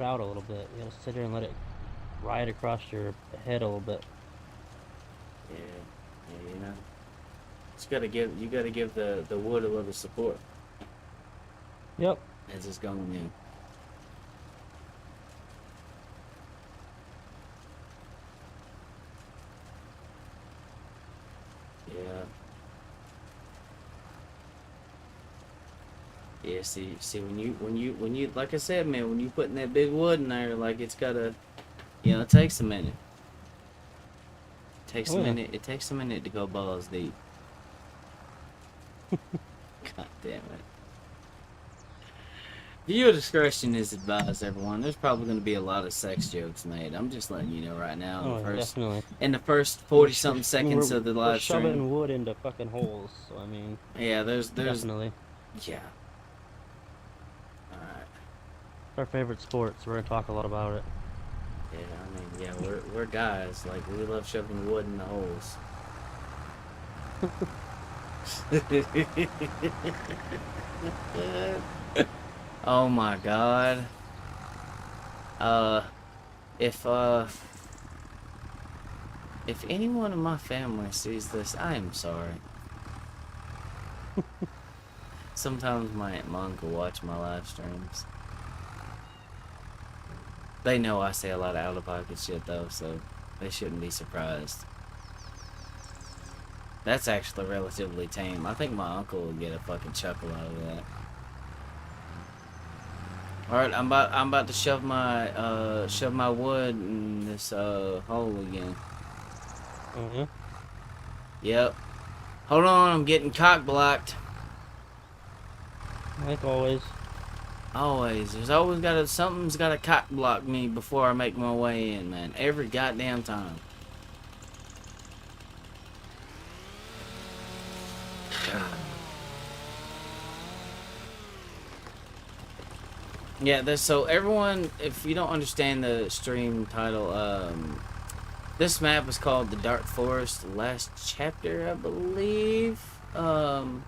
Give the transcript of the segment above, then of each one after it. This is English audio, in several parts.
it out a little bit. You gotta sit here and let it ride across your head a little bit. Yeah, yeah, you know. You gotta give the wood a little support Yep. as it's going in. Yeah. Yeah, see when you like I said, man, when you putting that big wood in there, like it's gotta, it takes a minute. Oh yeah. It takes a minute to go balls deep. God damn it. Viewer discretion is advised, everyone. There's probably going to be a lot of sex jokes made. I'm just letting you know right now. Oh yeah, definitely. In the first We're, 40 we're, something I mean, seconds of the we're live stream, shoving wood into fucking holes. So I mean, yeah, there's, definitely. yeah. All right. It's our favorite sport, so we're gonna talk a lot about it. Yeah, I mean, yeah, we're guys. Like we love shoving wood in the holes. Oh my god. Uh, if if anyone in my family sees this, I am sorry. Sometimes my aunt and my uncle watch my live streams. They know I say a lot of out-of-pocket shit though, so they shouldn't be surprised. That's actually relatively tame. I think my uncle will get a fucking chuckle out of that. Alright, I'm about to shove my wood in this hole again. Mm-hmm. Yep. Hold on, I'm getting cock blocked. Like always. Always. There's always something's gotta cock block me before I make my way in, man. Every goddamn time. Yeah, so everyone, if you don't understand the stream title, this map is called the Dark Forest Last Chapter, I believe. Oh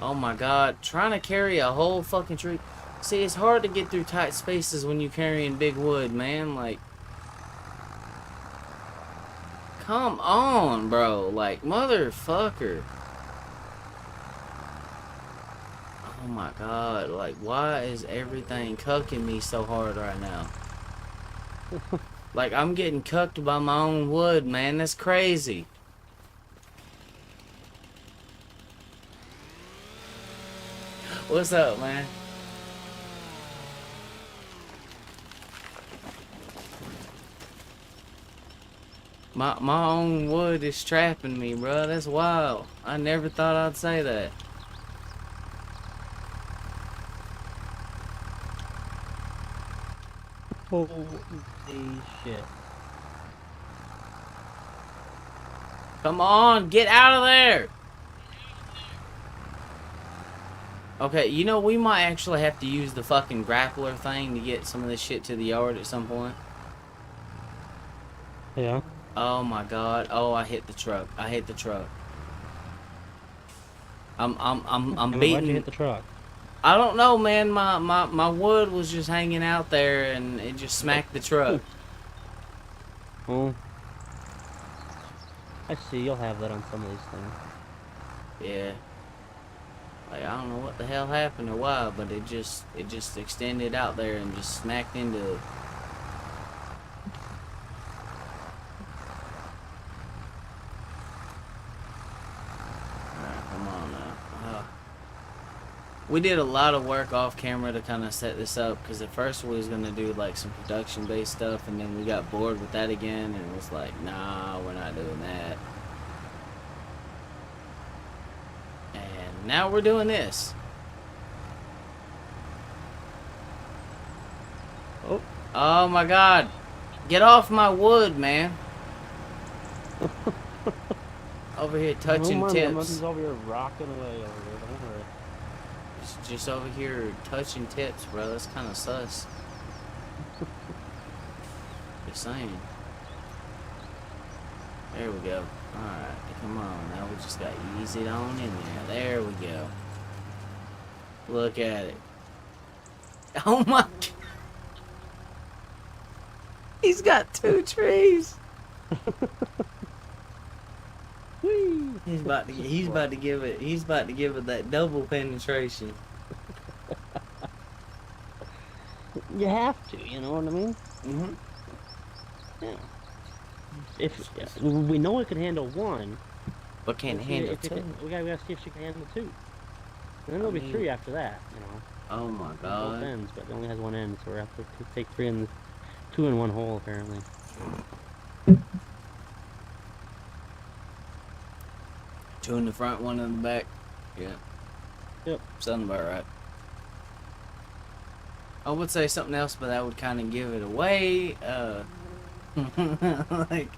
my god, trying to carry a whole fucking tree. See, it's hard to get through tight spaces when you're carrying big wood, man. Like, come on, bro. Like, motherfucker. Oh my god, like, why is everything cucking me so hard right now? Like, I'm getting cucked by my own wood, man. That's crazy. What's up, man? My own wood is trapping me, bro. That's wild. I never thought I'd say that. Holy shit. Come on, get out of there. Okay, you know, we might actually have to use the fucking grappler thing to get some of this shit to the yard at some point. Yeah. Oh my god. Oh, I hit the truck. I hit the truck. I'm Why'd you beating. hit the truck? I don't know, man. My wood was just hanging out there and it just smacked the truck. Oh. I see, you'll have that on some of these things. Yeah. Like, I don't know what the hell happened or why, but it just extended out there and just smacked into it. Alright, come on now. We did a lot of work off camera to kind of set this up, because at first we was going to do like some production based stuff, and then we got bored with that again, and it was like, nah, we're not doing that. And now we're doing this. Oh. Oh my god. Get off my wood, man. Over here touching tips. I'm over here rocking away over here. Don't worry. Just over here touching tips, bro. That's kind of sus. Just saying. There we go. Alright, come on. Now we just got to ease it on in there. There we go. Look at it. Oh my He's got 2 trees. Whee! He's about to give it that double penetration. You have to, you know what I mean? Mm-hmm. Yeah. If we know it can handle one, But can't we'll see handle if it 2. can, we gotta see if she can handle 2. And then there'll be 3 after that, you know. Oh my On both god. ends, but it only has one end, so we have to take 3 in 2 in one hole apparently. 2 in the front, 1 in the back. Yeah. Yep. Sounds about right. I would say something else, but that would kind of give it away. Like,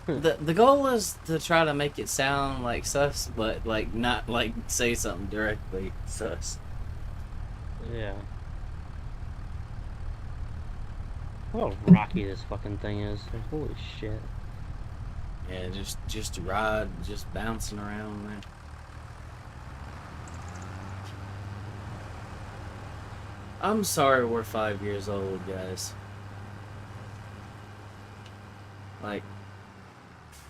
the goal is to try to make it sound like sus, but like not like say something directly sus. Yeah. How rocky this fucking thing is. Holy shit. Yeah, just a ride, just bouncing around, man. I'm sorry we're 5 years old, guys. Like,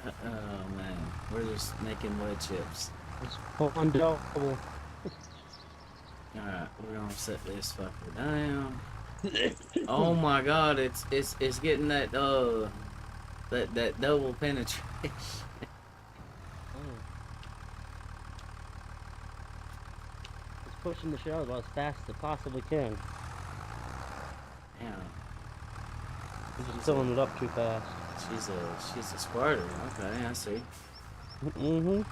oh man, we're just making wood chips. It's fun double. Alright, we're gonna set this fucker down. Oh my god, it's getting that that double penetration. It's pushing the shit out about as fast as it possibly can. Yeah. It's just filling it up too fast. She's a squirter. Okay, I see. Mm-hmm.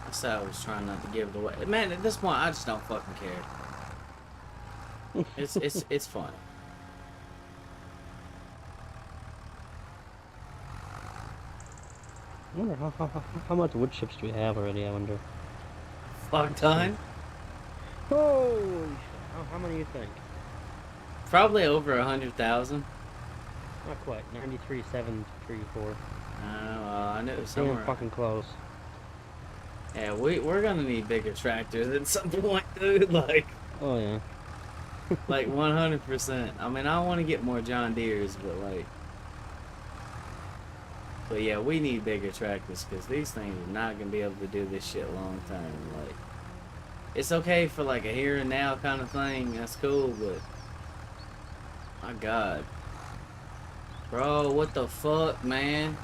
I said I was trying not to give it away. Man, at this point, I just don't fucking care. It's fun. I wonder how much wood chips do we have already, I wonder. Fuck ton. Holy shit. How many do you think? Probably over 100,000. Not quite. 93,734. I knew it was Damn somewhere. fucking close. Yeah, we're gonna need bigger tractors at some point, dude. Like Oh yeah. 100%. I mean, I want to get more John Deeres, but yeah, we need bigger tractors because these things are not gonna be able to do this shit long term. Like, it's okay for like a here and now kind of thing. That's cool, but my God, bro, what the fuck, man?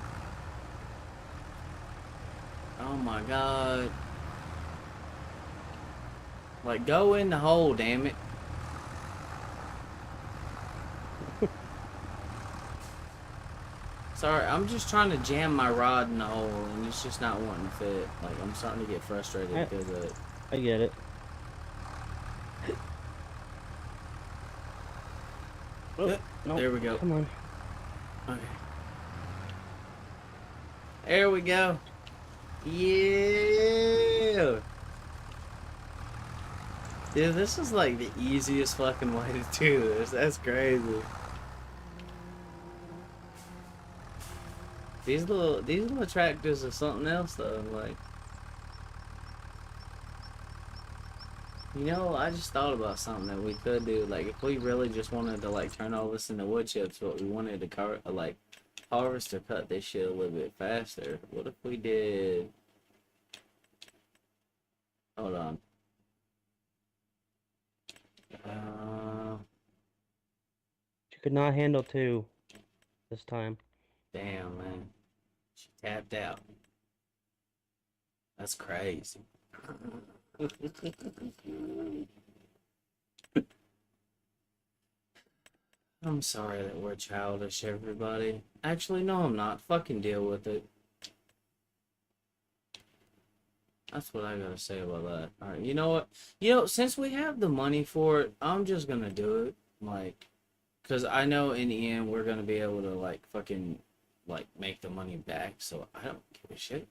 Oh my God. Like, go in the hole, damn it. Sorry, I'm just trying to jam my rod in the hole and it's just not wanting to fit. Like, I'm starting to get frustrated because of it. I get it. Oh, nope. There we go. Come on. Okay. There we go. Yeah. Dude, this is like the easiest fucking way to do this. That's crazy. These little tractors are something else though. Like, you know, I just thought about something that we could do. Like, if we really just wanted to like turn all this into wood chips, but we wanted to like harvest or cut this shit a little bit faster. What if we did? Hold on. You could not handle 2 this time. Damn, man. She tapped out. That's crazy. I'm sorry that we're childish, everybody. Actually, no, I'm not. Fucking deal with it. That's what I gotta say about that. Alright, you know what? You know, since we have the money for it, I'm just gonna do it. Like, because I know in the end we're gonna be able to, like, fucking, like, make the money back, so I don't give a shit.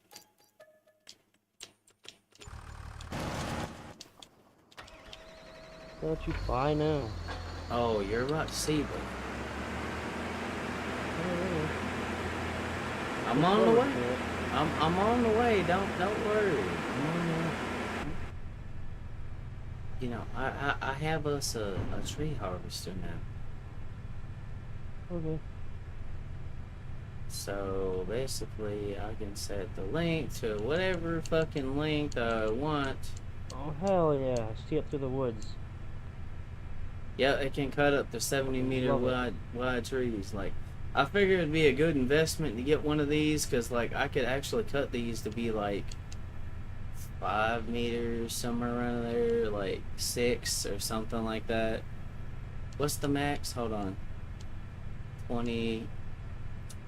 What you buy now? Oh, you're about to see, but I'm on the way. I'm on the way. Don't worry. I'm on the way. You know, I have us a tree harvester now. Okay. So basically, I can set the length to whatever fucking length I want. Oh, hell yeah. I see it through the woods. Yeah, it can cut up to 70 Fucking meter love it. wide trees. Like, I figured it'd be a good investment to get one of these, because, like, I could actually cut these to be, like, 5 meters, somewhere around there, like 6 or something like that. What's the max? Hold on. 20,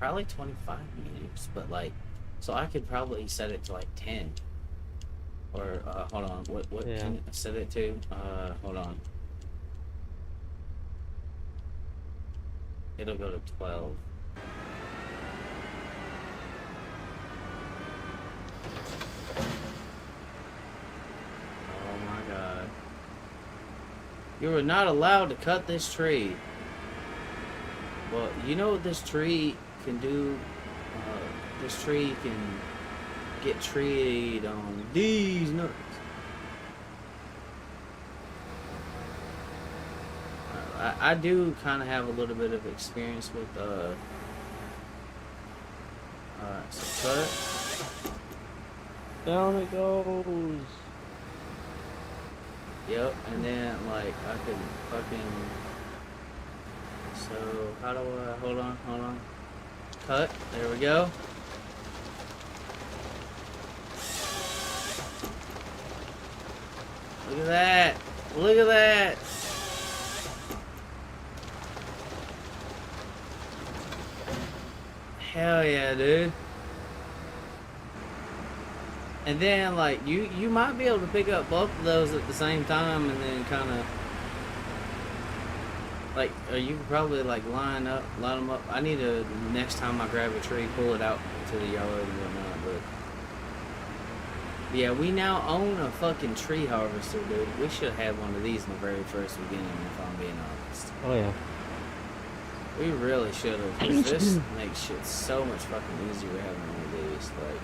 probably 25 meters, but, like, so I could probably set it to, like, 10. Or, hold on, what Yeah. can I set it to? Hold on. It'll go to 12. Oh my god. You are not allowed to cut this tree. Well, you know what this tree can do? This tree can get treed on these nuts. I do kind of have a little bit of experience with so cut. Down it goes. Yep, and then like I can fucking. So how do I? Hold on. Cut. There we go. Look at that. Look at that. Hell yeah, dude. And then, like, you might be able to pick up both of those at the same time and then kind of, like, or you could probably, like, line them up. I need to, next time I grab a tree, pull it out to the yard and whatnot, but yeah, we now own a fucking tree harvester, dude. We should have had one of these in the very first beginning, if I'm being honest. Oh, yeah. We really should have, because this makes shit so much fucking easier having one of these, like.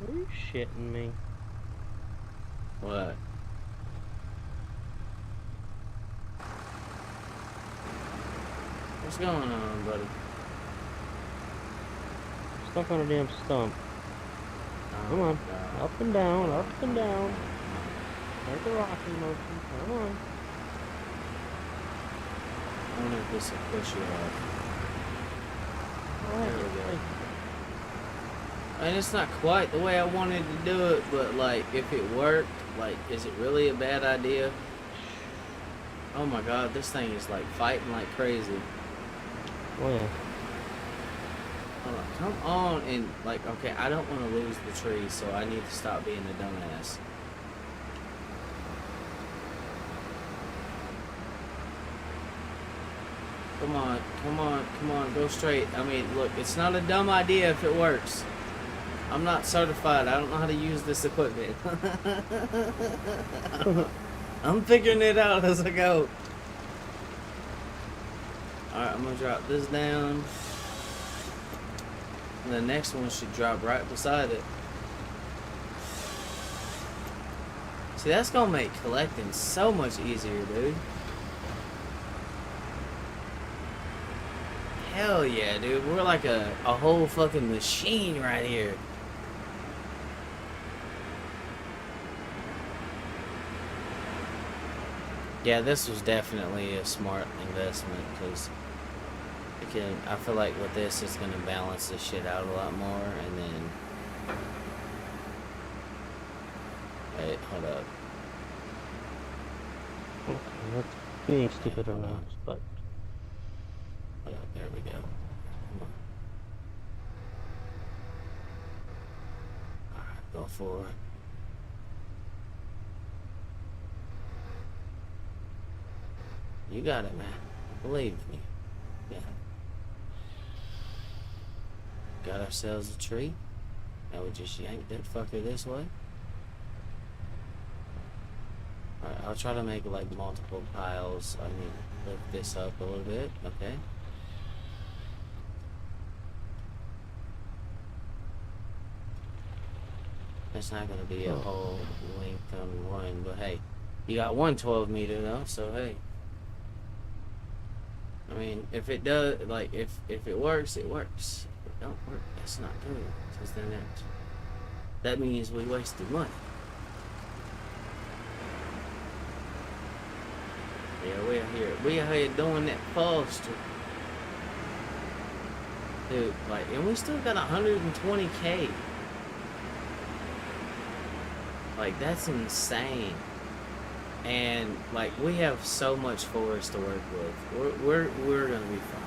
Are you shitting me? What? What's going on, buddy? Stuck on a damn stump. Oh, Come on. God. Up and down, up and down. There's the rocking motion. Come on. I wonder if this will push you off. Alright, There we go. hey. And it's not quite the way I wanted to do it, but like, if it worked, like, is it really a bad idea? Oh my god, this thing is like fighting like crazy. Oh, yeah. Hold on, come on, and like, okay, I don't want to lose the tree, so I need to stop being a dumbass. Come on, come on, come on, go straight. I mean, look, it's not a dumb idea if it works. I'm not certified. I don't know how to use this equipment. I'm figuring it out as I go. Alright, I'm gonna drop this down. And the next one should drop right beside it. See, that's gonna make collecting so much easier, dude. Hell yeah, dude. We're like a whole fucking machine right here. Yeah, this was definitely a smart investment because I feel like with this, it's gonna balance this shit out a lot more. And then, wait, hold up. Okay, that's being stupid or not, but Hold up, there we go. Come on. Alright, go for it. You got it, man. Believe me. Yeah. Got ourselves a tree. Now we just yank that fucker this way. Alright, I'll try to make like multiple piles. I need to lift this up a little bit. Okay. it's not gonna be a whole length on one, but hey, you got one 12-meter though, so hey. I mean, if it does, like, if it works, it works. If it don't work, that's not good, because then that means we wasted money. Yeah, we out here doing that Foster. Dude, like, and we still got 120K. Like, that's insane. And like, we have so much forest to work with. We're gonna be fine.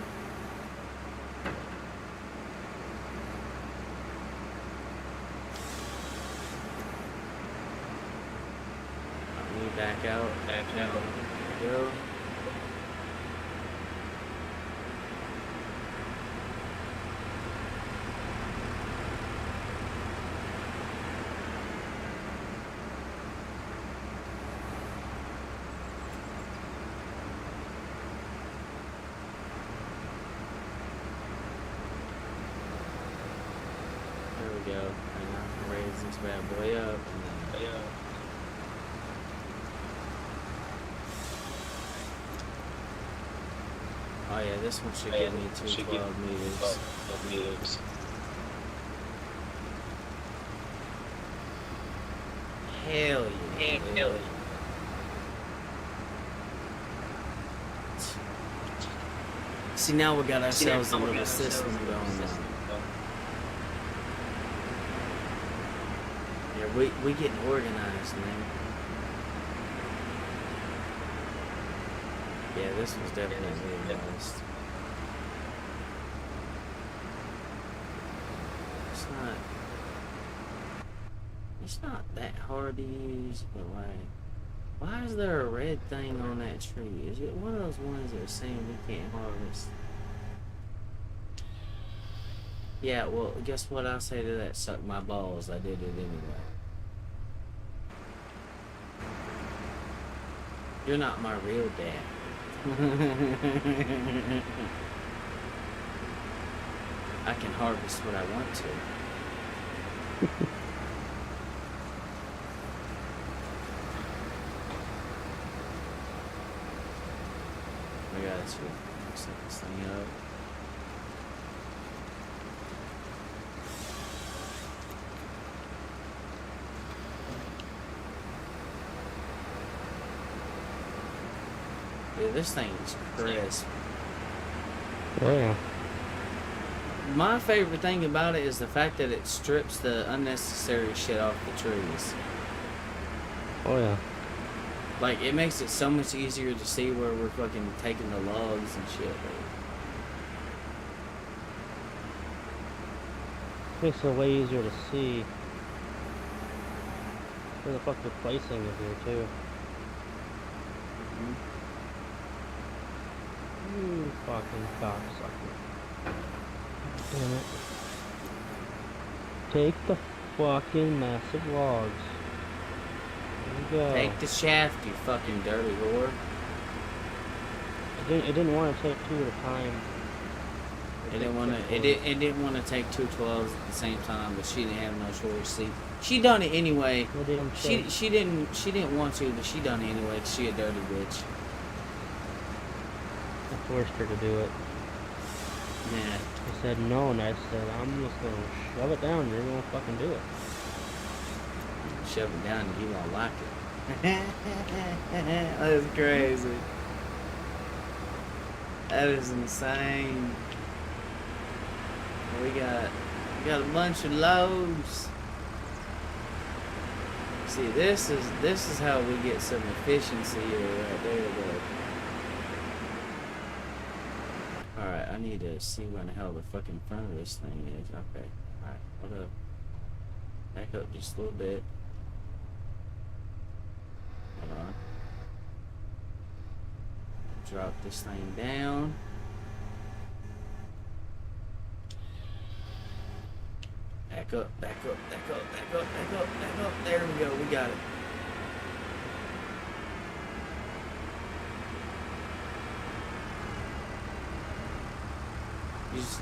Let me back out. Go. Go, and I can raise this bad boy up, and then oh yeah, this one should give me 12 meters. Hell yeah. Hell yeah. See, now we got ourselves a little system going on. We getting organized, man. Yeah, this was definitely organized. It's not that hard to use, but like, why is there a red thing on that tree? Is it one of those ones that are saying we can't harvest? Yeah, well, guess what I say to that? Suck my balls. I did it anyway. You're not my real dad. I can harvest what I want to. I got to set this thing up. Yeah, this thing is crisp. Oh yeah. My favorite thing about it is the fact that it strips the unnecessary shit off the trees. Oh yeah. Like, it makes it so much easier to see where we're fucking taking the logs and shit. Makes it way easier to see where the fuck they're placing it here too. You fucking cocksucker. Damn it. Take the fucking massive logs. There you go. Take the shaft, you fucking dirty whore. It didn't want to take two at a time. It didn't want to take two 12s at the same time, but she didn't have no choice. See, she done it anyway. She didn't want to, but she done it anyway. 'Cause she a dirty bitch. I forced her to do it. Yeah. I said no, and I said I'm just gonna shove it down. You're gonna fucking do it. Shove it down, and you won't like it. That's crazy. That is insane. We got a bunch of loads. See, this is how we get some efficiency right there. Alright, I need to see where the hell the fucking front of this thing is. Okay. Alright, hold up. Back up just a little bit. Hold on. Drop this thing down. Back up, back up, back up, back up, back up, back up. There we go, we got it.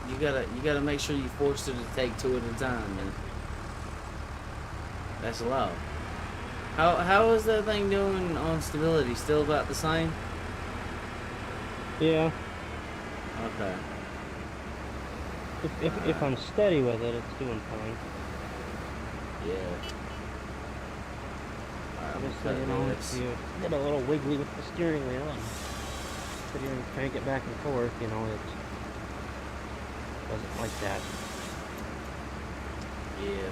You gotta make sure you force it to take two at a time, man. That's low. How is that thing doing on stability? Still about the same? Yeah. Okay. If I'm steady with it, it's doing fine. Yeah. Alright, I'm gonna Obviously, cut you know, this. if you get a little wiggly with the steering wheel and sit here and crank it back and forth, you know, it doesn't like that. Yeah.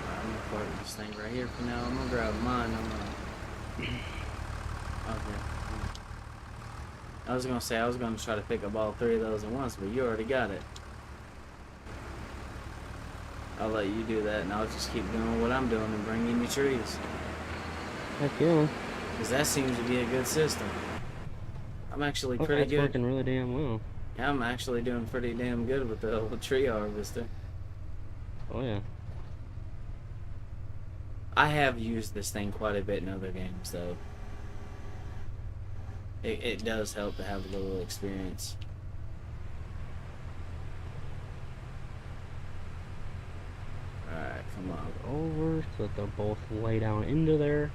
I'm gonna park this thing right here for now. I'm gonna grab mine. Okay. I was gonna say I was gonna try to pick up all 3 of those at once, but you already got it. I'll let you do that, and I'll just keep doing what I'm doing and bring in your trees. Heck yeah. Because that seems to be a good system. I'm actually Oh, pretty that's good. working really damn well. Yeah, I'm actually doing pretty damn good with the old tree harvester. Oh yeah. I have used this thing quite a bit in other games, though. It does help to have a little experience. Alright, come on. Over so that they'll both lay down into there.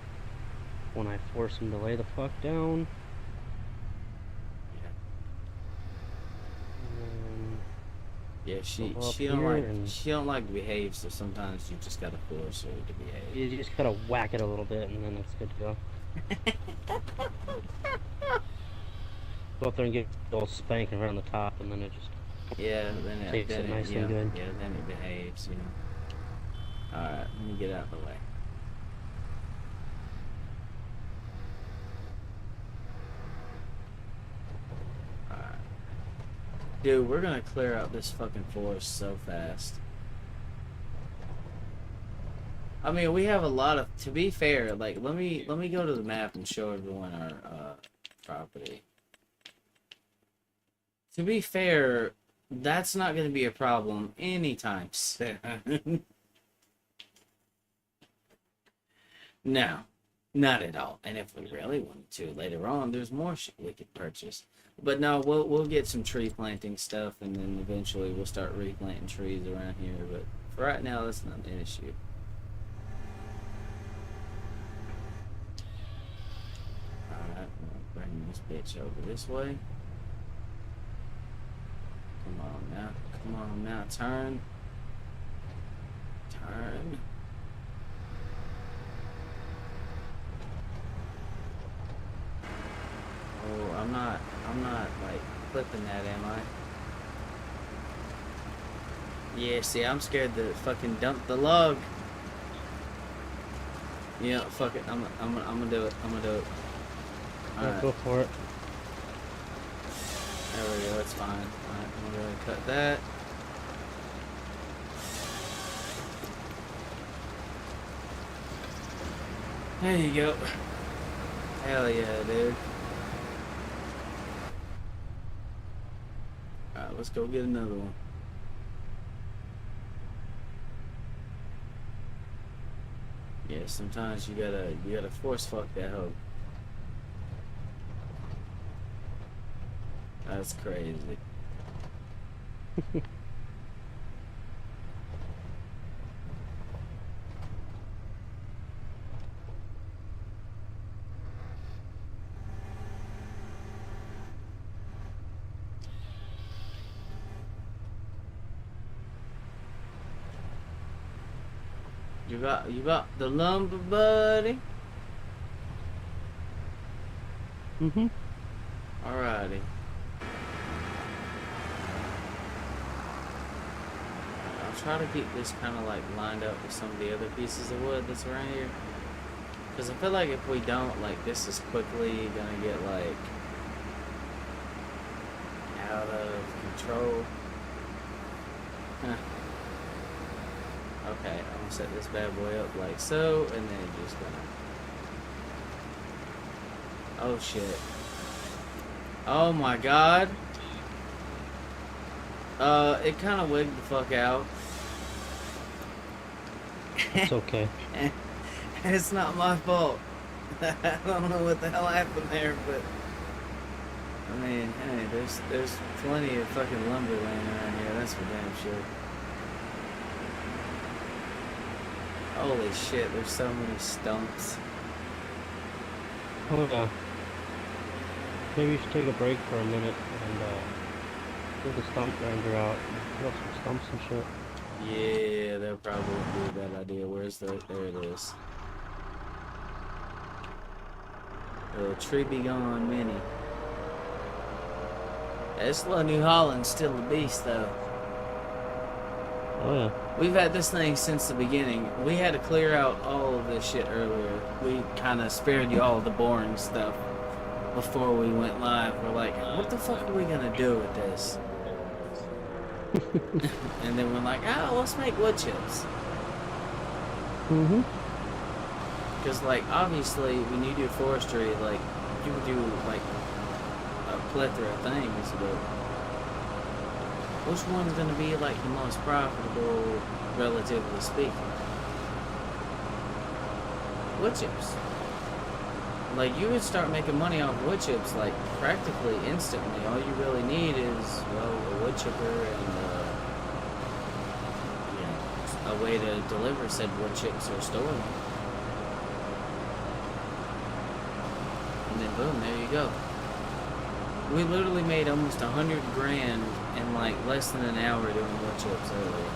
When I force them to lay the fuck down. Yeah, she don't like to behave, so sometimes you just gotta force her to behave. You just gotta whack it a little bit and then it's good to go. Go up there and get a little spanking right on the top and then it just then takes it nice and good. Yeah, then it behaves, you know. Alright, let me get out of the way. Dude, we're gonna clear out this fucking forest so fast. I mean, we have a lot of. To be fair, like let me go to the map and show everyone our property. To be fair, that's not gonna be a problem anytime soon. No, not at all. And if we really wanted to later on, there's more shit we could purchase. But no, we'll get some tree planting stuff, and then eventually we'll start replanting trees around here. But for right now, that's not an issue. Alright, we'll bring this bitch over this way. Come on now. Come on now. Turn. Turn. Oh, I'm not like clipping that, am I? Yeah, see, I'm scared to fucking dump the log. Yeah, fuck it. I'm gonna do it. I'm gonna do it. Alright, go for it. There we go. It's fine. Alright, I'm gonna cut that. There you go. Hell yeah, dude. Alright, let's go get another one. Yeah, sometimes you gotta force fuck that hoe. That's crazy. You got the lumber, buddy? Mm-hmm. Alrighty. I'll try to keep this kind of like lined up with some of the other pieces of wood that's around here. Because I feel like if we don't, like, this is quickly gonna get like out of control. Okay, I'm gonna set this bad boy up like so, and then just gonna. Oh shit. Oh my god. It kind of wigged the fuck out. It's okay. It's not my fault. I don't know what the hell happened there, but I mean, hey, there's plenty of fucking lumber laying around here. That's for damn sure. Holy shit, there's so many stumps. Oh yeah. Maybe you should take a break for a minute and get the stump grinder out and put up some stumps and shit. Yeah, that probably would be a bad idea. Where's the... There it is. Little tree be gone mini. This little New Holland's still a beast, though. Oh yeah. We've had this thing since the beginning. We had to clear out all of this shit earlier. We kind of spared you all the boring stuff before we went live. We're like, what the fuck are we gonna do with this? And then we're like, oh, let's make wood chips. Mm-hmm. Because, like, obviously, when you do forestry, like, you can do, like, a plethora of things, but which one's going to be, like, the most profitable, relatively speaking? Wood chips. Like, you would start making money off wood chips, like, practically instantly. All you really need is, well, a wood chipper and, a way to deliver said wood chips or store them. And then boom, there you go. We literally made almost 100 grand in like less than an hour doing wood chips earlier.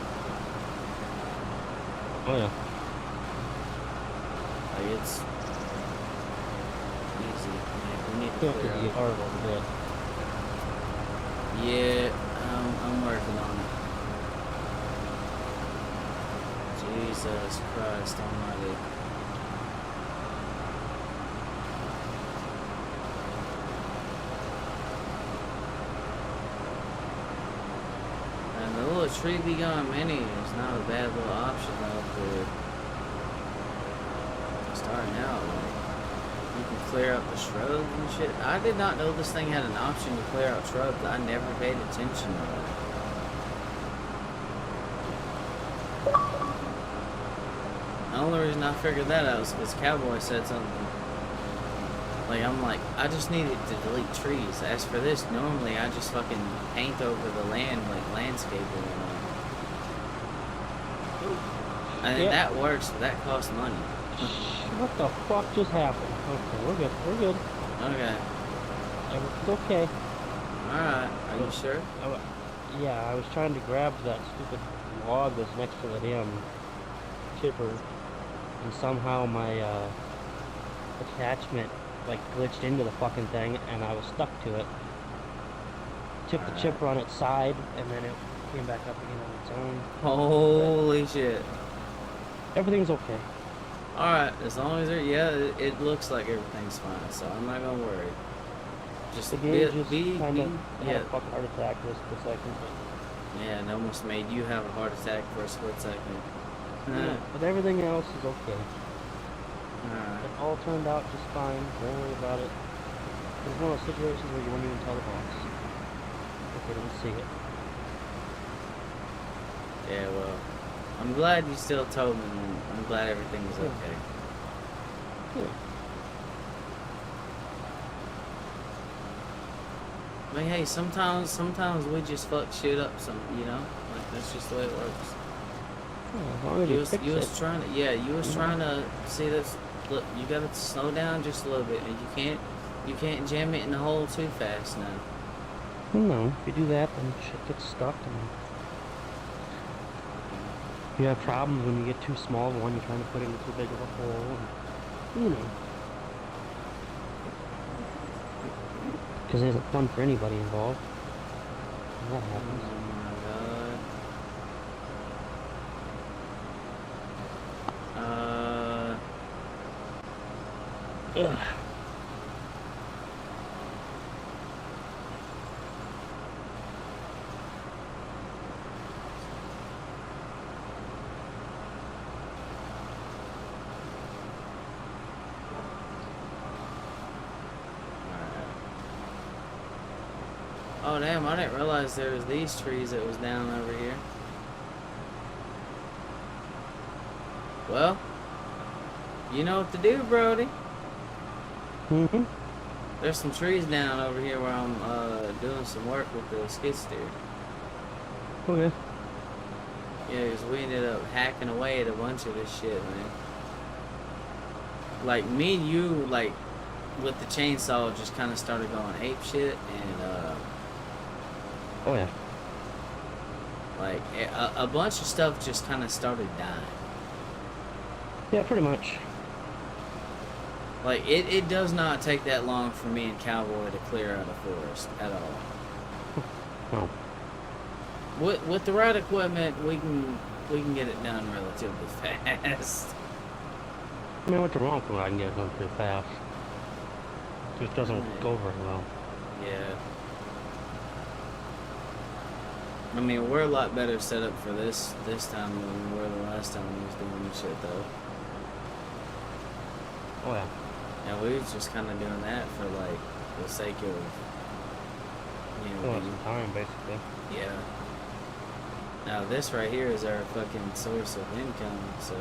Oh yeah. Like it's easy. Man, we need to Feel clear pretty out. hard a little bit. Yeah, I'm working on it. Jesus Christ Almighty. And the little tree be gone mini is not a bad little option though for starting out. Like, you can clear out the shrubs and shit. I did not know this thing had an option to clear out shrubs. I never paid attention to it. The only reason I figured that out was because Cowboy said something. Like, I'm like, I just needed to delete trees. As for this, normally I just fucking paint over the land, like landscaping and all. I think that works, but that costs money. What the fuck just happened? Okay, we're good. We're good. Okay. Everything's okay. Alright, are you sure? Yeah, I was trying to grab that stupid log that's next to the damn chipper, and somehow my attachment like glitched into the fucking thing, and I was stuck to it. Took the chipper on its side, and then it came back up again on its own. Holy shit. Everything's okay. Alright, as long as it looks like everything's fine, so I'm not gonna worry. Just The game just kind of had a fucking heart attack just a second. Yeah, it almost made you have a heart attack for a split second. Yeah, but everything else is okay. Alright. It all turned out just fine. Don't worry about it. It's one of those situations where you wouldn't even tell the boss if they didn't see it. Yeah, well, I'm glad you still told me, and I'm glad everything was okay. Yeah. I mean, hey, sometimes we just fuck shit up, you know? Like, that's just the way it works. Yeah, as long as you fix You it. was trying to, you was trying to see this. Look, you gotta slow down just a little bit, and you can't jam it in the hole too fast now. No, if you do that, then shit gets stuck, and you have problems when you get too small of one. You're trying to put it into too big of a hole, and, you know. Because it isn't fun for anybody involved. And that happens. Oh my god. Ugh. Oh damn, I didn't realize there was these trees that was down over here. Well, you know what to do, Brody. Mm-hmm. There's some trees down over here where I'm doing some work with the skid steer. Okay. Yeah, because we ended up hacking away at a bunch of this shit, man. Like, me and you, like, with the chainsaw just kind of started going ape shit, and, Oh, yeah. like, a bunch of stuff just kind of started dying. Yeah, pretty much. Like, it does not take that long for me and Cowboy to clear out a forest at all. Oh. With the right equipment, we can get it done relatively fast. I mean, what's wrong with it? I can get it done pretty fast. It just doesn't go very well. Yeah. I mean, we're a lot better set up for this time than we were the last time we was doing this shit, though. Oh, yeah. And we was just kind of doing that for, like, the sake of, you know, Well, some time, basically. yeah. Now, this right here is our fucking source of income, so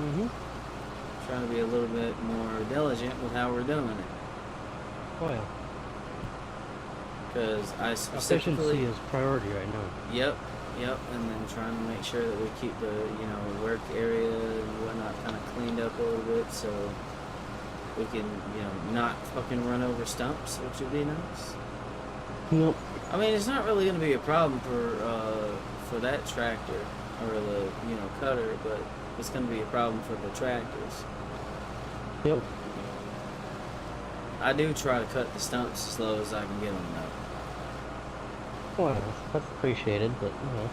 Mm-hmm. trying to be a little bit more diligent with how we're doing it. Oh, yeah. Because I Efficiency specifically... is priority right now. Yep, and then trying to make sure that we keep the, you know, work area and whatnot kind of cleaned up a little bit so we can, you know, not fucking run over stumps, which would be nice. Nope. I mean, it's not really going to be a problem for that tractor or the, you know, cutter, but it's going to be a problem for the tractors. Yep. I do try to cut the stumps as slow as I can get them, though. Well, that's appreciated, but, you know.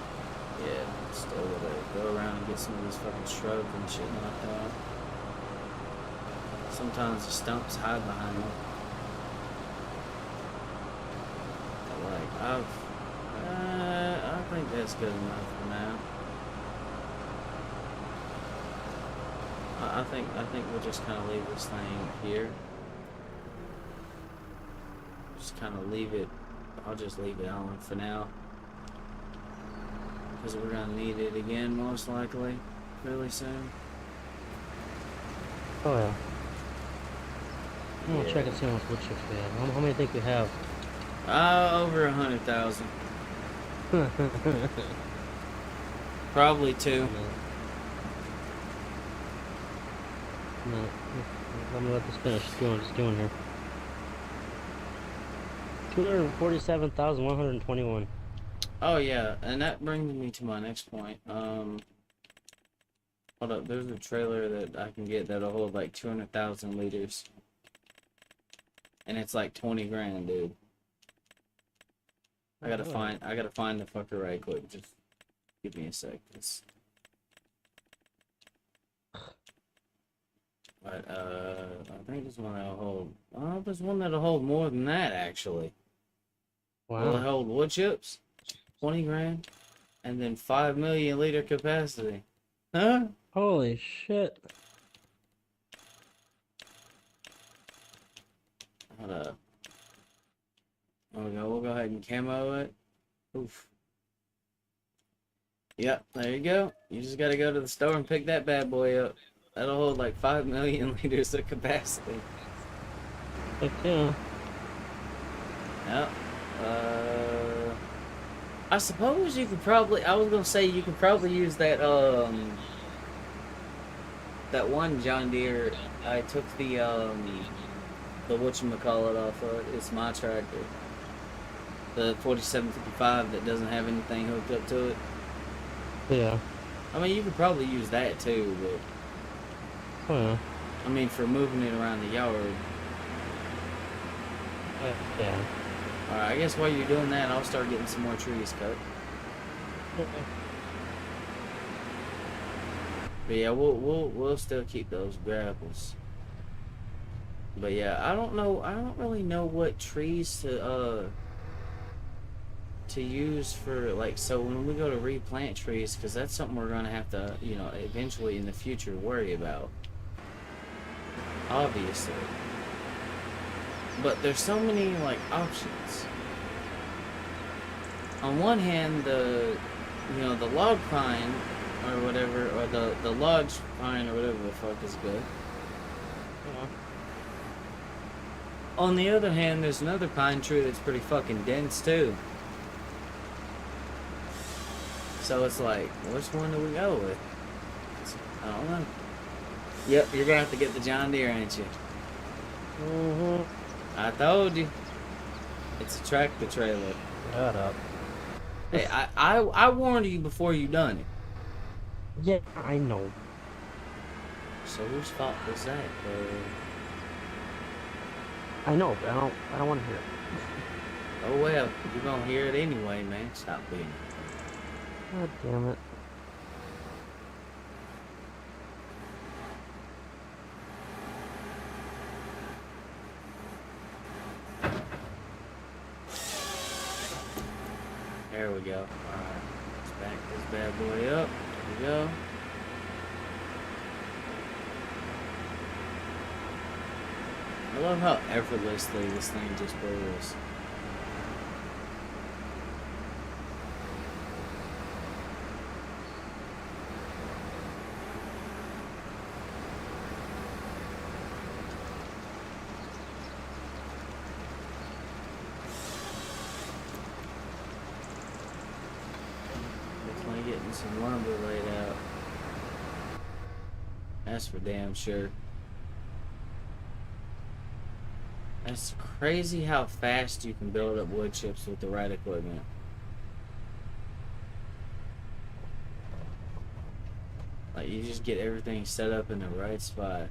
Yeah, still gotta go around and get some of these fucking shrubs and shit knocked out. Sometimes the stumps hide behind them. But like, I think that's good enough for now. I think we'll just kind of leave this thing here. Just kind of leave it. I'll just leave it on for now. Because we're going to need it again, most likely, really soon. Oh, yeah. I'm gonna check and see how much wood chips we have. How many do you think we have? Over 100,000. Probably 2. No. I'm gonna let this finish doing what it's doing here. 247,121. Oh yeah, and that brings me to my next point. Hold up, there's a trailer that I can get that'll hold like 200,000 liters. And it's like 20 grand, dude. I gotta find the fucker right quick. Just give me a sec. But I think there's one that'll hold. Oh, there's one that'll hold more than that actually. Wow. Will it hold wood chips? 20 grand, and then 5 million liter capacity. Huh? Holy shit. Hold up. We'll go ahead and camo it. Oof. Yep, there you go. You just gotta go to the store and pick that bad boy up. That'll hold like 5 million liters of capacity. Heck yeah. Yep. I suppose you could probably, I was gonna say you could probably use that, that one John Deere. I took the whatchamacallit off of. It's my tractor. The 4755 that doesn't have anything hooked up to it. Yeah. I mean, you could probably use that too, but... Oh, yeah. I mean, for moving it around the yard. Yeah. Alright, I guess while you're doing that, I'll start getting some more trees cut. Okay. But yeah, we'll still keep those grapples. But yeah, I don't really know what trees to use for, like, so when we go to replant trees, because that's something we're gonna have to, you know, eventually in the future worry about. Obviously. But there's so many, like, options. On one hand, the log pine or whatever, or the lodge pine or whatever the fuck is good. Yeah. On the other hand, there's another pine tree that's pretty fucking dense too. So it's like, which one do we go with? I don't know. Yep, you're gonna have to get the John Deere, ain't you? I told you. It's a tractor trailer. Shut up. Hey, I warned you before you done it. Yeah, I know. So whose fault was that, bro? I know, but I don't want to hear it. Oh well, you're gonna hear it anyway, man. Stop being. God damn it. There we go. Alright. Let's back this bad boy up. There we go. I love how effortlessly this thing just rolls. Definitely getting some lumber laid out. That's for damn sure. It's crazy how fast you can build up wood chips with the right equipment. Like, you just get everything set up in the right spot.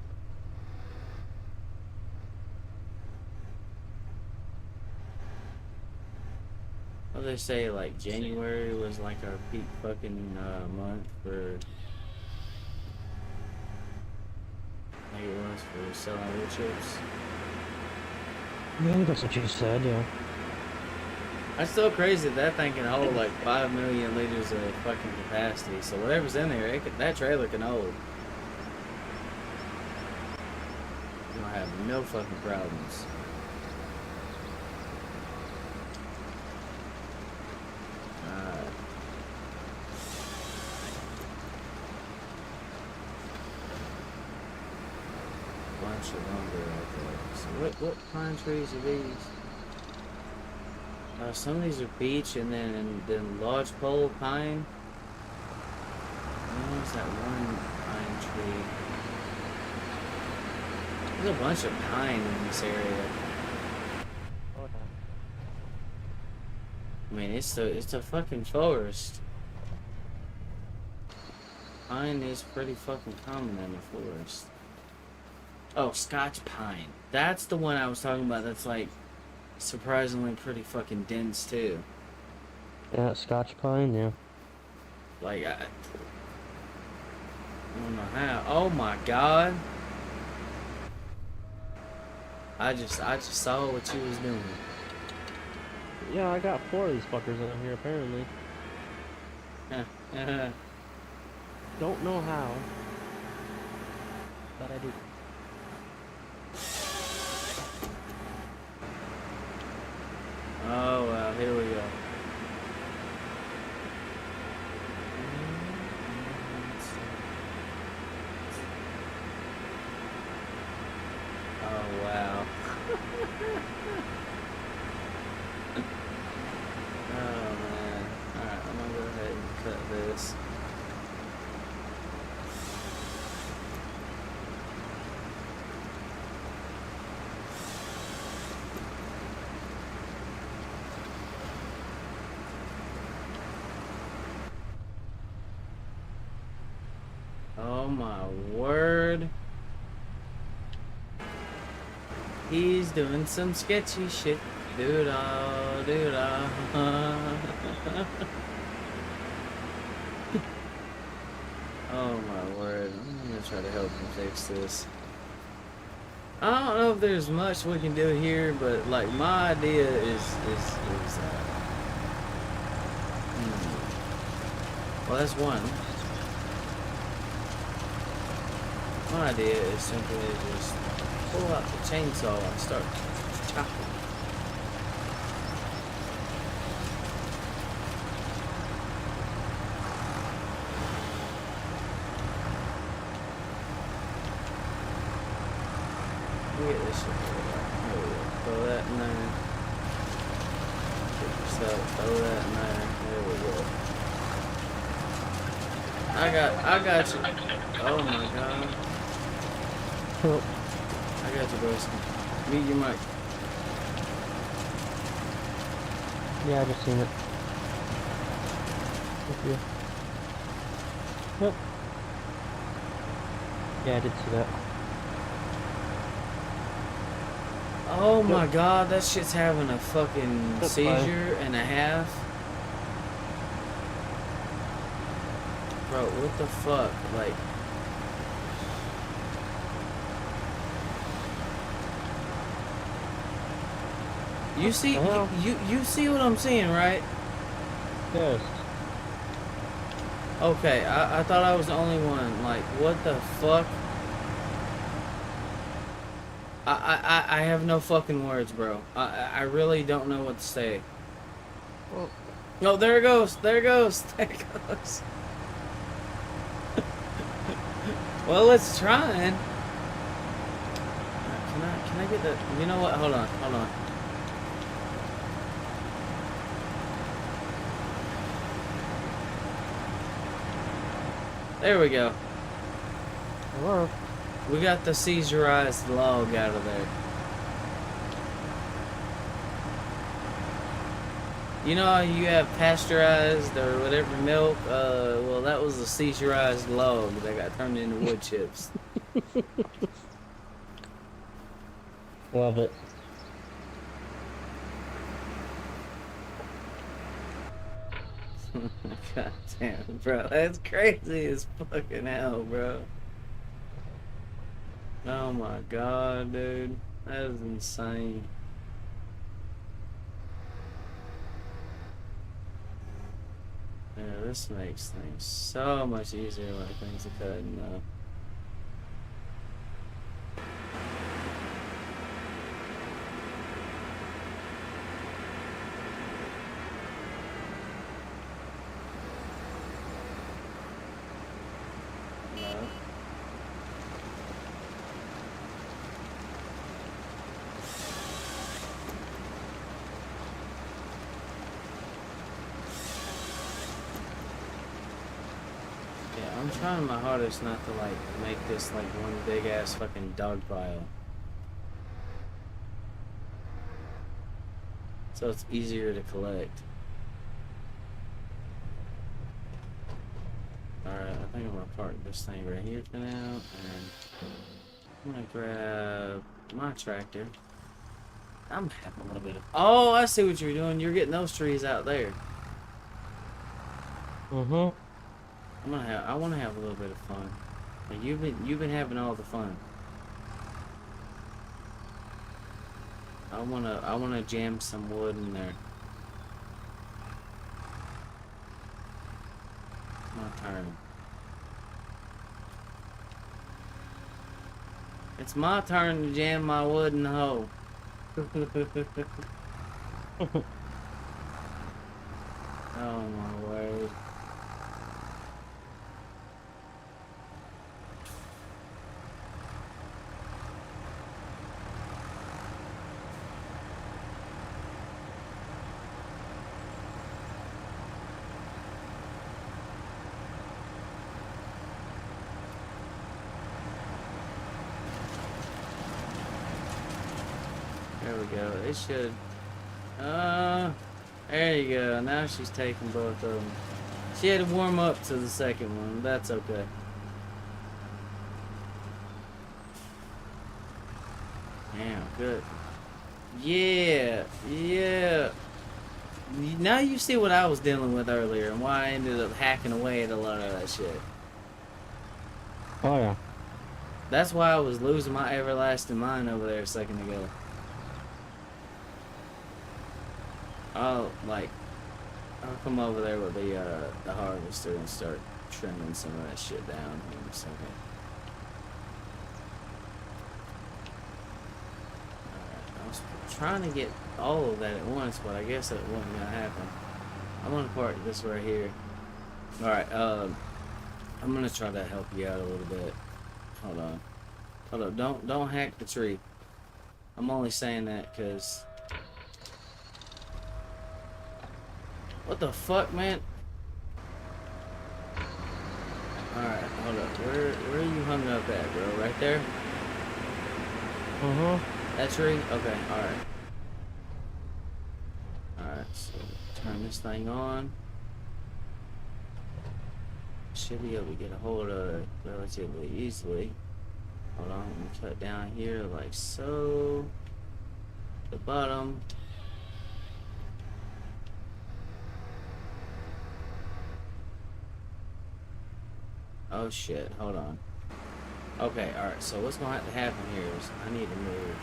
Well, they say, like, January was like our peak fucking month for... I think it was for selling wood chips. Yeah, I think that's what you said, yeah. That's still crazy that thing can hold like 5 million liters of fucking capacity. So whatever's in there, that trailer can hold. You don't have no fucking problems. Alright. Bunch of lumber right there. So what pine trees are these? Some of these are beech and then lodgepole pine. There's that one pine tree. There's a bunch of pine in this area. I mean, it's a fucking forest. Pine is pretty fucking common in the forest. Oh, Scotch pine. That's the one I was talking about. That's like surprisingly pretty fucking dense too. Yeah, Scotch pine, yeah. Like I don't know how. Oh my god. I just saw what you was doing. Yeah, I got 4 of these fuckers out here apparently. Don't know how, but I do. Oh well, here we go. Oh wow. Oh man. Alright, I'm gonna go ahead and cut this. Oh my word. He's doing some sketchy shit. Doo-dah, doo-dah. Oh my word. I'm gonna try to help him fix this. I don't know if there's much we can do here, but like my idea is well, that's one. My idea is simply to just pull out the chainsaw and start chopping. get this shit. There we go. Throw that in there. Get yourself. Throw that in there. There we go. I got you. Oh my god. Oh, I got you, broski. Mute your mic. yeah, I just seen it. Thank you. Yep. Yeah, I did see that. Oh my god, that shit's having a fucking That's seizure and a half. Bro, what the fuck? Like, you see, you see what I'm seeing, right? Yes. Okay, I thought I was the only one. Like, what the fuck? I have no fucking words, bro. I really don't know what to say. Well, Oh, there it goes. There it goes. There it goes. Well, it's trying. Can I get the? You know what? Hold on. Hold on. There we go. hello. We got the seizurized log out of there. You know how you have pasteurized or whatever milk? Well, that was a seizurized log that got turned into wood chips. Love it. God damn, bro. That's crazy as fucking hell, bro. Oh my god, dude. That is insane. Yeah, this makes things so much easier when things are cutting up. No. Yeah, I'm trying my hardest not to like make this like one big ass fucking dog pile. So it's easier to collect. Alright, I think I'm gonna park this thing right here for now, and I'm gonna grab my tractor. I'm having a little bit of. Oh, I see what you're doing. You're getting those trees out there. Mm-hmm. I want to have a little bit of fun. Like you've been having all the fun. I wanna jam some wood in there. My turn. It's my turn to jam my wood in the hole. Oh my word. There we go. It should. There you go. Now she's taking both of them. She had to warm up to the second one. That's okay. Damn, good. Yeah, yeah. Now you see what I was dealing with earlier and why I ended up hacking away at a lot of that shit. Oh yeah. That's why I was losing my everlasting mind over there a second ago. I'll come over there with the harvester and start trimming some of that shit down here in a second. Alright, I was trying to get all of that at once, but I guess that wasn't gonna happen. I'm gonna park this right here. Alright, I'm gonna try to help you out a little bit. Hold on. Hold up, don't hack the tree. I'm only saying that because... What the fuck, man? Alright, hold up. Where are you hung up at, bro? Right there? That tree? Okay, alright. Alright, so turn this thing on. Should be able to get a hold of it relatively easily. Hold on, let me cut down here like so. The bottom. Oh shit, hold on. Okay, alright, so what's gonna have to happen here is I need to move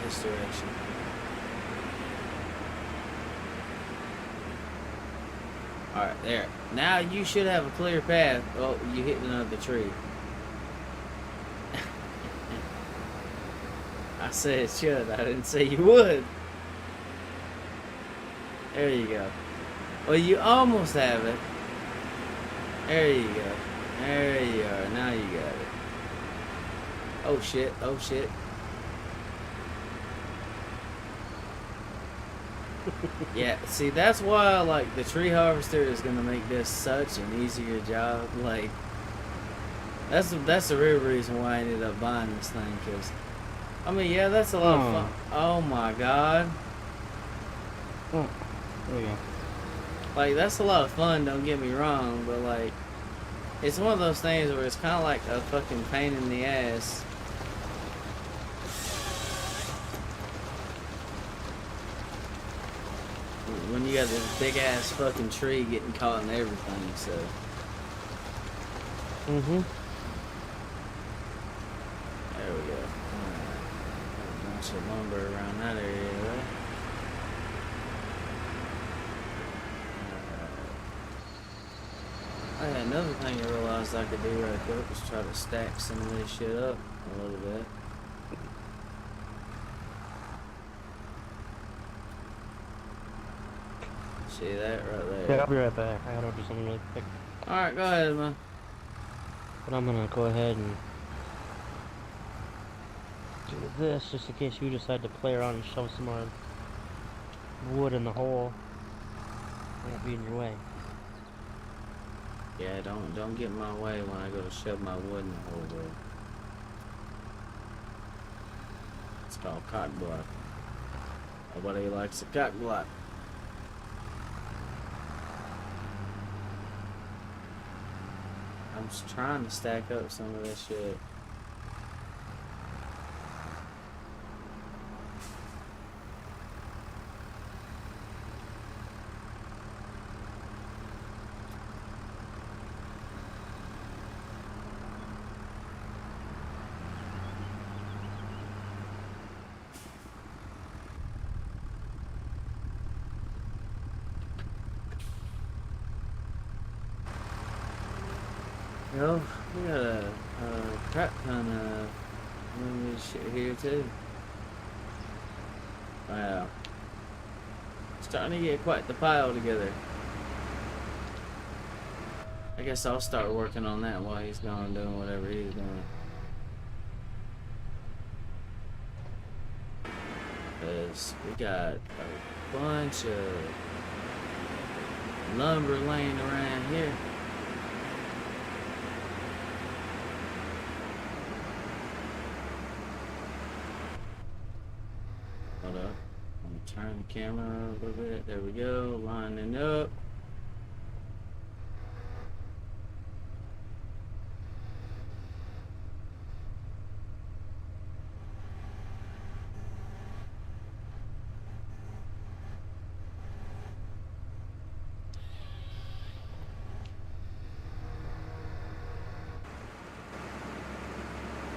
this direction. Alright, there. Now you should have a clear path. Oh, you hit another tree. I said it should, I didn't say you would. There you go. Well, you almost have it. There you go. There you are. Now you got it. Oh shit. Oh shit. Yeah, see, that's why, like, the tree harvester is gonna make this such an easier job. Like, that's the real reason why I ended up buying this thing. Cause, I mean, yeah, that's a lot of fun. Oh my god. There we go. Like, that's a lot of fun, don't get me wrong, but, like, it's one of those things where it's kind of like a fucking pain in the ass. When you got this big-ass fucking tree getting caught in everything, so. There we go. Alright. Got a bunch of lumber around that area, right? Another thing I realized I could do right quick was try to stack some of this shit up a little bit. See that right there? Yeah, I'll be right back. I gotta do something really quick. Alright, go ahead, man. But I'm gonna go ahead and do this just in case you decide to play around and shove some more wood in the hole. I won't be in your way. Yeah, don't get in my way when I go to shove my wood in the hole, bro. It's called cock block. Nobody likes a cock block. I'm just trying to stack up some of this shit. Well, we got a crap ton of shit here too. Wow. Starting to get quite the pile together. I guess I'll start working on that while he's gone doing whatever he's doing. Because we got a bunch of lumber laying around here. Hold up. I'm gonna turn the camera a little bit. There we go. Lining up.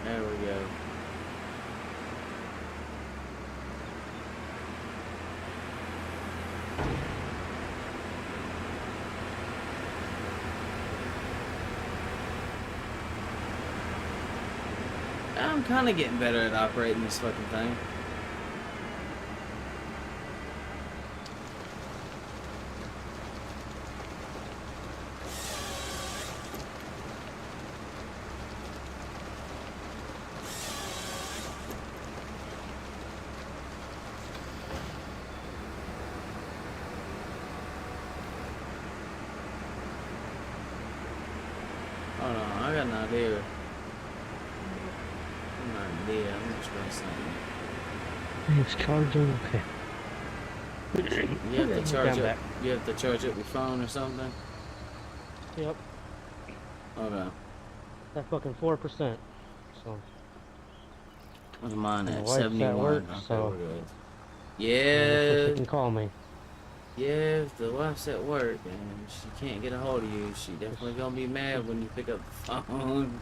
There we go. I'm kind of getting better at operating this fucking thing. Hold on, I got an idea. I'm gonna try something. It's charging. Okay. You have to charge Down up. back. You have to charge up your phone or something. Yep. Okay. That fucking 4%. So. What's mine And the at? wife's at work, 71. Okay, so. we're good. She Yeah. can call me. Yeah, if the wife's at work and she can't get a hold of you, she definitely gonna be mad when you pick up the phone.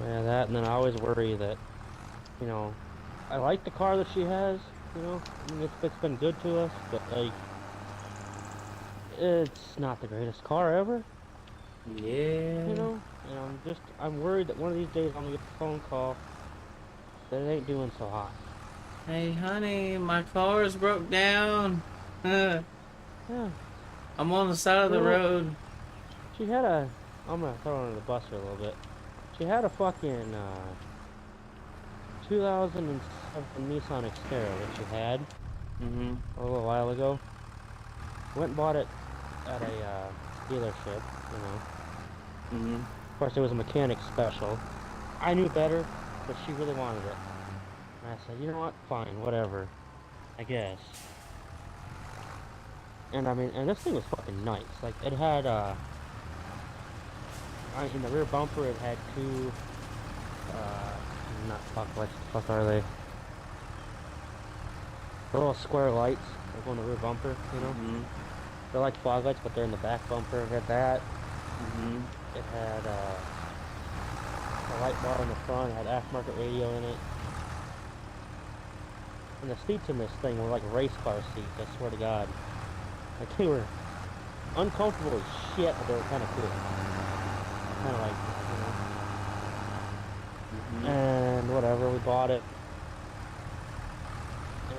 Yeah, that, and then I always worry that, you know, I like the car that she has, you know, I mean, it's been good to us, but, like, it's not the greatest car ever, you Yeah. know, and I'm worried that one of these days I'm gonna get a phone call that it ain't doing so hot. Hey, honey, my car's broke down. I'm Yeah, on the side of the well, road. she had I'm gonna throw her under the bus here a little bit. She had a fucking, 2007 Nissan Xterra that she had Mm-hmm. a little while ago. Went and bought it at a dealership, you know. Mm-hmm. Of course, it was a mechanic special. I knew better, but she really wanted it. And I said, you know what? Fine, whatever. I guess. And I mean, and this thing was fucking nice. Like, it had, in the rear bumper, it had two, not spotlights, what the fuck are they? The little square lights that go in the rear bumper, you know? Mm-hmm. They're like fog lights, but they're in the back bumper. It had that. Mm-hmm. It had, a light bar in the front. It had aftermarket radio in it. And the seats in this thing were like race car seats, I swear to God. Like, they were uncomfortable as shit, but they were kind of cool. Kind of like, you know. Mm-hmm. And whatever, we bought it. And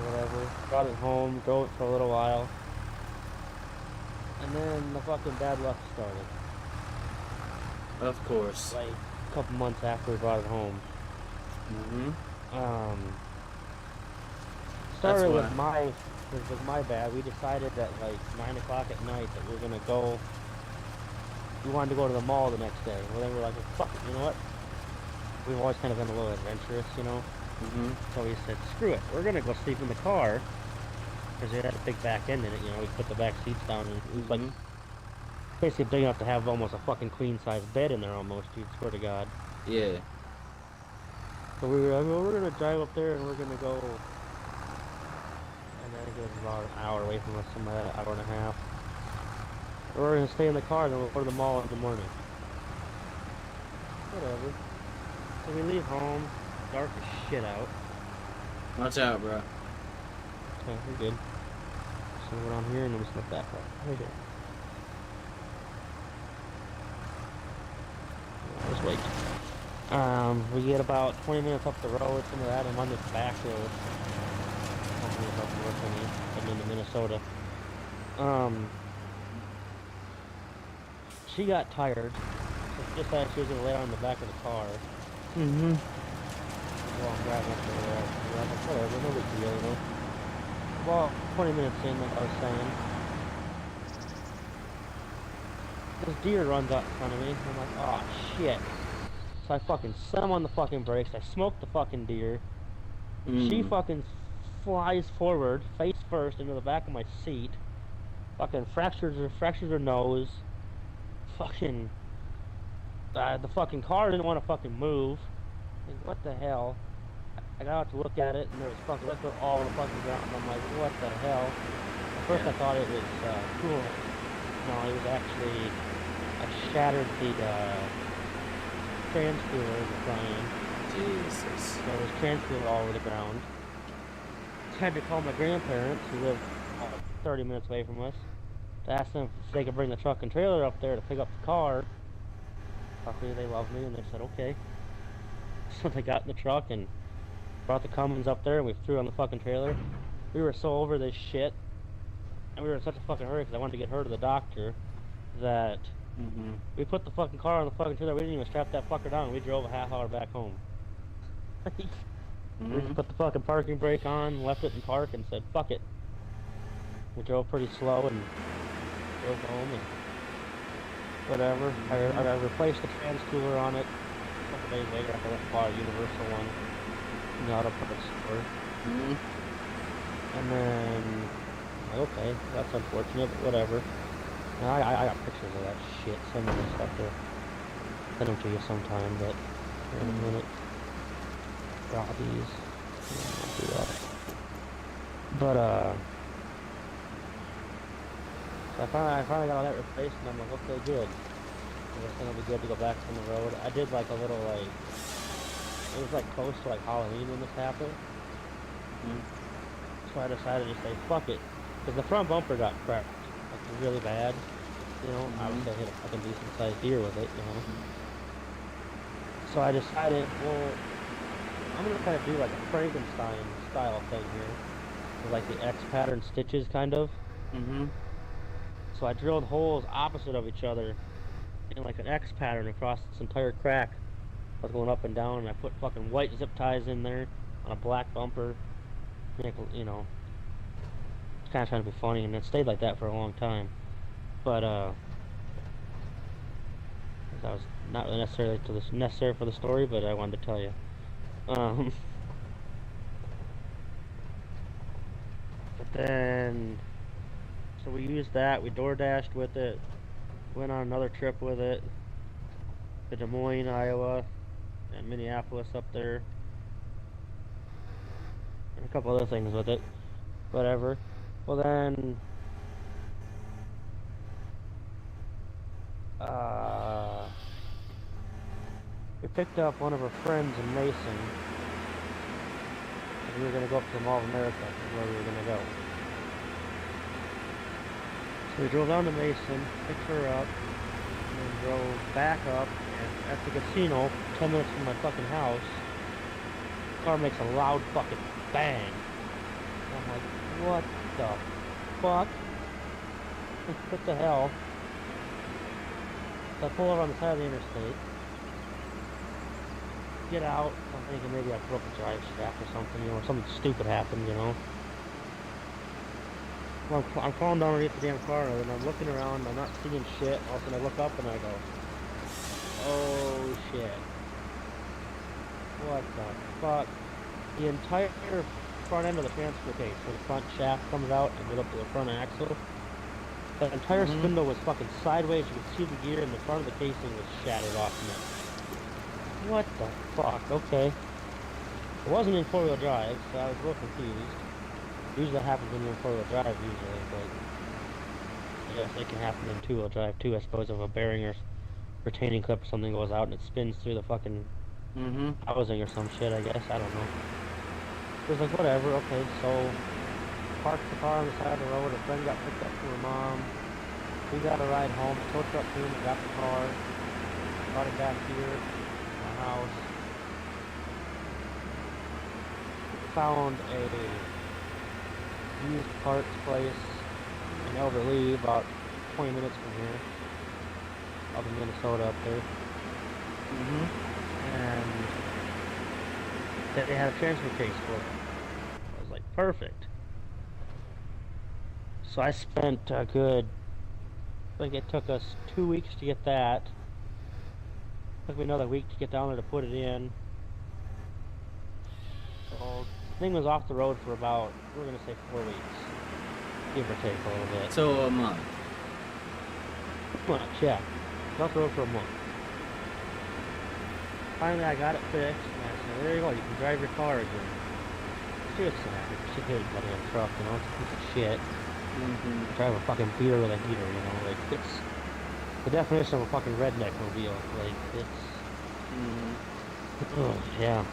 whatever, brought it home, drove it for a little while. And then the fucking bad luck started. Of course. Like, a couple months after we brought it home. Mm-hmm. Started with my bad. We decided that like 9 o'clock at night that we were gonna go. We wanted to go to the mall the next day. Well, then we were like, well, fuck it, you know what? We've always kind of been a little adventurous, you know. Mm-hmm. So we said, screw it, we're gonna go sleep in the car because it had a big back end in it. You know, we put the back seats down and it was like basically big enough to have almost a fucking queen size bed in there almost. Dude, swear to God. Yeah. So we were like, well, we're gonna drive up there and we're gonna go. And I think it was about an hour away from us, somewhere like that, hour and a half. We're gonna stay in the car, then we'll go to the mall in the morning. Whatever. So we leave home, dark as shit out. Watch out, bro. Okay, we're good. So we're on here and then we slip back up. Right here. Just wait. We get about 20 minutes up the road, some of that, I'm on this back road. Up north of me, I'm into Minnesota. She got tired. So just like she was gonna lay on the back of the car. Mm-hmm. Well, I'm driving up there. Yeah, I'm like, whatever, no big deal, you know. Well, 20 minutes in, like I was saying, this deer runs out in front of me. I'm like, oh shit. So I fucking slam on the fucking brakes. I smoke the fucking deer. She fucking flies forward, face first, into the back of my seat. Fucking fractures her nose. Fucking the fucking car didn't want to fucking move. Like, what the hell? I got out to look at it, and there was fucking liquid all over the fucking ground. And I'm like, what the hell? At first I thought it was coolant. No, it was actually I shattered the trans cooler in the front end. Jesus. So there was trans cooler all over the ground. Had to call my grandparents, who live 30 minutes away from us, to ask them if they could bring the truck and trailer up there to pick up the car. Luckily, they love me, and they said, okay. So they got in the truck and brought the Cummins up there, and we threw on the fucking trailer. We were so over this shit, and we were in such a fucking hurry because I wanted to get her to the doctor, that we put the fucking car on the fucking trailer. We didn't even strap that fucker down. We drove a half hour back home. We just put the fucking parking brake on, left it in park, and said, fuck it. We drove pretty slow and drove home, and whatever. I replaced the trans cooler on it. A couple days later, I went and bought a universal one in the auto parts store. Mhm. And then, like, okay, that's unfortunate, but whatever. And I got pictures of that shit. Some of this stuff to send them to you sometime, but here in a minute. Draw these. Yeah, I'll do that. But, so I finally got all that replaced, and I'm like, okay, good. I guess then it'll be good to go back on the road. I did like a little, like, it was like close to like Halloween when this happened. Mhm. So I decided to say, fuck it. Because the front bumper got cracked, like really bad. You know, obviously I hit a fucking decent sized deer with it, you know. So I decided, well, I'm gonna kind of do like a Frankenstein style thing here. With like the X pattern stitches kind of. Mhm. So I drilled holes opposite of each other in like an X pattern across this entire crack. I was going up and down, and I put fucking white zip ties in there on a black bumper. Make, you know, it's kind of trying to be funny, and it stayed like that for a long time. But that was not really necessary for the story, but I wanted to tell you. Um, but then, so we used that. We door dashed with it. Went on another trip with it to Des Moines, Iowa, and Minneapolis up there, and a couple other things with it. Whatever. Well then, uh, we picked up one of our friends in Mason, and we were gonna go up to the Mall of America, is where we were gonna go. So we drove down to Mason, picked her up, and then drove back up, and at the casino, 10 minutes from my fucking house, the car makes a loud fucking bang. And I'm like, what the fuck? What the hell? So I pull over on the side of the interstate, get out, I'm thinking maybe I broke a drive shaft or something, you know, or something stupid happened, you know. Well, I'm crawling down underneath the damn car, and I'm looking around, I'm not seeing shit. All of a sudden I look up and I go, oh shit. What the fuck? The entire front end of the transfer case, where the front shaft comes out and goes up to the front axle, the entire Mhm. spindle was fucking sideways. You could see the gear, and the front of the casing was shattered off from it. What the fuck? Okay. It wasn't in four-wheel drive, so I was a little confused. Usually that happens when you're in four-wheel drive, usually, but yes, it can happen in two-wheel drive too, I suppose, if a bearing or retaining clip or something goes out and it spins through the fucking Mhm. housing or some shit, I guess. I don't know. It was like, whatever, okay, so parked the car on the side of the road. A friend got picked up from her mom. We got a ride home, towed truck to him, got the car, brought it back here, my house. Found a used parts place in Elderly, about 20 minutes from here, up in Minnesota up there. Mhm. And they had a transfer case for it. I was like, perfect. So I spent a good, I think it took us 2 weeks to get that. Took me another week to get down there to put it in. So the thing was off the road for about, we're gonna say 4 weeks, give or take a little bit. So a month. Much, yeah. It was off the road for a month. Finally, I got it fixed, and I said, there you go, you can drive your car again. Seriously, she hit a goddamn truck, you know, it's a piece of shit. Mhm. Drive a fucking beater with a heater, you know, like, it's the definition of a fucking redneck mobile. Like, it's, Mhm. oh, yeah.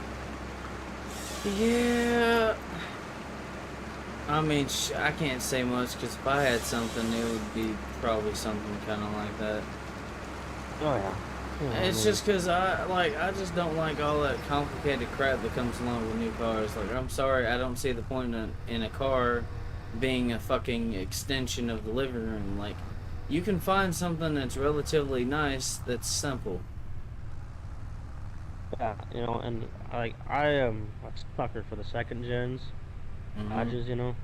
Yeah. I mean, I can't say much because if I had something, it would be probably something kind of like that. Oh, yeah. You know, I It's mean, just because I just don't like all that complicated crap that comes along with new cars. Like, I'm sorry, I don't see the point in a car being a fucking extension of the living room. Like, you can find something that's relatively nice that's simple. yeah, you know, and, like, I am a sucker for the second gens. Mhm. Dodges, you know.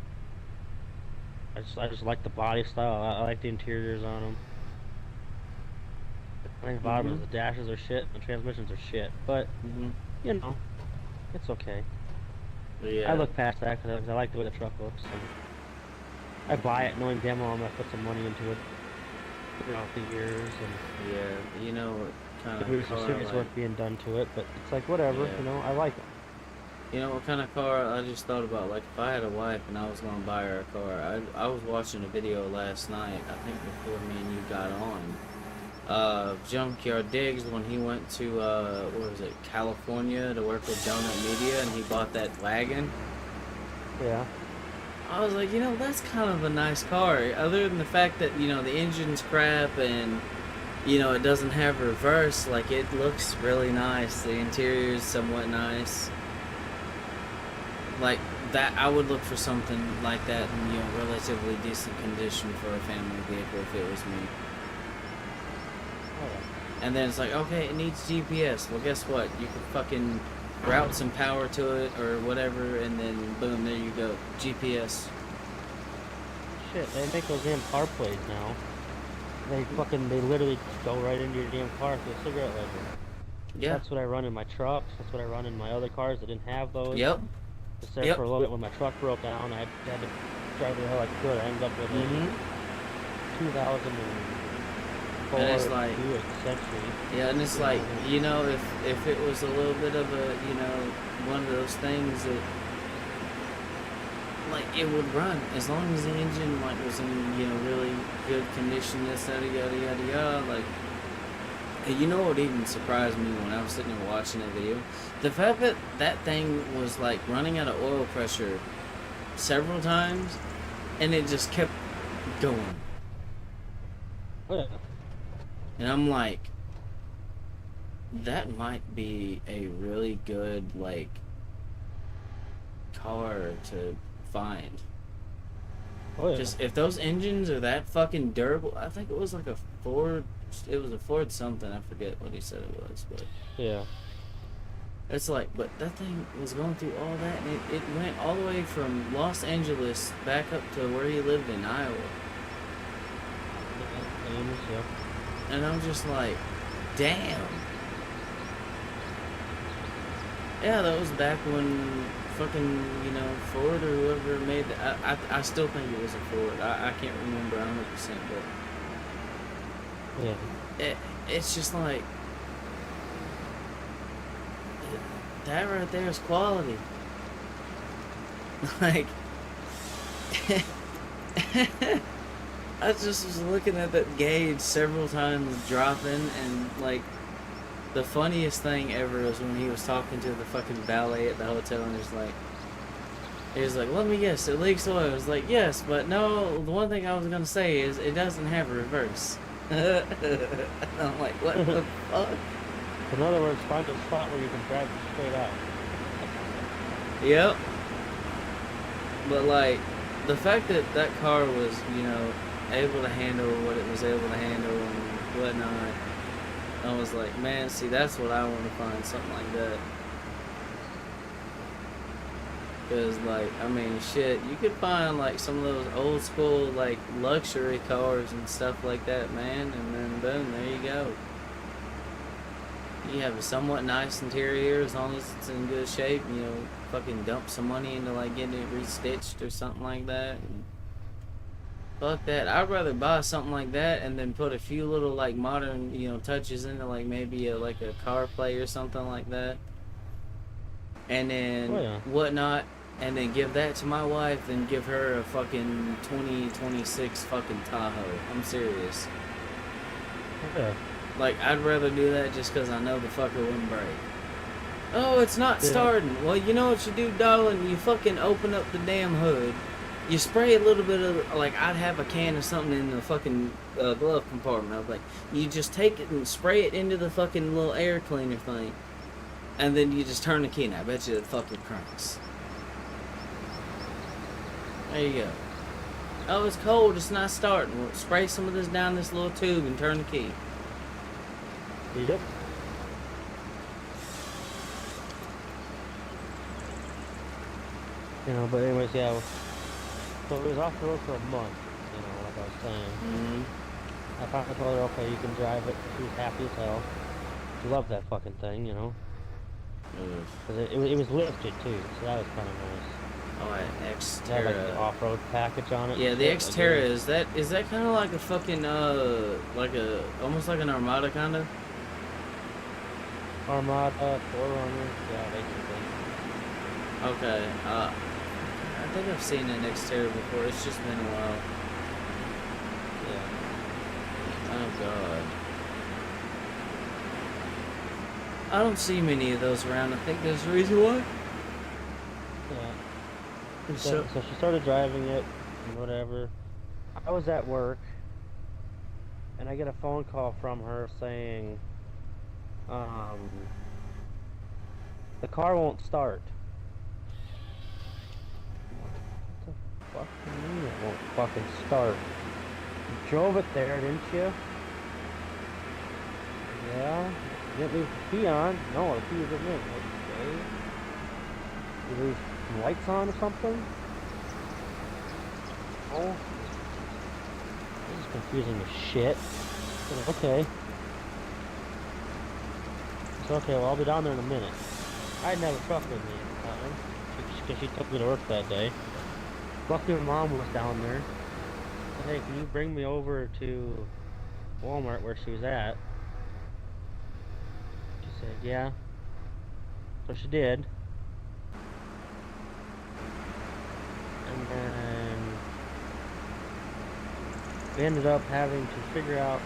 I just like the body style. I like the interiors on them. environment. The dashes are shit, the transmissions are shit. But Mhm. you know, it's okay. Yeah. I look past that because I like the way the truck looks. And I buy it knowing damn well I'm gonna put some money into it throughout the years, and Yeah. You know what kind there'll of be some car serious like? work being done to it. But it's like whatever, Yeah. you know. I like it. You know what kind of car I just thought about? Like if I had a wife and I was gonna buy her a car, I was watching a video last night. I think before me and you got on. Junkyard Diggs when he went to what was it, California to work with Donut Media, and he bought that wagon. Yeah. I was like, you know, that's kind of a nice car. Other than the fact that the engine's crap and it doesn't have reverse, like it looks really nice. The interior is somewhat nice. Like that, I would look for something like that in relatively decent condition for a family vehicle if it was me. Oh, yeah. And then it's like, okay, it needs GPS. Well, guess what? You can fucking route some power to it or whatever, and then boom, there you go, GPS. Shit, they make those damn car plays now. They literally go right into your damn car through a cigarette lighter. Yeah. That's what I run in my trucks. That's what I run in my other cars that didn't have those. Yep. Just there Yep. for a little bit when my truck broke down. I had to drive the hell I could. I ended up with a Mm-hmm. 2004 And it's like, Buick Century. yeah, and it's like, if it was a little bit of a, one of those things that, like, it would run as long as the engine like was in really good condition. This yada yada yada yada. Like, and you know what even surprised me when I was sitting there watching that video, the fact that that thing was like running out of oil pressure several times, and it just kept going. Oh, yeah. And I'm like, that might be a really good like car to find. Oh, yeah. Just if those engines are that fucking durable, I think it was like a Ford. It was a Ford something. I forget what he said it was, but Yeah. it's like, but that thing was going through all that, and it went all the way from Los Angeles back up to where he lived in Iowa. Yeah. And I'm just like, damn. Yeah, that was back when fucking, Ford or whoever made that. I still think it was a Ford. I can't remember 100%, but Yeah. it's just like, that right there is quality. Like, I just was looking at that gauge several times dropping, and like, the funniest thing ever was when he was talking to the fucking valet at the hotel, and he was like, let me guess, it leaks oil. I was like, yes, but no, the one thing I was gonna say is it doesn't have a reverse. And I'm like, what the fuck? In other words, find a spot where you can drive straight out. Yep. But like, the fact that that car was, able to handle what it was able to handle and whatnot, I was like, man, see, that's what I want to find, something like that. Because, like, I mean, shit, you could find, like, some of those old school, like, luxury cars and stuff like that, man, and then, boom, there you go. You have a somewhat nice interior as long as it's in good shape, fucking dump some money into, like, getting it restitched or something like that. And fuck that. I'd rather buy something like that and then put a few little, like, modern, touches into, like, maybe a CarPlay or something like that. And then whatnot. And then give that to my wife and give her a fucking 2026 fucking Tahoe. I'm serious. Yeah. Like, I'd rather do that just because I know the fucker wouldn't break. Oh, it's not starting. Well, you know what you do, darling? You fucking open up the damn hood. You spray a little bit of, like, I'd have a can of something in the fucking glove compartment. I was like, you just take it and spray it into the fucking little air cleaner thing. And then you just turn the key, and I bet you it fucking cranks. There you go. Oh, it's cold. It's not starting. Well, spray some of this down this little tube and turn the key. Yep. But anyways, yeah. So it was off the road for a month, like I was saying. Mm-hmm. I finally told her, okay, you can drive it. She was happy as hell. She loved that fucking thing, you know? Ugh. Because it was lifted, too, so that was kind of nice. Oh, an It had, like, the Xterra. off-road package on it and Yeah, the shit. Like, it Xterra, was is that kind of like a fucking, like a, almost like an Armada kind of? Armada, Forerunner, yeah, basically. Okay, I think I've seen an Xterra before, it's just been a while. Yeah. Oh god. I don't see many of those around, I think there's a reason why. Yeah. So, So she started driving it and whatever. I was at work and I get a phone call from her saying, um, the car won't start. I'm like, what the fuck do you mean it won't fucking start? You drove it there, didn't you? Yeah. You didn't leave the key on? No, the key isn't in. Okay. You leave some lights on or something? Oh, this is confusing as shit. Okay. So, okay, well, I'll be down there in a minute. I had never truck with me at the time, because she took me to work that day. Luckily, my mom was down there. I said, hey, can you bring me over to Walmart where she was at? She said, yeah. So she did. And then we ended up having to figure out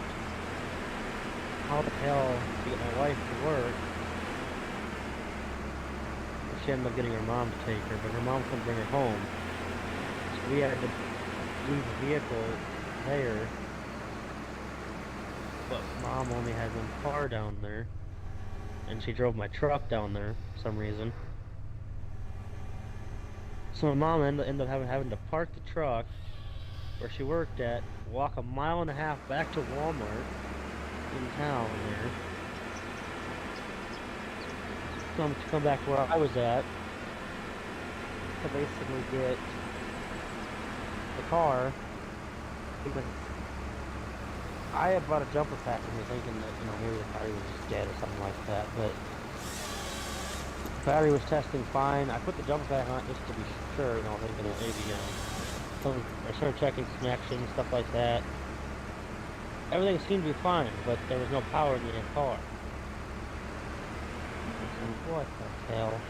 how the hell to get my wife to work. She ended up getting her mom to take her, but her mom couldn't bring her home. So we had to leave the vehicle there. But mom only had one car down there. And she drove my truck down there for some reason. So my mom ended up having to park the truck where she worked at, walk a mile and a half back to Walmart in town there. Come back to where I was at to basically get the car because I had bought a jumper pack and was thinking that, you know, maybe the battery was just dead or something like that, but the battery was testing fine. I put the jumper pack on it just to be sure, you know, thinking that maybe, I started checking some action, stuff like that. Everything seemed to be fine, but there was no power in the car. What the hell?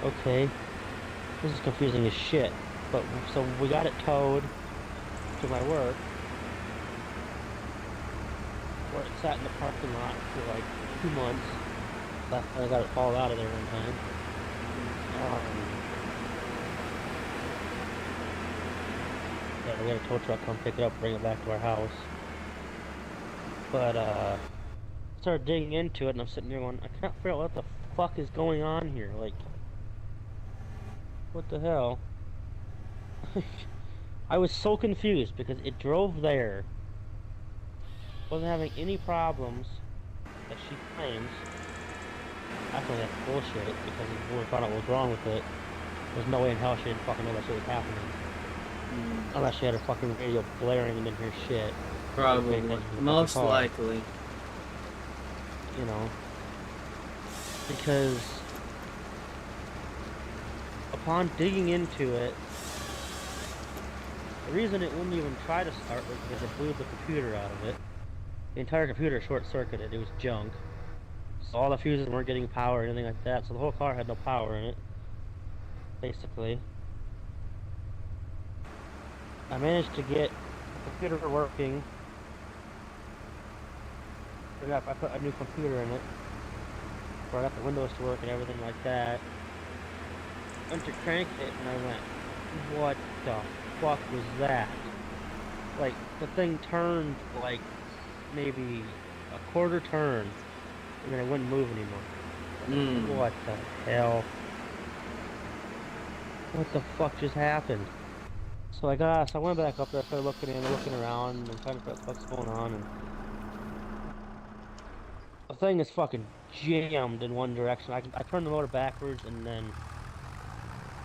Okay, this is confusing as shit. But so we got it towed to my work, where it sat in the parking lot for like 2 months. I got it hauled out of there one time. Yeah, we had a tow truck come pick it up, bring it back to our house. But started digging into it, and I'm sitting there going, I can't figure out what the fuck is going on here. Like, what the hell? I was so confused because it drove there, wasn't having any problems that she claims. Actually, that's bullshit because when we found out what was wrong with it, there's no way in hell she didn't fucking know that shit was happening. Unless she had her fucking radio blaring and didn't hear shit. probably. Most likely. You know. Because upon digging into it, the reason it wouldn't even try to start was because it blew the computer out of it. The entire computer short-circuited, it was junk. So all the fuses weren't getting power or anything like that, so the whole car had no power in it. Basically. I managed to get the computer working. I put a new computer in it. Where I got the windows to work and everything like that. Went to crank it and I went, what the fuck was that? Like, the thing turned like maybe a quarter turn and then it wouldn't move anymore. What the hell? What the fuck just happened? So I went back up there, started looking around and trying to figure out what's going on, and the thing is fucking jammed in one direction. I turned the motor backwards and then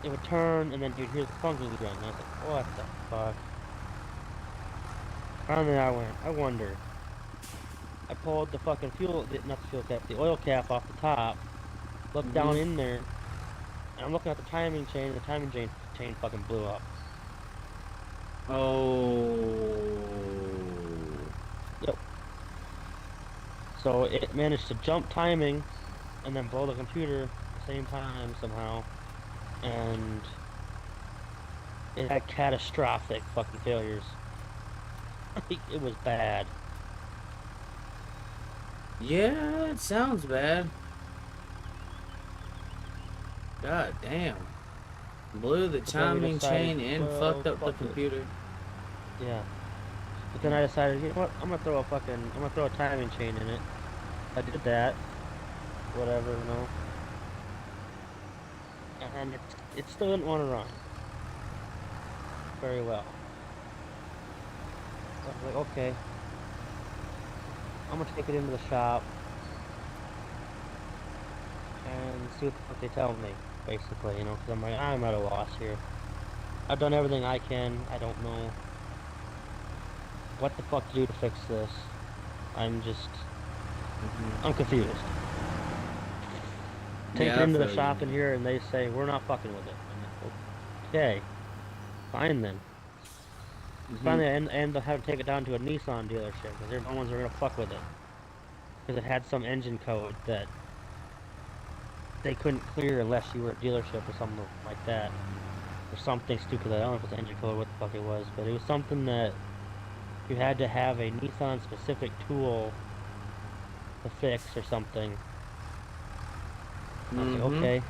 it would turn and then you'd hear the funking again. And I was like, what the fuck? Finally, I went. I wonder. I pulled the fucking not the fuel cap, the oil cap off the top. Looked down Mhm. in there, and I'm looking at the timing chain, and the timing chain fucking blew up. Oh. Yep. So it managed to jump timing, and then blow the computer at the same time somehow, and it had catastrophic fucking failures. It was bad. Yeah, it sounds bad. God damn. Blew the But then we timing decided, chain and well, fucked up the fuck it. computer. Yeah. But then I decided, you know what? I'm gonna throw a timing chain in it. I did that. Whatever, you know. And it still didn't want to run very well. So I was like, okay, I'm gonna take it into the shop and see what the fuck they tell me, basically, you know, because I'm like, I'm at a loss here. I've done everything I can. I don't know what the fuck to do to fix this. I'm just, Hmm. I'm confused. Take it Yeah, I into the feel you, shop in man. here and they say, we're not fucking with it. I'm like, okay, fine then. Hmm. Finally, I ended up having to take it down to a Nissan dealership because they're the ones that are gonna fuck with it. Because it had some engine code that they couldn't clear unless you were at dealership or something like that. Or something stupid. I don't know if it's engine code or what the fuck it was, but it was something that you had to have a Nissan specific tool to fix or something. I was like, Hmm. okay.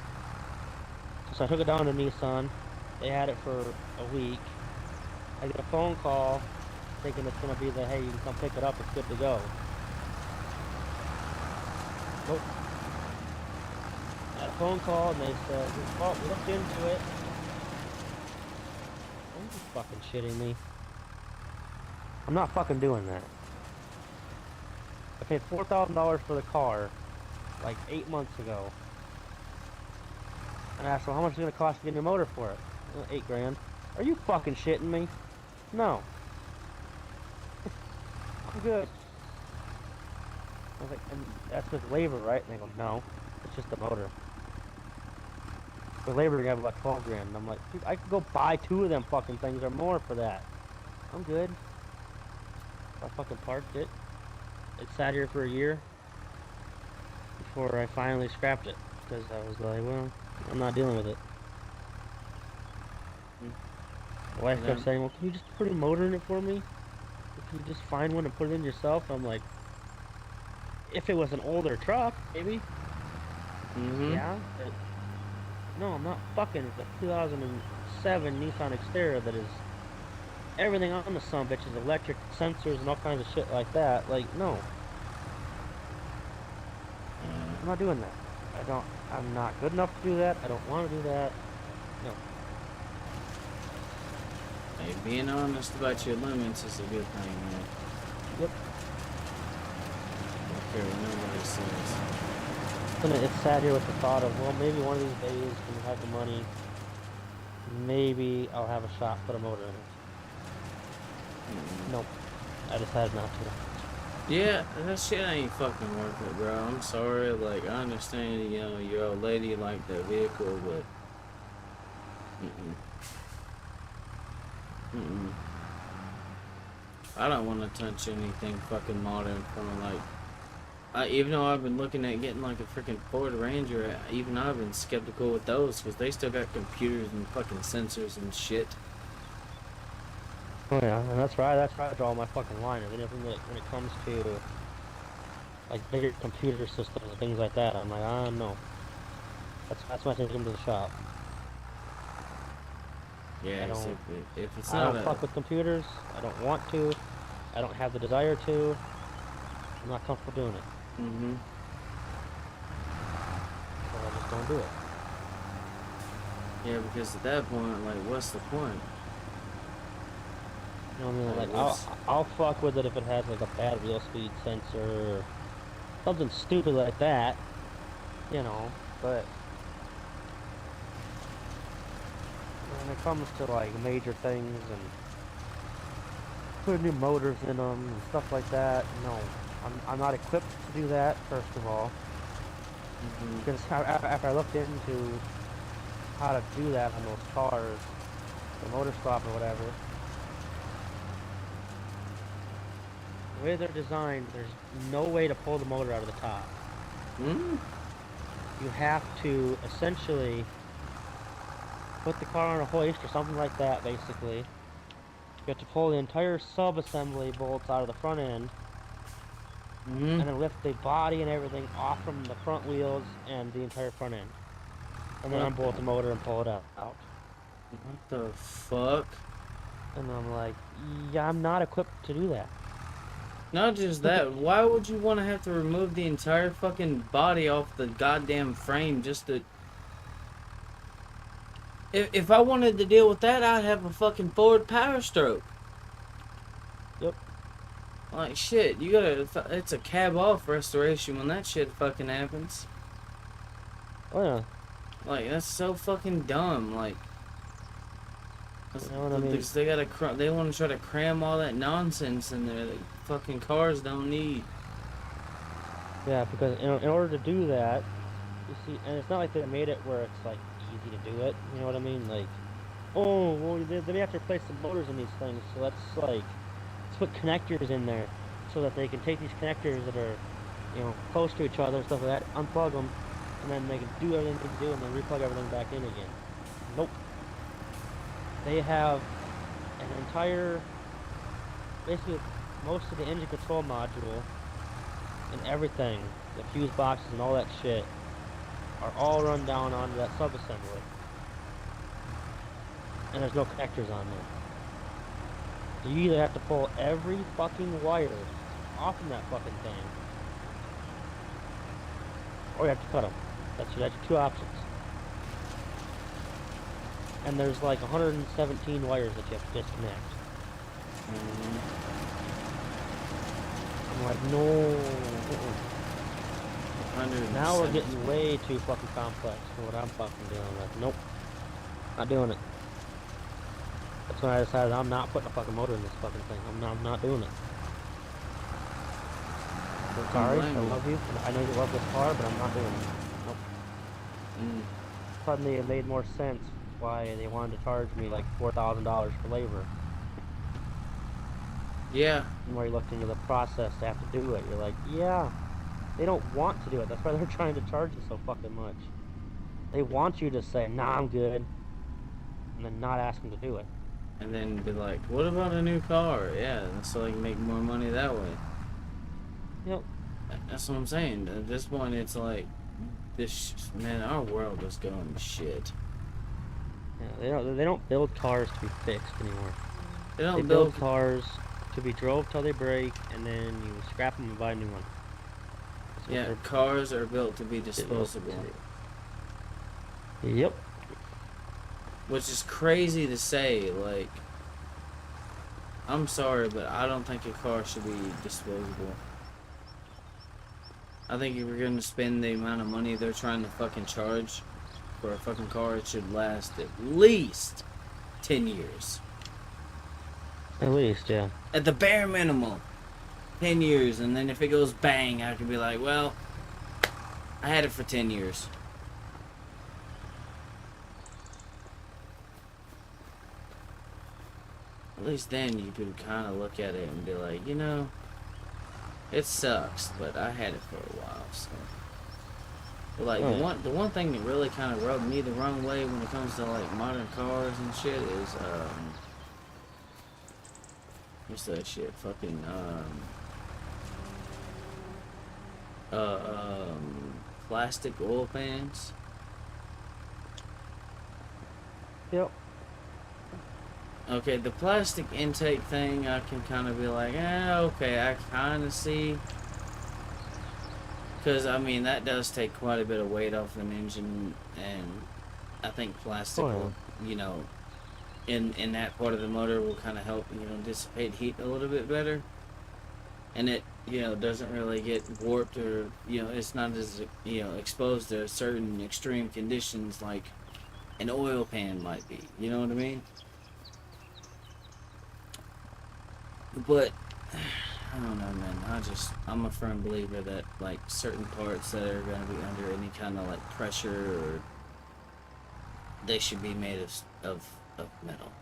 So I took it down to Nissan. They had it for a week. I get a phone call thinking it's gonna be the, hey, you can come pick it up, it's good to go. Nope. I had a phone call and they said, well, we looked into it. Are you fucking shitting me? I'm not fucking doing that. I paid $4,000 for the car like 8 months ago. And I asked, well, how much is it gonna cost to get a new motor for it? 8 grand. Are you fucking shitting me? No, I'm good. I was like, and that's with labor, right? And they go, no, it's just the motor. With labor, you have about 12 grand. And I'm like, dude, I could go buy two of them fucking things or more for that. I'm good. I fucking parked it. It sat here for a year before I finally scrapped it because I was like, well, I'm not dealing with it. My wife Yeah. kept saying, well, can you just put a motor in it for me? Can you just find one and put it in yourself? I'm like, if it was an older truck, maybe. Hmm. Yeah, but no, I'm not fucking. It's a 2007 Nissan Xterra that is everything on the son bitch is electric sensors and all kinds of shit like that. Like, no, I'm not doing that. I don't. I'm not good enough to do that. I don't want to do that. No. Hey, being honest about your limits is a good thing, man. Yep. I don't care what nobody says. And it's sad here with the thought of, well, maybe one of these days when we have the money, maybe I'll have a shop, put a motor in it. Mm-mm. Nope. I decided not to. Yeah, that shit ain't fucking worth it, bro. I'm sorry. Like, I understand, your old lady liked that vehicle, but mm-mm, mm-mm. I don't want to touch anything fucking modern from like. Even though I've been looking at getting like a freaking Ford Ranger, even I've been skeptical with those because they still got computers and fucking sensors and shit. Oh yeah, and that's right. That's right. I draw my fucking line. Of anything that when it comes to like bigger computer systems and things like that, I'm like, no. That's why I take them to the shop. I Yes, don't. if it's I not don't a. fuck with computers. I don't want to. I don't have the desire to. I'm not comfortable doing it, Mm-hmm. so I just don't do it. Yeah, because at that point, like, what's the point? You know what I mean? Like, Like what's. I'll fuck with it if it has like a bad wheel speed sensor or something stupid like that, you know. But when it comes to like major things and put new motors in them and stuff like that. No, I'm not equipped to do that, first of all. Hmm. Because after I looked into how to do that on those cars, the motor swap or whatever, the way they're designed, there's no way to pull the motor out of the top. Mm. You have to essentially put the car on a hoist or something like that, basically. You have to pull the entire sub-assembly bolts out of the front end, Hmm. and then lift the body and everything off from the front wheels and the entire front end. And then What the unbolt the motor and pull it out. what the fuck? And I'm like, yeah, I'm not equipped to do that. Not just that, why would you want to have to remove the entire fucking body off the goddamn frame just to... If I wanted to deal with that, I'd have a fucking Ford Power Stroke. Yep. Like, shit, you gotta... It's a cab off restoration when that shit fucking happens. Oh yeah. Like, that's so fucking dumb. Like, You know what I mean? they gotta... They want to try to cram all that nonsense in there that fucking cars don't need. Yeah, because in order to do that, you see, and it's not like they made it where it's like easy to do it. You know what I mean? Like, oh, well, they have to replace the motors in these things, so let's put connectors in there, so that they can take these connectors that are, close to each other and stuff like that, unplug them, and then they can do everything they can do, and then replug everything back in again. Nope. They have an entire, basically, most of the engine control module and everything, the fuse boxes and all that shit, are all run down onto that subassembly. And there's no connectors on there. So you either have to pull every fucking wire off from that fucking thing, or you have to cut them. That's your two options. And there's like 117 wires that you have to disconnect. Mm-hmm. I'm like, no. Now we're 170. getting way too fucking complex for what I'm fucking dealing with. Nope. Not doing it. That's when I decided I'm not putting a fucking motor in this fucking thing. I'm not doing it. I'm sorry, I love you. And I know you love this car, but I'm not doing it. Nope. Mm. Suddenly it made more sense why they wanted to charge me like $4,000 for labor. Yeah. The more you looked into the process to have to do it, you're like, yeah, they don't want to do it. That's why they're trying to charge you so fucking much. They want you to say, nah, I'm good, and then not ask them to do it. And then be like, what about a new car? Yeah, so I can make more money that way. Yep. That's what I'm saying. At this point, it's like, man, our world is going to shit. Yeah, they don't build cars to be fixed anymore. They They don't build build. cars to be drove till they break, and then you scrap them and buy a new one. That's what Yeah, they're cars are built to be built to disposable. do. Yep. Which is crazy to say. Like, I'm sorry, but I don't think a car should be disposable. I think if you're going to spend the amount of money they're trying to fucking charge for a fucking car, it should last at least 10 years. At least, yeah. At the bare minimum, 10 years. And then if it goes bang, I could be like, well, I had it for 10 years. At least then you could kind of look at it and be like, you know, it sucks, but I had it for a while, so. But like the one thing that really kind of rubbed me the wrong way when it comes to like modern cars and shit is what's that shit? Fucking plastic oil pans. Yep. Okay, the plastic intake thing, I can kind of be like, okay, I kind of see. Because, I mean, that does take quite a bit of weight off an engine, and I think plastic will, you know, in that part of the motor will kind of help, you know, dissipate heat a little bit better. And it, you know, doesn't really get warped or, you know, it's not as, you know, exposed to certain extreme conditions like an oil pan might be. You know what I mean? But I don't know, man. I'm a firm believer that like certain parts that are gonna be under any kind of like pressure, or they should be made of metal.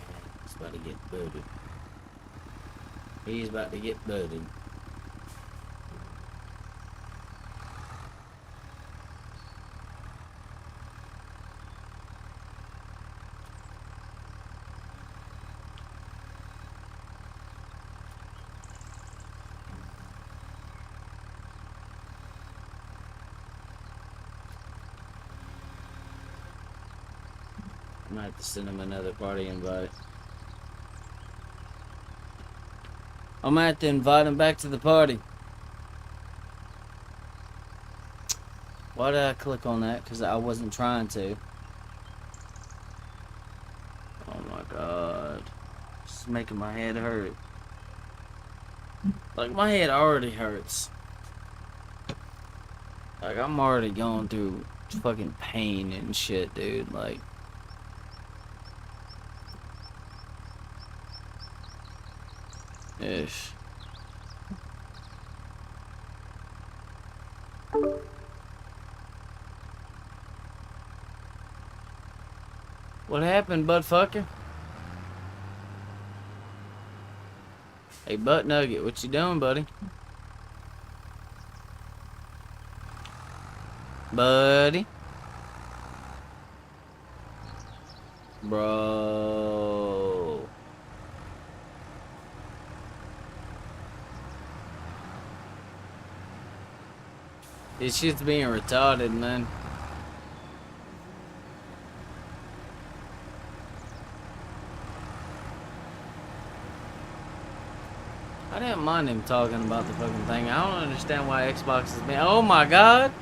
And he's about to get booted. He's about to get booted. I might have to send him another party invite. I might have to invite him back to the party. Why did I click on that? Because I wasn't trying to. Oh my god. This is making my head hurt. Like, my head already hurts. Like, I'm already going through fucking pain and shit, dude. Like, ish. What happened, butt fucker? Hey, butt nugget, what you doing, buddy? Buddy? Bro. This shit's being retarded, man. I didn't mind him talking about the fucking thing. I don't understand why Xbox is being. Oh my god!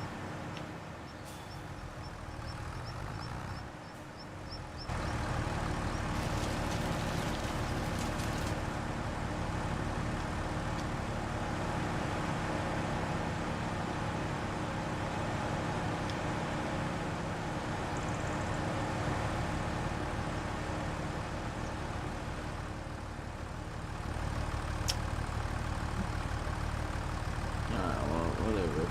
Alright, well, whatever.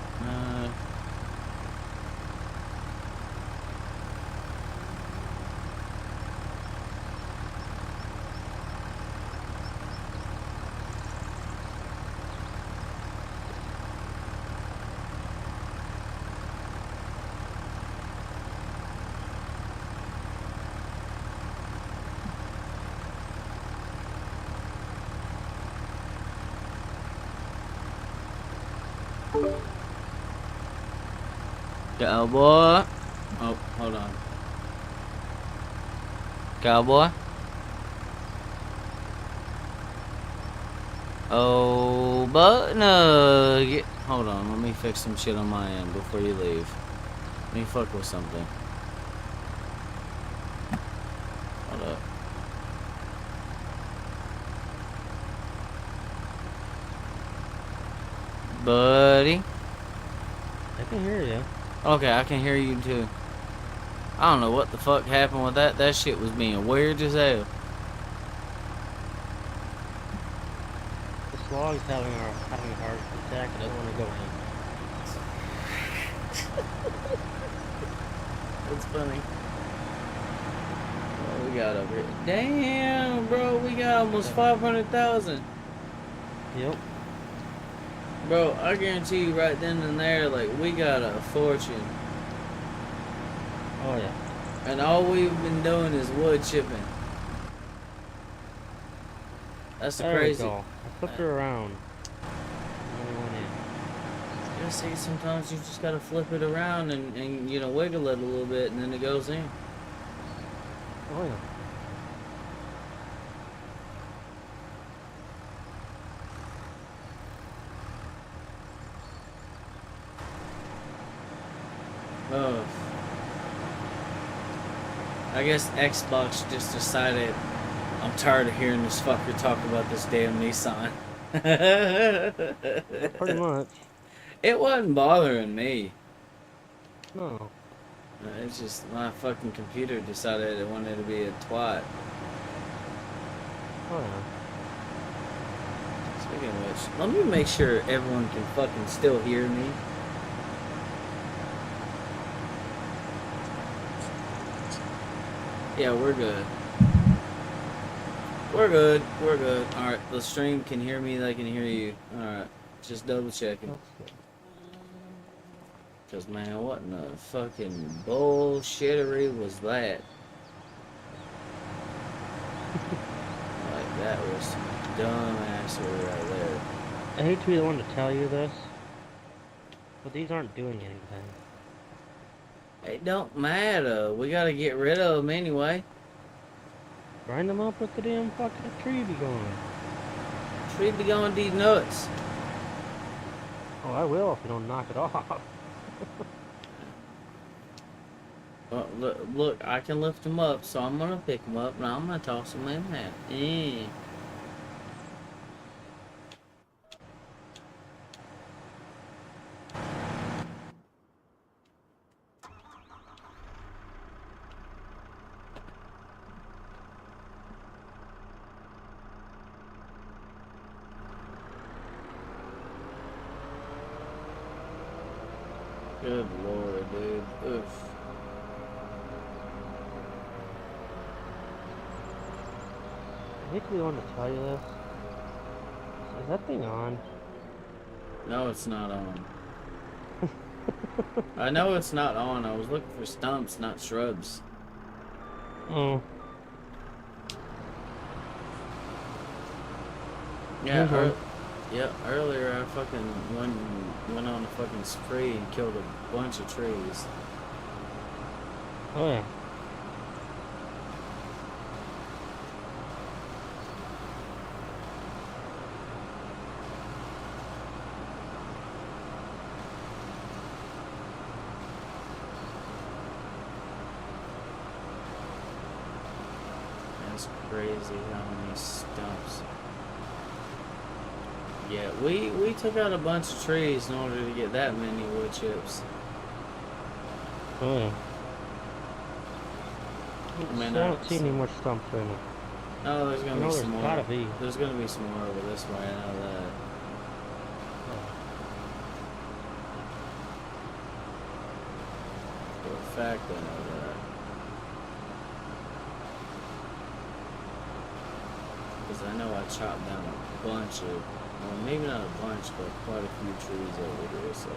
Cowboy. Oh, hold on. Cowboy. Oh, butt nugget. Hold on, let me fix some shit on my end before you leave. Let me fuck with something. Hold up. Buddy. I can hear you. Okay, I can hear you too. I don't know what the fuck happened with that. That shit was being weird as hell. The slog's having a heart attack and doesn't want to go in. That's funny. What we got over here? Damn, bro, we got almost 500,000. Yep. Bro, I guarantee you right then and there, like, we got a fortune. Oh yeah. And all we've been doing is wood chipping. That's the There crazy. we go. I flipped her around. Only went in. You see, sometimes you just gotta flip it around and you know, wiggle it a little bit and then it goes in. Oh yeah. Oh. I guess Xbox just decided I'm tired of hearing this fucker talk about this damn Nissan. Pretty much. It wasn't bothering me. No. It's just my fucking computer decided it wanted to be a twat. Oh yeah. Speaking of which, let me make sure everyone can fucking still hear me. Yeah, we're good. We're good. We're good. Alright, the stream can hear me, they can hear you. Alright, just double checking. Because, man, what in the fucking bullshittery was that? Like, that was some dumbassery right there. I hate to be the one to tell you this, but these aren't doing anything. It don't matter. We gotta get rid of them anyway. Grind them up with the damn fucking tree be going. Tree be going these nuts. Oh, I will if you don't knock it off. Well, look, I can lift them up, so I'm gonna pick them up, and I'm gonna toss them in there. Good lord, dude. Oof. I hate to be the one to tell you this. Is that thing on? No, it's not on. I know it's not on. I was looking for stumps, not shrubs. Oh. Yeah, yeah. Earlier I fucking went on a fucking spree and killed a bunch of trees. Oh yeah. That's crazy how many stumps. Yeah, we took out a bunch of trees in order to get that many wood chips. Oh yeah. I mean, I don't see any more stumps right now. Oh, there's gonna be some more. Gotta be. There's gonna be some more over this way. I know that. For a fact, I know that. Because I know I chopped down a bunch of, well, maybe not a bunch, but quite a few trees over here. So.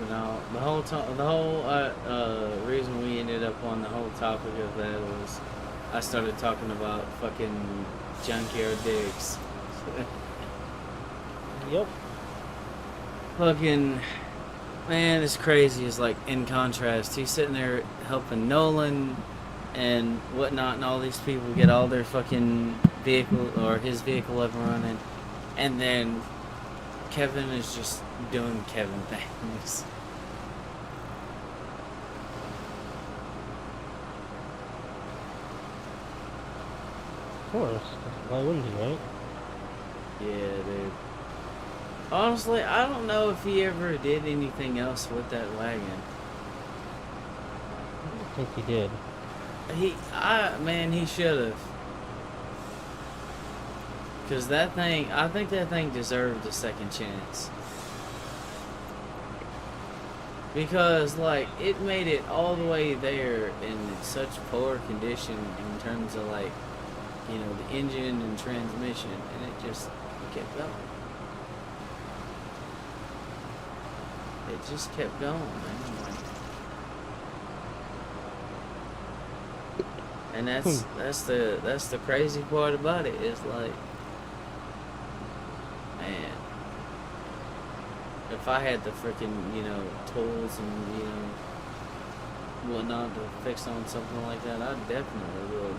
No, the whole reason we ended up on the whole topic of that was I started talking about fucking junkyard digs. Yep. Fucking man, it's crazy. It's like in contrast, he's sitting there helping Nolan and whatnot, and all these people get all their fucking vehicle or his vehicle up and running, and then Kevin is just doing Kevin things. Of course. Why wouldn't he, right? Yeah, dude. Honestly, I don't know if he ever did anything else with that wagon. I don't think he did. Man, he should have. Because that thing, I think that thing deserved a second chance. Because, like, it made it all the way there in such poor condition in terms of, like, you know, the engine and transmission, and it kept going. It just kept going, man. And that's the crazy part about it is like, man, if I had the freaking, you know, tools and, you know, whatnot to fix on something like that, I definitely would.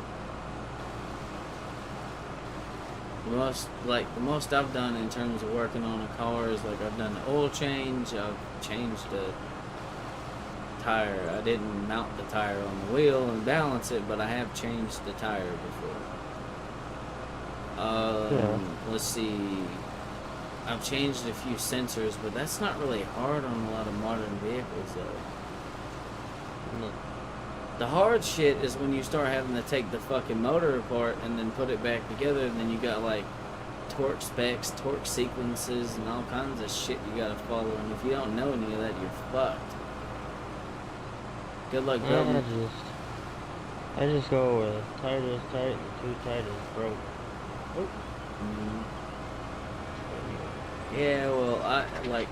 The most I've done in terms of working on a car is like I've done an oil change, I've changed the tire. I didn't mount the tire on the wheel and balance it, but I have changed the tire before. Yeah. Let's see. I've changed a few sensors, but that's not really hard on a lot of modern vehicles, though. No. The hard shit is when you start having to take the fucking motor apart and then put it back together, and then you got like torque specs, torque sequences, and all kinds of shit you gotta follow. And if you don't know any of that, you're fucked. Good luck building. I just go with tire is tight and too tight is broke. Oh. Yeah, well,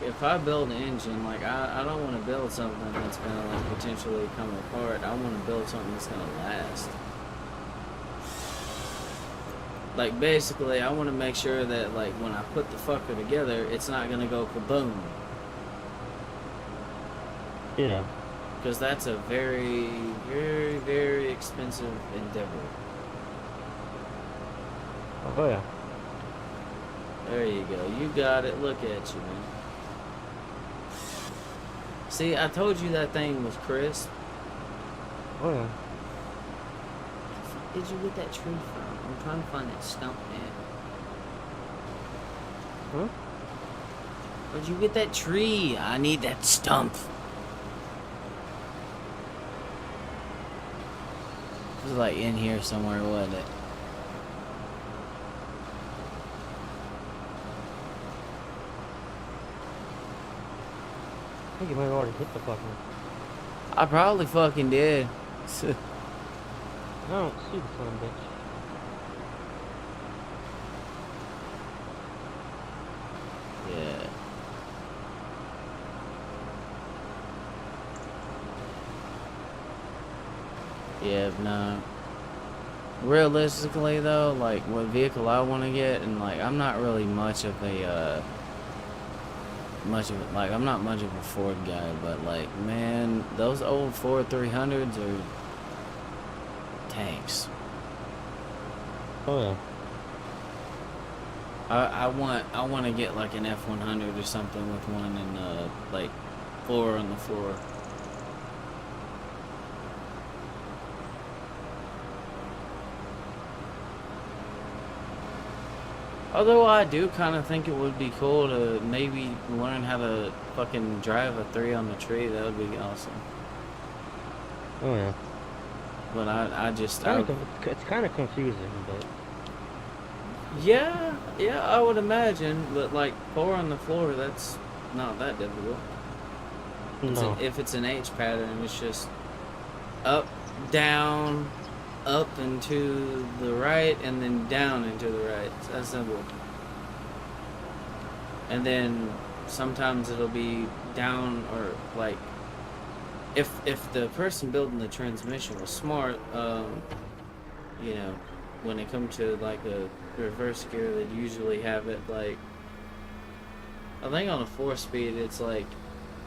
if I build an engine, like, I don't want to build something that's gonna, like, potentially come apart. I want to build something that's gonna last. Like, basically, I want to make sure that, like, when I put the fucker together, it's not gonna go kaboom. Yeah. Because that's a very, very, very expensive endeavor. Oh yeah. There you go. You got it. Look at you, man. See, I told you that thing was crisp. Oh yeah. Where did you get that tree from? I'm trying to find that stump, man. Huh? Where'd you get that tree? I need that stump. It was like in here somewhere, wasn't it? I think you might have already hit the fucker. I probably fucking did. I don't see the son of a bitch. Yeah. Yeah, no. Realistically though, like what vehicle I want to get, and like I'm not really much of a I'm not much of a Ford guy, but like man, those old Ford 300s are tanks. Oh yeah. I want to get like an F100 or something with one and like floor on the floor. Although I do kind of think it would be cool to maybe learn how to fucking drive a 3 on the tree. That would be awesome. Oh yeah. But It's kind of confusing, but yeah, I would imagine. But like 4 on the floor, that's not that difficult. no. If it's an H pattern, it's just up, down, up and to the right, and then down and to the right. It's that simple. And then sometimes it'll be down, or like if the person building the transmission was smart, you know, when it comes to like a reverse gear, they'd usually have it like, I think on a 4-speed it's like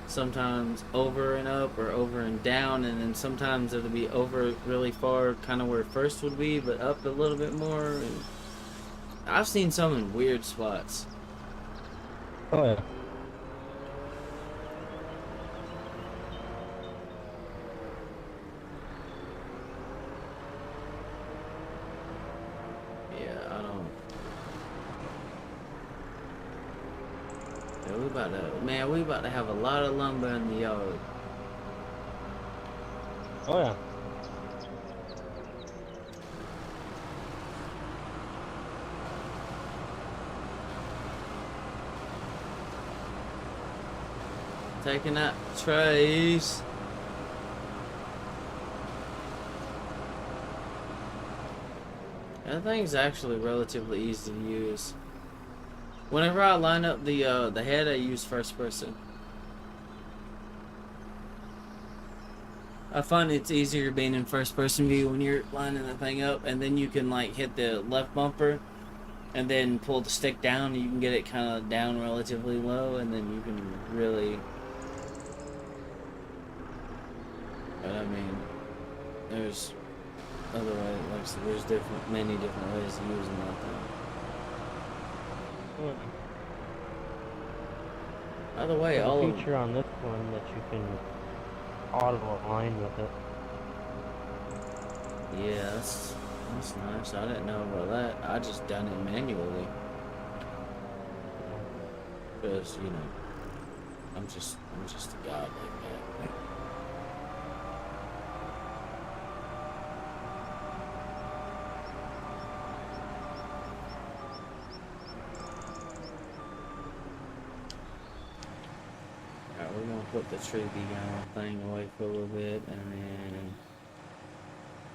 sometimes over and up or over and down, and then sometimes it'll be over really far, kind of where first would be, but up a little bit more. And I've seen some in weird spots. Oh yeah. Yeah, I don't. Yeah, we about to have a lot of lumber in the yard. Oh yeah. Taking out trays. That thing's actually relatively easy to use. Whenever I line up the head, I use first person. I find it's easier being in first person view when you're lining the thing up, and then you can like hit the left bumper and then pull the stick down, and you can get it kind of down relatively low, and then you can really But I mean, there's other ways, like I said, there's many different ways of using that thing. Well, By the way, there's a all of them. feature on this one that you can auto align with it. Yeah, that's nice. I didn't know about that. I just done it manually. Because, you know, I'm just a god like that. Alright, we're gonna put the tree beacon thing away for a little bit, and then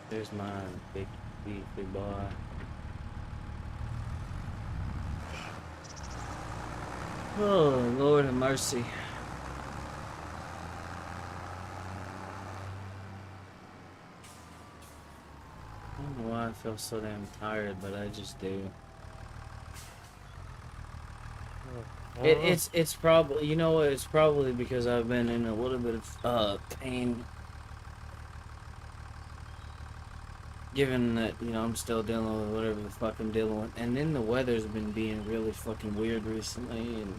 there's my big beefy boy. Oh, Lord have mercy. I don't know why I feel so damn tired, but I just do. It's probably, you know what, it's probably because I've been in a little bit of pain, given that, you know, I'm still dealing with whatever the fuck I'm dealing with, and then the weather's been being really fucking weird recently, and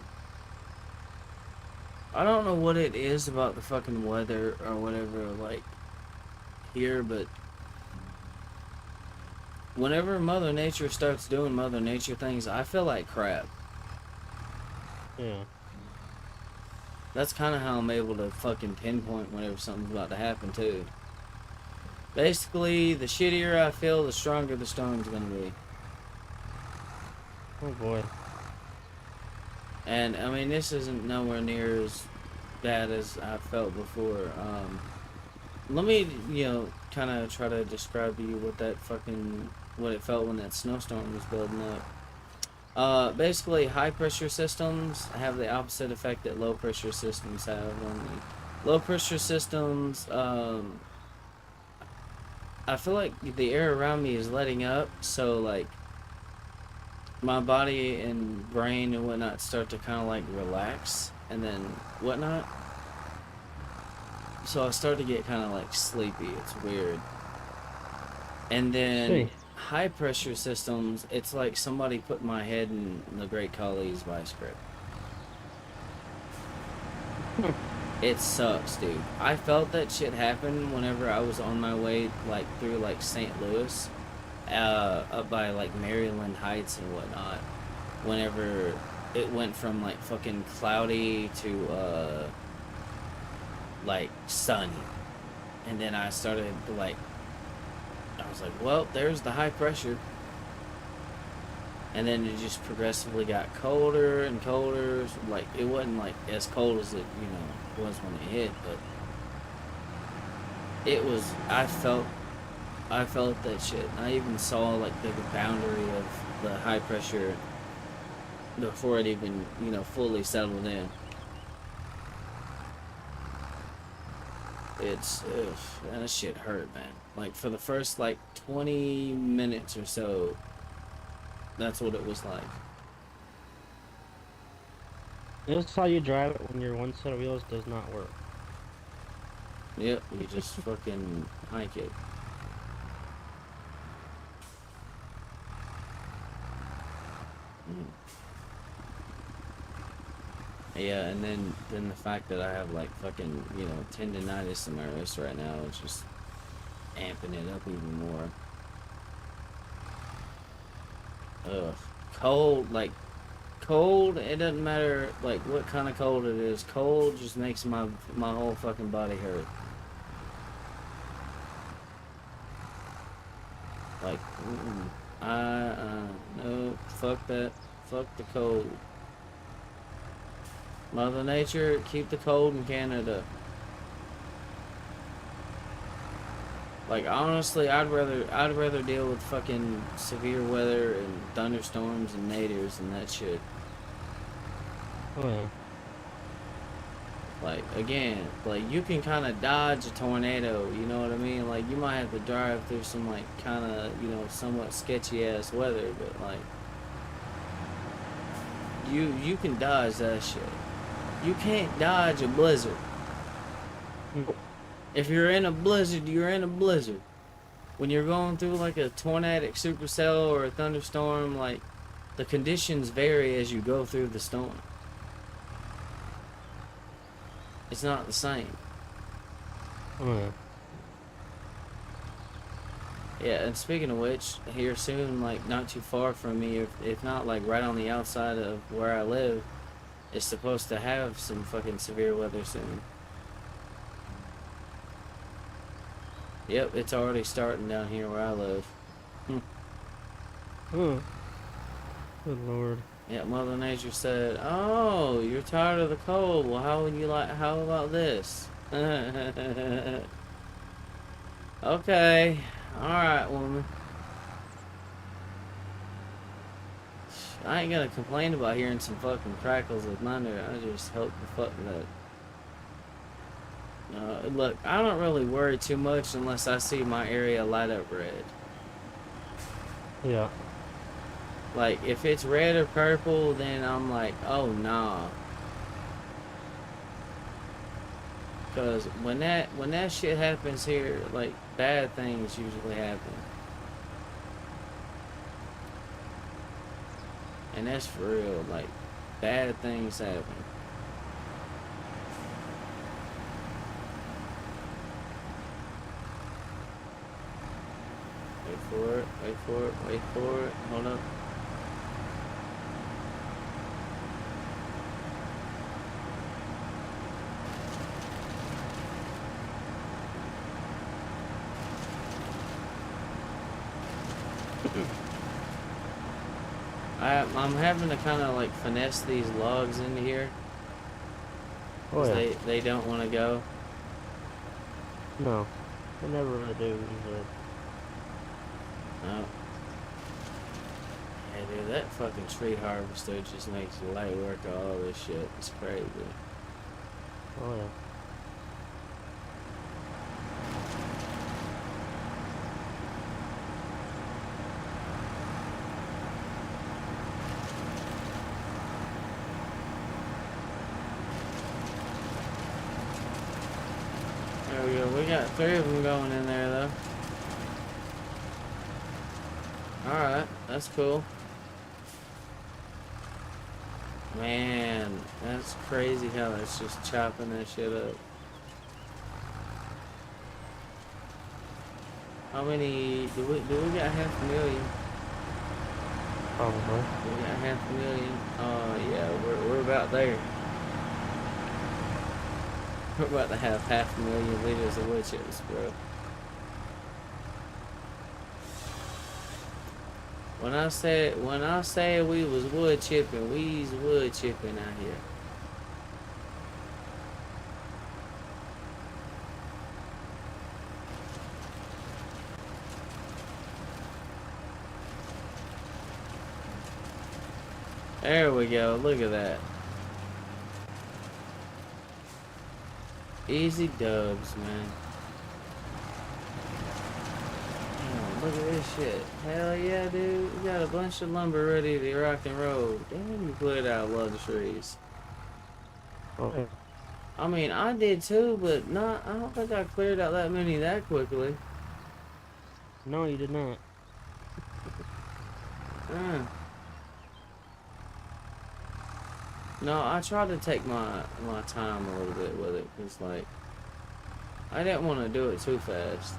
I don't know what it is about the fucking weather or whatever, like, here, but whenever Mother Nature starts doing Mother Nature things, I feel like crap. Yeah. That's kind of how I'm able to fucking pinpoint whenever something's about to happen, too. Basically, the shittier I feel, the stronger the storm's gonna be. Oh boy. And, I mean, this isn't nowhere near as bad as I felt before. Let me, you know, kind of try to describe to you what it felt when that snowstorm was building up. Basically, high pressure systems have the opposite effect that low pressure systems have on the low pressure systems. I feel like the air around me is letting up, so like my body and brain and whatnot start to kind of like relax and then whatnot. So I start to get kind of like sleepy. It's weird. And then high pressure systems, it's like somebody put my head in the Great Khali's vice grip. It sucks, dude. I felt that shit happen whenever I was on my way like through like St. Louis, up by like Maryland Heights and whatnot. Whenever it went from like fucking cloudy to like sunny, and then I started to like, I was like, well, there's the high pressure. And then it just progressively got colder and colder. Like, it wasn't like as cold as it, you know, was when it hit, but it was, I felt that shit. I even saw like the boundary of the high pressure before it even, you know, fully settled in. It's, ugh, that shit hurt, man. Like, for the first like 20 minutes or so, that's what it was like. This is how you drive it when your one set of wheels does not work. Yep, you just fucking hike it. Yeah, and then the fact that I have like fucking, you know, tendonitis in my wrist right now is just amping it up even more. Ugh. Cold, like, cold, it doesn't matter, like, what kind of cold it is. Cold just makes my whole fucking body hurt. Like, no, fuck that. Fuck the cold. Mother Nature, keep the cold in Canada. Like, honestly, I'd rather deal with fucking severe weather and thunderstorms and nadirs and that shit. Oh yeah. Like, again, like, you can kind of dodge a tornado, you know what I mean? Like, you might have to drive through some, like, kind of, you know, somewhat sketchy-ass weather, but, like, you can dodge that shit. You can't dodge a blizzard. If you're in a blizzard, you're in a blizzard. When you're going through like a tornadic supercell or a thunderstorm, like the conditions vary as you go through the storm. It's not the same. Oh, Yeah, and speaking of which, here soon, like not too far from me, if not like right on the outside of where I live, it's supposed to have some fucking severe weather soon. Yep, it's already starting down here where I live. oh, good lord. Yeah, Mother Nature said, "Oh, you're tired of the cold. Well, how about this?" Okay, all right, woman. I ain't gonna complain about hearing some fucking crackles of thunder. I just hope the fuck that. Look, I don't really worry too much unless I see my area light up red. Yeah. Like, if it's red or purple, then I'm like, oh, nah. Because when that shit happens here, like, bad things usually happen. And that's for real, like, bad things happen. Wait for it, wait for it, wait for it. Hold up. I'm having to kind of like finesse these logs into here. Oh, Because yeah. they don't want to go. No. They never really do, usually. No. Yeah, dude, that fucking tree harvester just makes light work of all this shit. It's crazy. Oh, yeah. There we go. We got 3 of them going in there, though. Alright, that's cool. Man, that's crazy how that's just chopping that shit up. How many do we got 500,000? Probably. We got 500,000. Yeah, we're about there. We're about to have 500,000 liters of wood chips, bro. When I say we was wood chipping, we's wood chipping out here. There we go. Look at that. Easy dubs, man. Damn, look at this shit. Hell yeah, dude. We got a bunch of lumber ready to rock and roll. Damn, you cleared out a lot of trees. Oh, yeah. I mean, I did too, but I don't think I cleared out that many that quickly. No, you did not. No, I tried to take my time a little bit with it, because, like, I didn't want to do it too fast.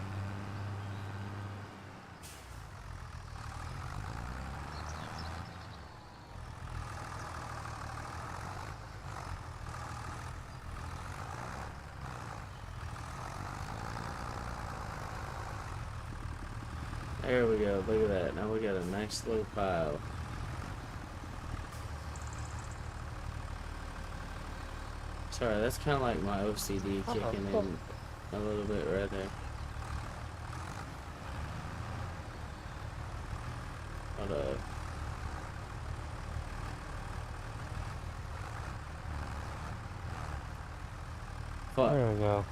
There we go, look at that. Now we got a nice little pile. Sorry, that's kind of like my OCD kicking in a little bit right there. Hold up. Fuck. There we go.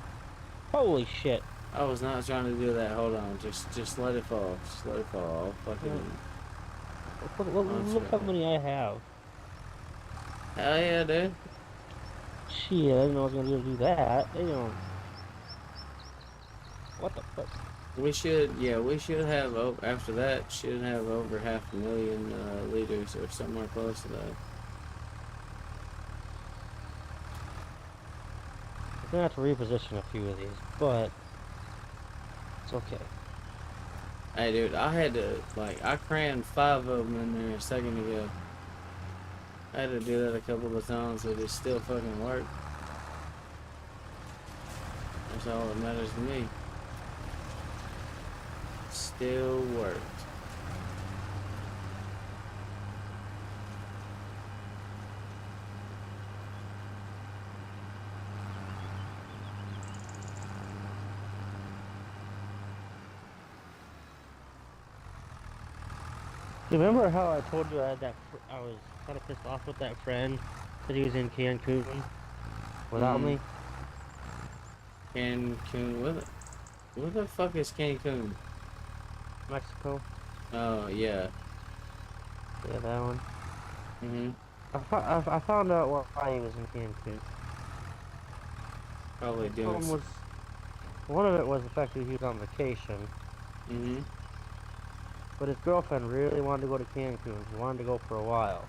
Holy shit. I was not trying to do that. Hold on. Just let it fall. Just let it fall. I'll fucking... Look how many I have. Hell yeah, dude. Shit, I didn't know I was gonna be able to do that. Damn. What the fuck? We should, yeah, we should have, after that, should have over 500,000 liters or somewhere close to that. I'm gonna have to reposition a few of these, but it's okay. Hey, dude, I had to, like, I crammed 5 of them in there a second ago. I had to do that a couple of times, but it still fucking worked. That's all that matters to me. Still worked. You remember how I told you I had that? I was kind of pissed off with that friend that he was in Cancun without me. Cancun, where the fuck is Cancun? Mexico. Oh, yeah. Yeah, that one. Mm-hmm. I found out why he was in Cancun. Probably doing One of it was the fact that he was on vacation, Mm-hmm. but his girlfriend really wanted to go to Cancun. She wanted to go for a while,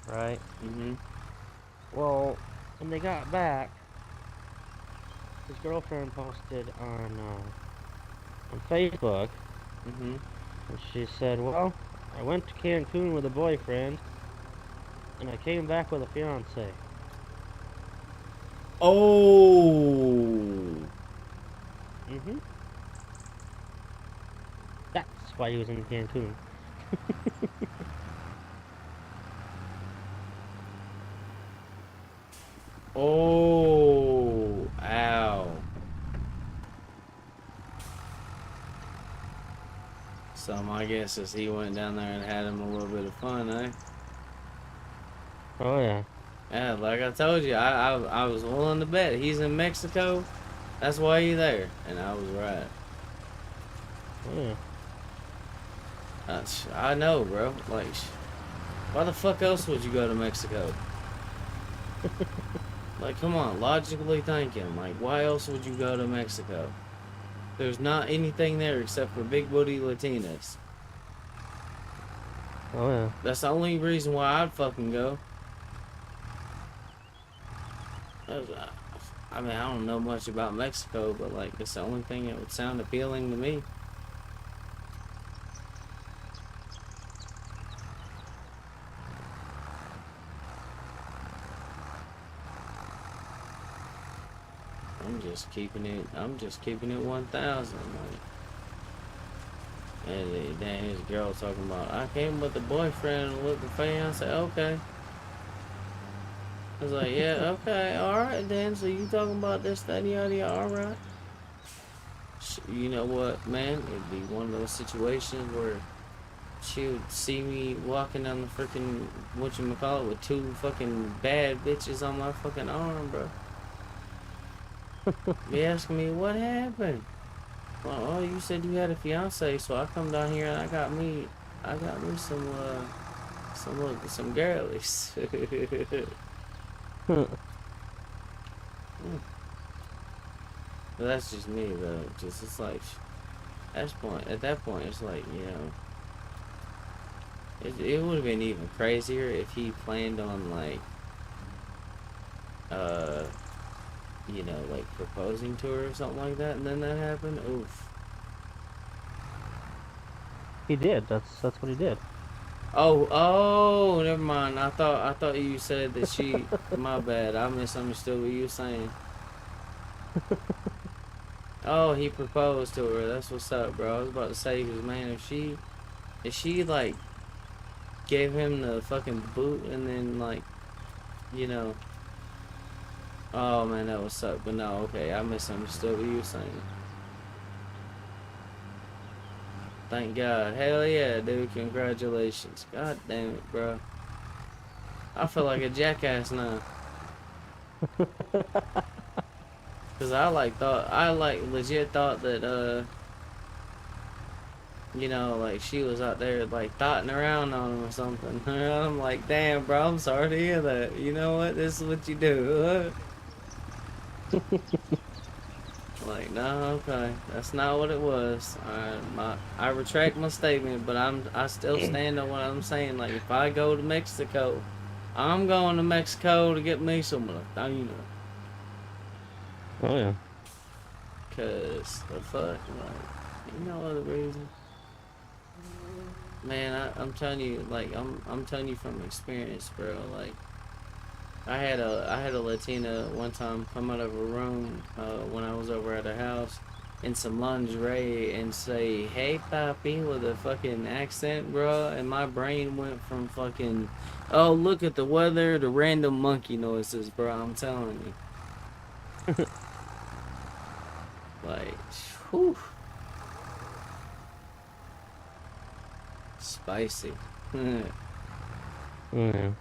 right? Mm-hmm. Well, when they got back, his girlfriend posted on Facebook, Mm-hmm. and she said, "Well, I went to Cancun with a boyfriend, and I came back with a fiance." Oh! Mm-hmm. That's why he was in Cancun. Oh! Ow. So my guess is he went down there and had him a little bit of fun, eh? Oh yeah. Yeah, like I told you, I was willing to bet he's in Mexico. That's why he's there, and I was right. Oh yeah. I know, bro. Like, why the fuck else would you go to Mexico? Like, come on, logically thinking. Like, why else would you go to Mexico? There's not anything there except for big booty Latinas. Oh yeah. That's the only reason why I'd fucking go. I mean, I don't know much about Mexico, but like, it's the only thing that would sound appealing to me. I'm just keeping it 1,000. Like, and then his girl talking about, I came with a boyfriend and with the fiance. Okay. I was like, yeah, okay, alright then. So you talking about this, that, and yada, yada, alright. You know what, man? It'd be one of those situations where she would see me walking down the freaking, whatchamacallit, with 2 fucking bad bitches on my fucking arm, bro. Be asking me, what happened? Well, oh, you said you had a fiance, so I come down here and I got me some girlies. Hmm. But that's just me though. Just it's like at that point it's like, you know, it would have been even crazier if he planned on like you know, like proposing to her or something like that, and then that happened. Oof. He did. That's what he did. Oh, never mind. I thought you said that she. My bad. I misunderstood what you were saying. Oh, he proposed to her. That's what's up, bro. I was about to say, cause man, if she like gave him the fucking boot and then like, you know. Oh man, that was up. But no, okay, I misunderstood what you were saying. Thank God. Hell yeah, dude. Congratulations. God damn it, bro. I feel like a jackass now. Cause I legit thought that you know, like she was out there like thotting around on him or something. I'm like, damn, bro, I'm sorry to hear that. You know what? This is what you do. Like, no, okay, that's not what it was. I retract my statement, but I still stand on what I'm saying. Like, if I go to Mexico, I'm going to Mexico to get me some Latino. Oh yeah. Cause the fuck, like, you know other reason. Man, I'm telling you, like, I'm telling you from experience, bro. Like, I had a Latina one time come out of a room when I was over at her house in some lingerie and say, "Hey, papi," with a fucking accent, bro. And my brain went from fucking, "Oh, look at the weather," to random monkey noises, bro. I'm telling you, like, whew, spicy. Oh yeah.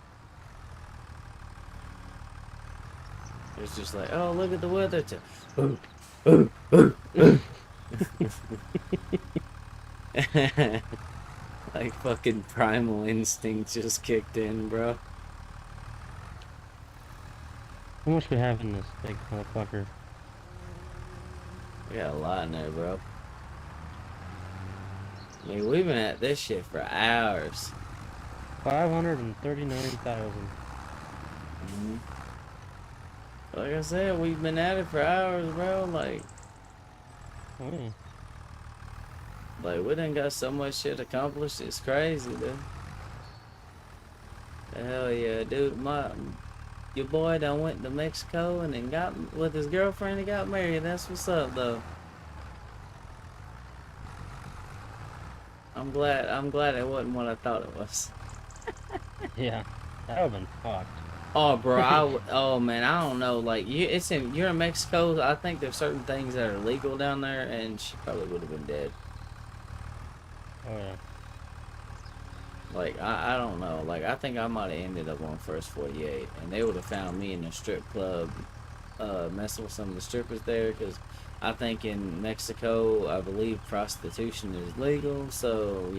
It's just like, "Oh, look at the weather," to, like fucking primal instinct just kicked in, bro. How much we have in this big motherfucker? We got a lot in there, bro. I mean, we've been at this shit for hours. 539,000. Hmm. Like I said, we've been at it for hours, bro. Oh yeah. Like we done got so much shit accomplished. It's crazy, dude. Hell yeah, dude. Your boy done went to Mexico and then got with his girlfriend and got married. That's what's up, though. I'm glad. I'm glad it wasn't what I thought it was. Yeah. That would've been fucked. Oh, bro, oh man, I don't know. Like you're in Mexico. I think there's certain things that are legal down there, and she probably would have been dead. Oh yeah. Like I don't know. Like I think I might have ended up on First 48, and they would have found me in a strip club, messing with some of the strippers there. Because I think in Mexico, I believe prostitution is legal. So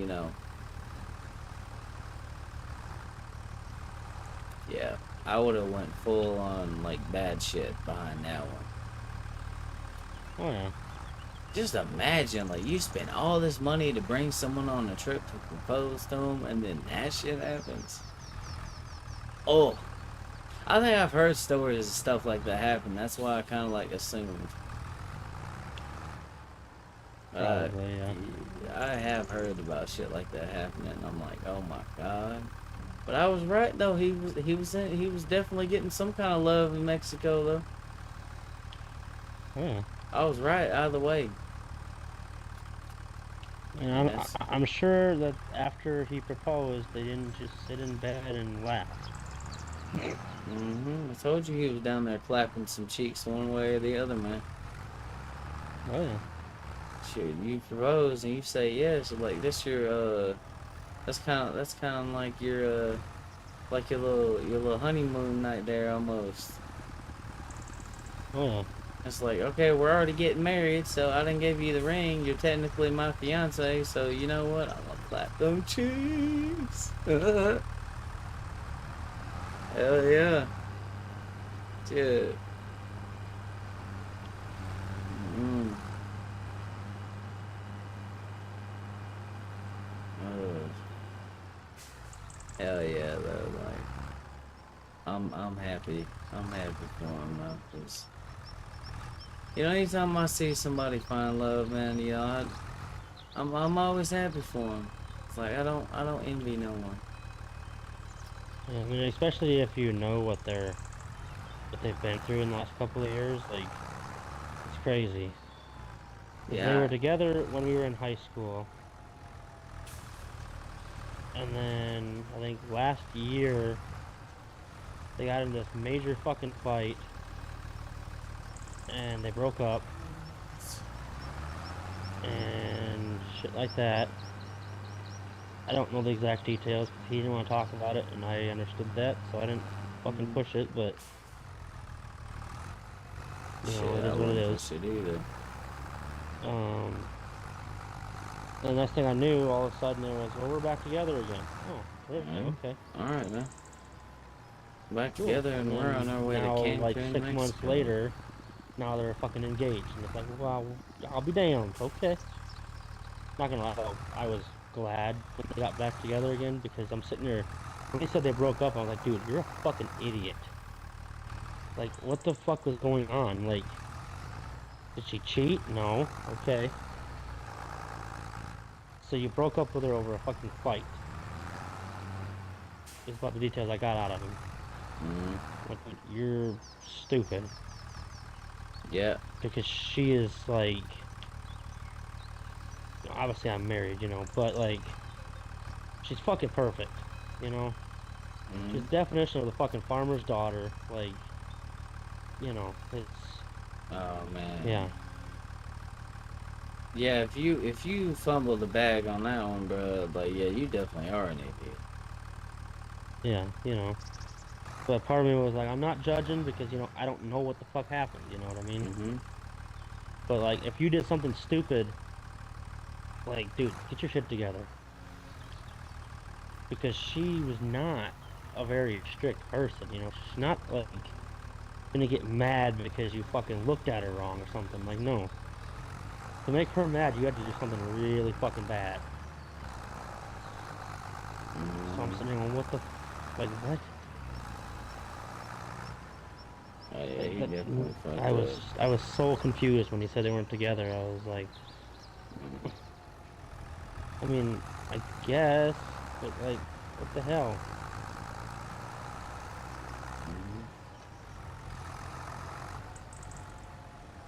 yeah, I would have went full on like bad shit behind that one. Oh yeah. Just imagine, like, you spend all this money to bring someone on a trip to propose to them, and then that shit happens. Oh, I think I've heard stories of stuff like that happen. That's why I kind of like assumed. Probably, yeah. I have heard about shit like that happening. And I'm like, oh my god. But I was right though. He was definitely getting some kind of love in Mexico though. Oh yeah. I was right either way. And Yes. I'm sure that after he proposed, they didn't just sit in bed and laugh. I told you he was down there clapping some cheeks one way or the other, man. Oh yeah. Shoot, you propose and you say yes, like this your that's kind of like your little honeymoon night there almost. Oh yeah. It's like, okay, we're already getting married, so I didn't give you the ring. You're technically my fiance, so you know what? I'm gonna clap them cheeks. Hell yeah, dude. Mm. Oh, hell yeah, though. Like, I'm happy. I'm happy for him though, 'cause anytime I see somebody find love, man, I'm always happy for them. It's like I don't envy no one. Yeah, I mean, especially if you know what they've been through in the last couple of years, like it's crazy. 'Cause they were Yeah. together when we were in high school, and then I think last year they got into this major fucking fight, and they broke up, and shit like that. I don't know the exact details because he didn't want to talk about it, and I understood that, so I didn't fucking Mm. push it. But Shit, it I is what it wouldn't is. push it either. Um, the next thing I knew, all of a sudden it was, well, we're back together again. Oh, really? Yeah. Okay, All right, man. Back cool. together, And and we're on then our way to now, like Cancun, 6 months Mexico. later, now they're fucking engaged, and it's like, well, I'll be damned. Okay, not gonna lie, though, I was glad when they got back together again because I'm sitting there. When they said they broke up, I was like, dude, you're a fucking idiot. Like, what the fuck was going on? Like, did she cheat? No. Okay. So you broke up with her over a fucking fight. Is about the details I got out of him. Mm-hmm. Like, you're stupid. Yeah. Because she is like, obviously I'm married, but like, she's fucking perfect, you know? Mm-hmm. She's the definition of the fucking farmer's daughter. Like, it's, Oh man. yeah, Yeah, if you fumble the bag on that one, bro, like yeah, you definitely are an idiot. yeah. But part of me was like, I'm not judging because, I don't know what the fuck happened, you know what I mean? Mm-hmm. But like, if you did something stupid, like, dude, get your shit together. Because she was not a very strict person, she's not like gonna get mad because you fucking looked at her wrong or something. Like, no. To make her mad, you had to do something really fucking bad. So I'm Mm-hmm. sitting there going, what the, like, what? Oh yeah, Like, he definitely fucked I was, up. I was so confused when he said they weren't together. I was like, I mean, I guess, but like, what the hell? Mm-hmm.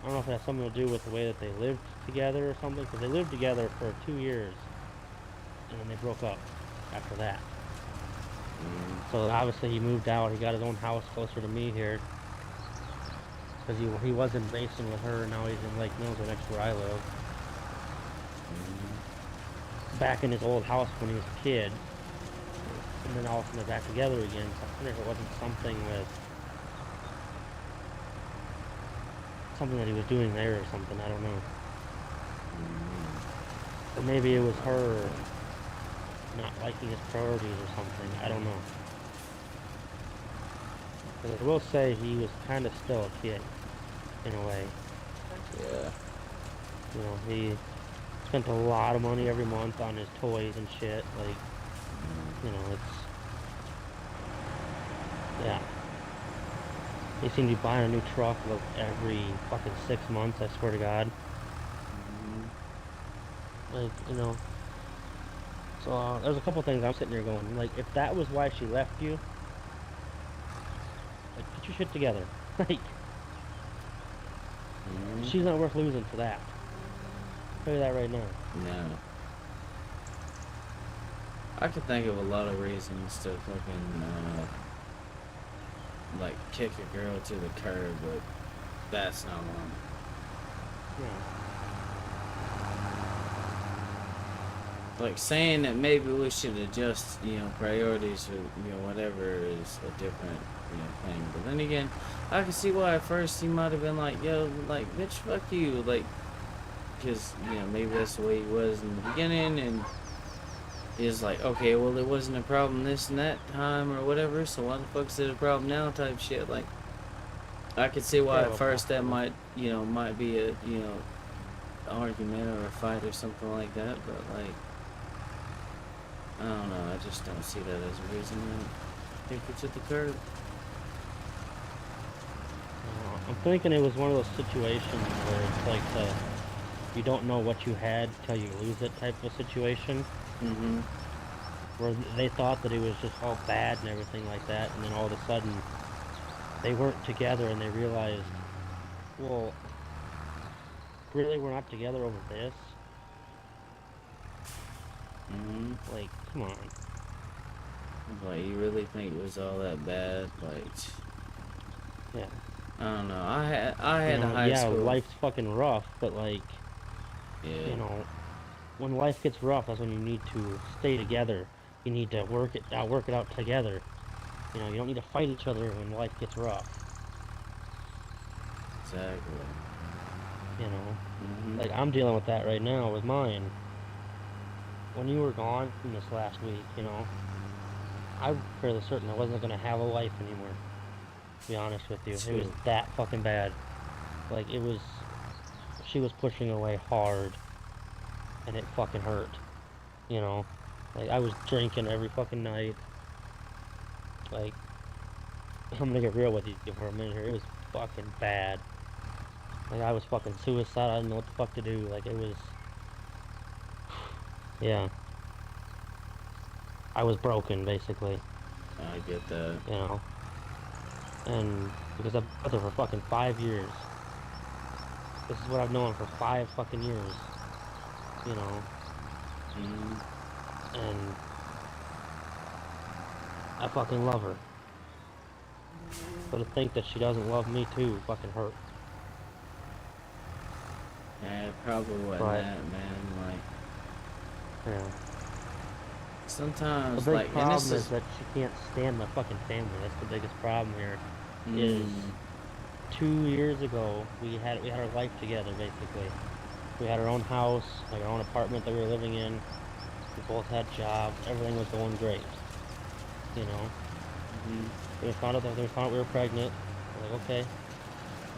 I don't know if it has something to do with the way that they lived together or something, because they lived together for 2 years, and then they broke up after that. Mm-hmm. So obviously he moved out. He got his own house closer to me here, because he was in Mason with her, and now he's in Lake Mills, right next to where I live. Mm-hmm. Back in his old house when he was a kid, and then all of a sudden they're back together again. So I wonder if it wasn't something that he was doing there or something. I don't know. Or maybe it was her not liking his priorities or something. I don't know. But I will say he was kind of still a kid in a way. Yeah. He spent a lot of money every month on his toys and shit. Like, it's, yeah. He seemed to be buying a new truck like every fucking 6 months, I swear to God. Mm-hmm. Like, so there's a couple things I'm sitting here going, like, if that was why she left you, like, get your shit together. Like, Mm-hmm. she's not worth losing for that. I'll tell you that right now. No. I could think of a lot of reasons to fucking like kick a girl to the curb, but that's not one. Yeah. Like saying that maybe we should adjust, priorities or whatever is a different thing. But then again, I can see why at first he might have been like, yo, like bitch, fuck you, like, because maybe that's the way he was in the beginning, and is like, okay, well it wasn't a problem this and that time or whatever, so why the fuck's it a problem now type shit. Like I could see why Very at well first that possible. might be a argument or a fight or something like that, but like I don't know, I just don't see that as a reason to kick it to the curb. I'm thinking it was one of those situations where it's like you don't know what you had till you lose it type of situation, Mm-hmm. where they thought that it was just all bad and everything like that, and then all of a sudden they weren't together and they realized, well, really, we're not together over this? Mm-hmm. Like, come on. Like you really think it was all that bad? Like Yeah. I don't know. I had a high Yeah, school. life's fucking rough, but like, Yeah. you know, when life gets rough, that's when you need to stay together. You need to work it out together. You don't need to fight each other when life gets rough. Exactly. You know, Mm-hmm. like I'm dealing with that right now with mine. When you were gone this last week, I was fairly certain I wasn't gonna have a life anymore. To be honest with you, it was True. that fucking bad. Like, it was, she was pushing away hard, and it fucking hurt, you know? Like, I was drinking every fucking night. Like, I'm gonna get real with you for a minute here. It was fucking bad. Like, I was fucking suicidal. I didn't know what the fuck to do. Like, it was, yeah. I was broken, basically, I get that. you know? And because I've been with her for fucking 5 years. This is what I've known for 5 fucking years, you know? Mm, And I fucking love her. But to think that she doesn't love me too fucking hurt. yeah, it probably wasn't But, that, man. Like, yeah. The sometimes, big like, and this problem is is, that she can't stand my fucking family. That's the biggest problem here. Is mm, 2 years ago we had our life together basically. We had our own house, like our own apartment that we were living in. We both had jobs. Everything was going great. You know. mm, We found out we were pregnant. We're like, okay,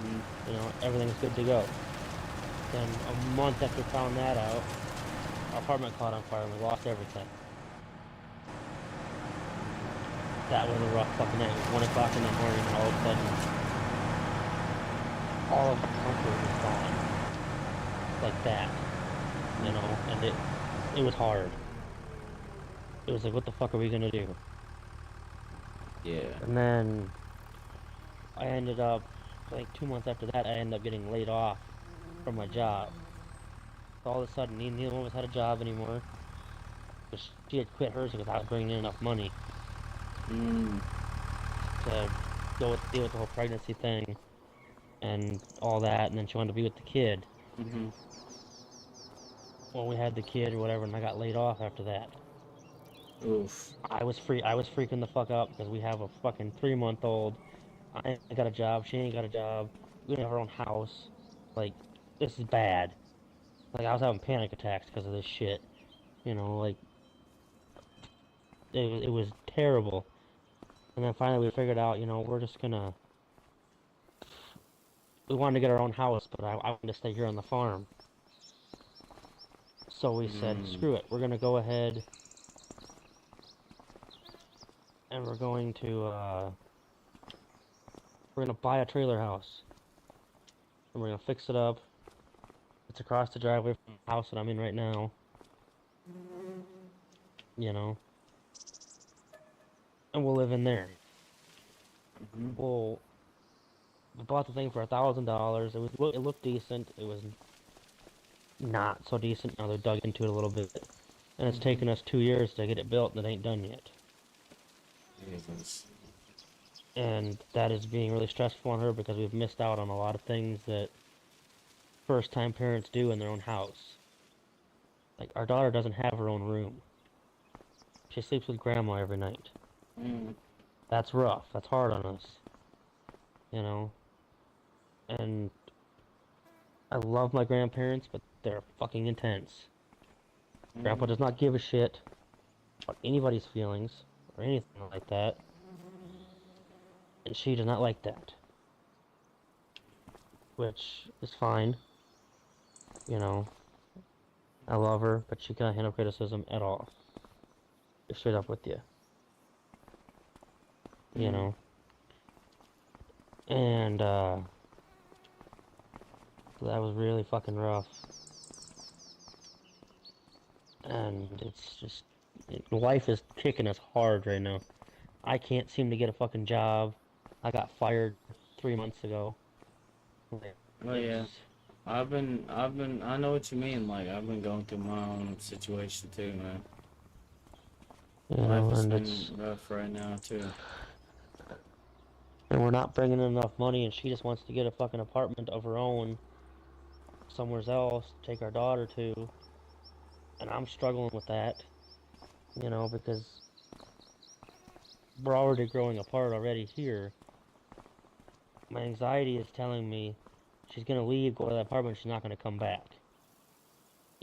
mm, everything's good to go. Then a month after we found that out, our apartment caught on fire and we lost everything. That was a rough fucking night. It was 1 o'clock in the morning and all of a sudden all of the comfort was gone. Like that. And it was hard. It was like, what the fuck are we gonna do? yeah. And then I ended up, like 2 months after that, I ended up getting laid off from my job. So all of a sudden, neither one of us had a job anymore. Because she had quit hers because I was bringing in enough money Mm, to deal with the whole pregnancy thing and all that. And then she wanted to be with the kid. mm-hmm. Well, we had the kid or whatever, and I got laid off after that. Oof. I was freaking the fuck out because we have a fucking 3-month-old. I ain't got a job. She ain't got a job. We don't have our own house. Like, this is bad. Like, I was having panic attacks because of this shit. Like, it was terrible. And then finally we figured out, we're just gonna. We wanted to get our own house, but I wanted to stay here on the farm. So we said, Mm, screw it. We're gonna go ahead and we're gonna buy a trailer house. And we're gonna fix it up. It's across the driveway from the house that I'm in right now. You know, and we'll live in there. mm-hmm. Well, we bought the thing for $1,000. It looked decent. It was not so decent. Now they dug into it a little bit, and it's Mm-hmm. taken us 2 years to get it built, and it ain't done yet. Jesus. And that is being really stressful on her because we've missed out on a lot of things that first-time parents do in their own house. Like our daughter doesn't have her own room. She sleeps with grandma every night. Mm, That's rough. That's hard on us, you know. And I love my grandparents, but they're fucking intense. Grandpa mm, does not give a shit about anybody's feelings or anything like that, and she does not like that, which is fine. You know, I love her, but she cannot handle criticism at all. Be straight up with you, you mm, know. And so that was really fucking rough. And it's just life is kicking us hard right now. I can't seem to get a fucking job. I got fired 3 months ago. Like, oh yeah. it's I know what you mean. Like, I've been going through my own situation too, man. Life has and been it's rough right now too. and we're not bringing in enough money, and she just wants to get a fucking apartment of her own somewhere else, take our daughter to, and I'm struggling with that, because we're already growing apart already here. My anxiety is telling me she's gonna leave, go to that apartment, she's not gonna come back,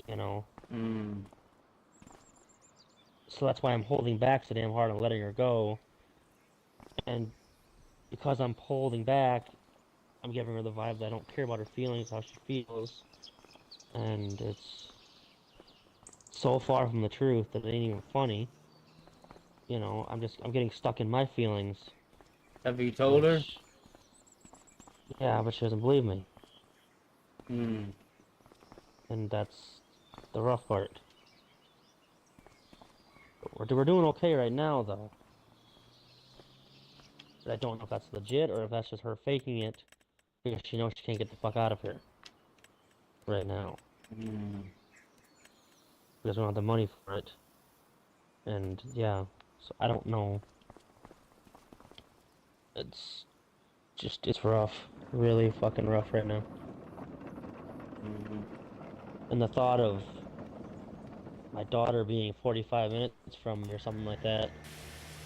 you know. Mm, So that's why I'm holding back so damn hard on letting her go, and because I'm holding back, I'm giving her the vibe that I don't care about her feelings, how she feels, and it's so far from the truth that it ain't even funny. I'm getting stuck in my feelings, Have you told her? which, yeah, but she doesn't believe me, Hmm. and that's the rough part. We're doing okay right now, though. But I don't know if that's legit or if that's just her faking it because she knows she can't get the fuck out of here right now Hmm. because we don't have the money for it. And yeah, so I don't know. It's it's rough, really fucking rough right now. Hmm. And the thought of my daughter being 45 minutes from me or something like that,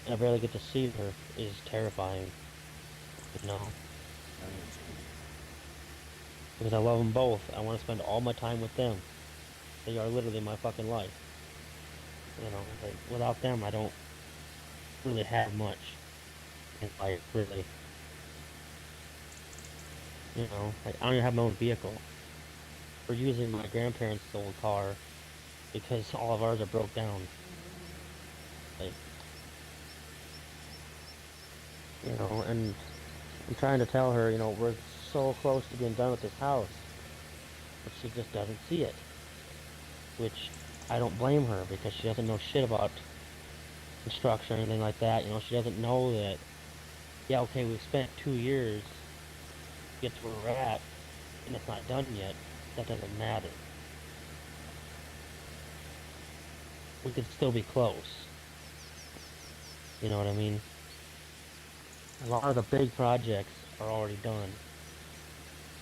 and I barely get to see her is terrifying, you know? Because I love them both. I want to spend all my time with them. They are literally my fucking life. Like without them, I don't really have much in life, really. Like I don't even have my own vehicle. We're using my grandparents' old car because all of ours are broke down. Like, and I'm trying to tell her, we're so close to being done with this house, but she just doesn't see it. Which I don't blame her because she doesn't know shit about construction or anything like that. She doesn't know that, yeah, okay, we've spent 2 years to get to where we're at, and it's not done yet. That doesn't matter. We could still be close. You know what I mean? A lot of the big projects are already done.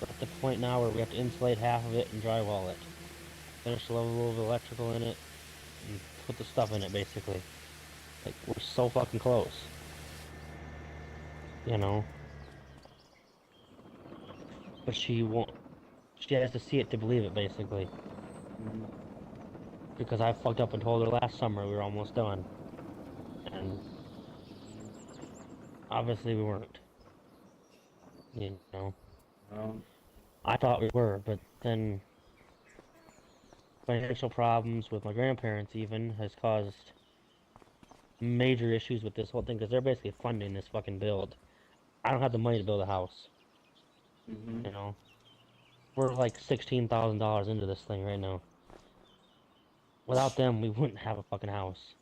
We're at the point now where we have to insulate half of it and drywall it. Finish a level of electrical in it and put the stuff in it, basically. Like, we're so fucking close. You know? But she won't. She has to see it to believe it, basically. Hmm. Because I fucked up and told her last summer we were almost done. And obviously we weren't. You know? Well, I thought we were, but then financial problems with my grandparents even has caused major issues with this whole thing because they're basically funding this fucking build. I don't have the money to build a house, hmm. you know? We're like $16,000 into this thing right now. Without them, we wouldn't have a fucking house.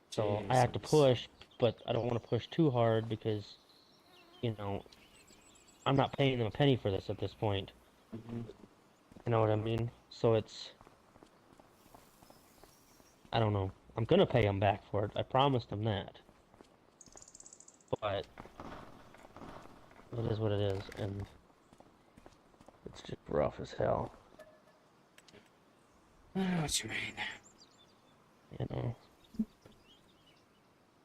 So I have to Jesus. push, but I don't want to push too hard because, you know, I'm not paying them a penny for this at this point. Hmm. You know what I mean? So I don't know. I'm gonna pay them back for it. I promised them that. But it is what it is, and it's just rough as hell, I know what you mean. you know?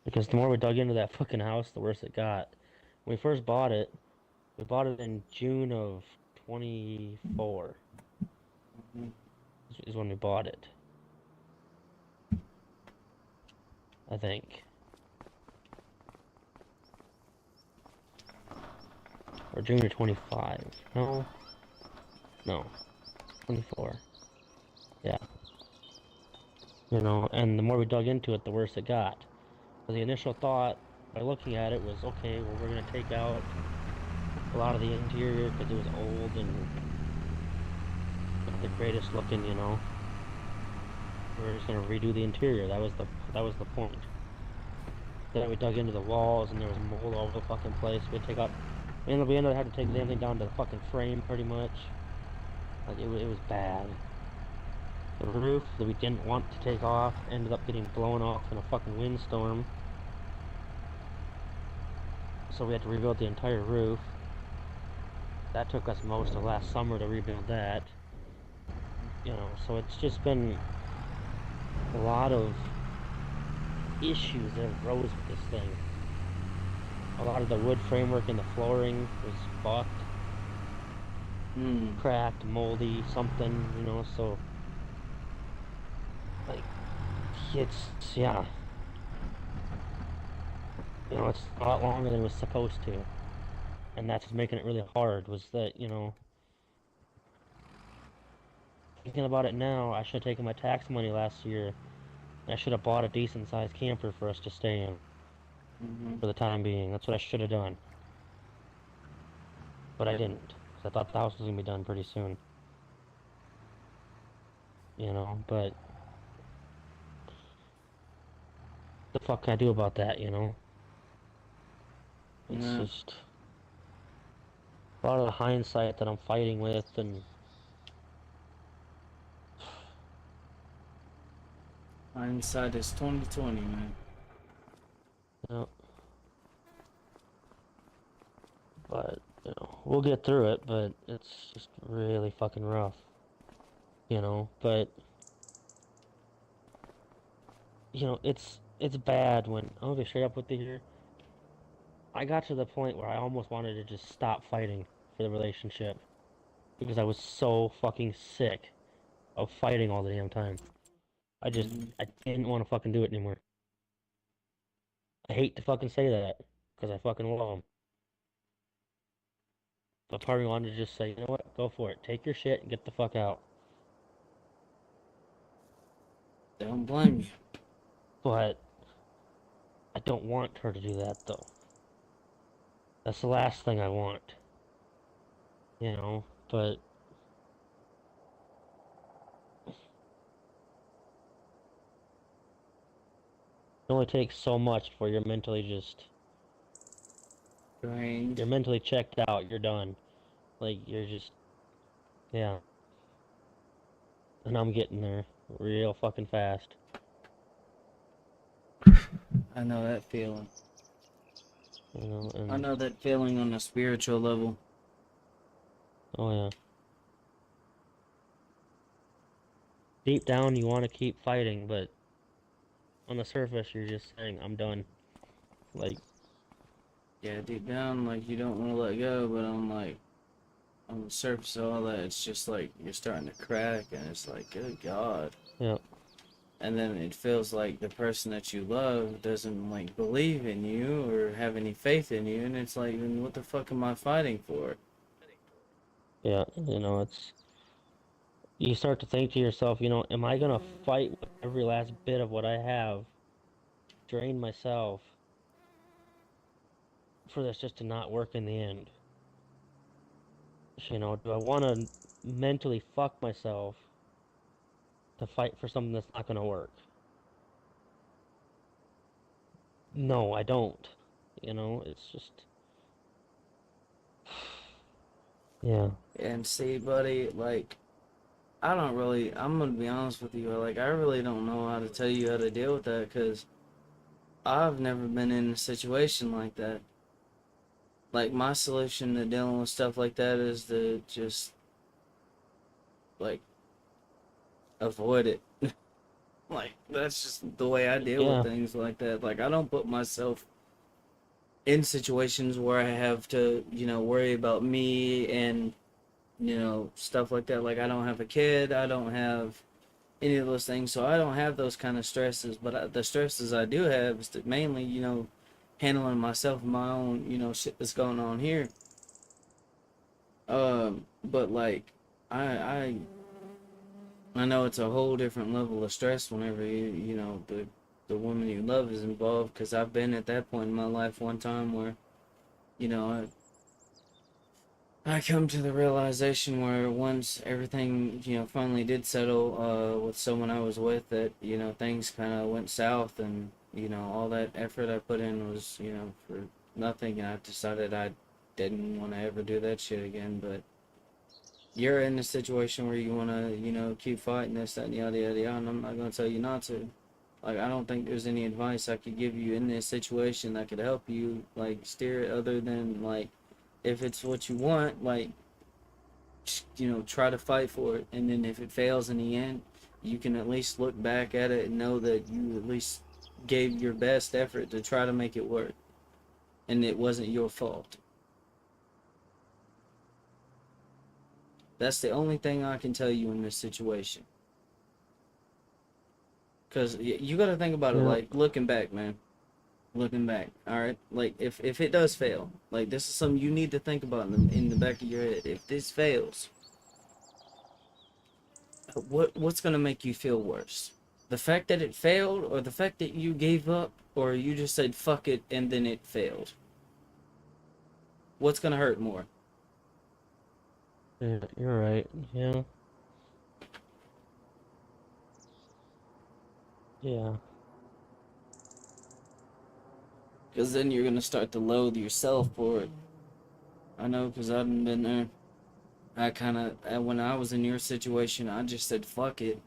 Because the more we dug into that fucking house, the worse it got. When we first bought it, we bought it in June of 24, Hmm. is when we bought it, I think. Or June of 25. No, no, 24. Yeah, and the more we dug into it, the worse it got. So the initial thought by looking at it was, okay, well, we're gonna take out a lot of the interior because it was old and not the greatest looking, We're just gonna redo the interior. That was the point. Then we dug into the walls and there was mold all over the fucking place. We ended up having to take the damn thing down to the fucking frame pretty much. Like it was bad. The roof that we didn't want to take off ended up getting blown off in a fucking windstorm. So we had to rebuild the entire roof. That took us most of last summer to rebuild that. So it's just been a lot of issues that arose with this thing. A lot of the wood framework and the flooring was fucked, Hmm. cracked, moldy, something, so like yeah, it's a lot longer than it was supposed to. and that's what's making it really hard. Was that thinking about it now, I should have taken my tax money last year, and I should have bought a decent sized camper for us to stay in Mm-hmm. for the time being. That's what I should have done, but I Yeah. didn't, because I thought the house was gonna be done pretty soon. But the fuck can I do about that? It's Yeah. just a lot of the hindsight that I'm fighting with, and Hindsight is 2020, man. you know, but we'll get through it. But it's just really fucking rough, But it's bad when I'm gonna be straight up with you here. I got to the point where I almost wanted to just stop fighting for the relationship because I was so fucking sick of fighting all the damn time. Mm-hmm. I didn't want to fucking do it anymore. I hate to fucking say that because I fucking love him. But part of me wanted to just say, you know what, go for it. Take your shit and get the fuck out. Don't blame you. But I don't want her to do that though. That's the last thing I want, But it only takes so much before Drained. you're mentally checked out. You're done. Like you're just yeah. And I'm getting there real fucking fast. I know that feeling. I And know that feeling on a spiritual level. oh yeah. Deep down you want to keep fighting, but on the surface you're just saying, I'm done. Like, Yeah, deep down, like you don't want to let go, but on the surface of all that, it's just like you're starting to crack, and it's like, good God. yeah. And then it feels like the person that you love doesn't like believe in you or have any faith in you, and it's like, then what the fuck am I fighting for? Yeah, it's you start to think to yourself, am I gonna fight with every last bit of what I have, drain myself for this just to not work in the end? Do I want to mentally fuck myself to fight for something that's not gonna work? No, I don't. It's just, yeah, And see, buddy, like, I'm gonna be honest with you, like, I really don't know how to tell you how to deal with that because I've never been in a situation like that. Like, my solution to dealing with stuff like that is to just, like, avoid it. Like, that's just the way I deal with yeah, things like that. Like, I don't put myself in situations where I have to, worry about me and, stuff like that. Like, I don't have a kid, I don't have any of those things, so I don't have those kind of stresses. But the stresses I do have is that mainly, handling myself and my own, shit that's going on here. But like, I, I, I know it's a whole different level of stress whenever the woman you love is involved. Because I've been at that point in my life one time where, you know, I come to the realization where once everything, finally did settle with someone I was with, that, things kind of went south, and, all that effort I put in was, for nothing, and I decided I didn't want to ever do that shit again. But you're in a situation where you want to, keep fighting this, that, and yada, yada, yada, and I'm not going to tell you not to. Like, I don't think there's any advice I could give you in this situation that could help you, like, steer it, other than, like, if it's what you want, like, try to fight for it. And then if it fails in the end, you can at least look back at it and know that you at least gave your best effort to try to make it work. And it wasn't your fault. That's the only thing I can tell you in this situation. Because you got to think about it, yeah, like, looking back, man. looking back, all right, like if it does fail, like this is something you need to think about in the back of your head. If this fails, what's gonna make you feel worse? The fact that it failed, or the fact that you gave up, or you just said fuck it and then it failed? What's gonna hurt more? Yeah, you're right. Yeah. Yeah. Because then you're gonna start to loathe yourself for it. I know, because I've been there. I kind of, when I was in your situation, I just said fuck it,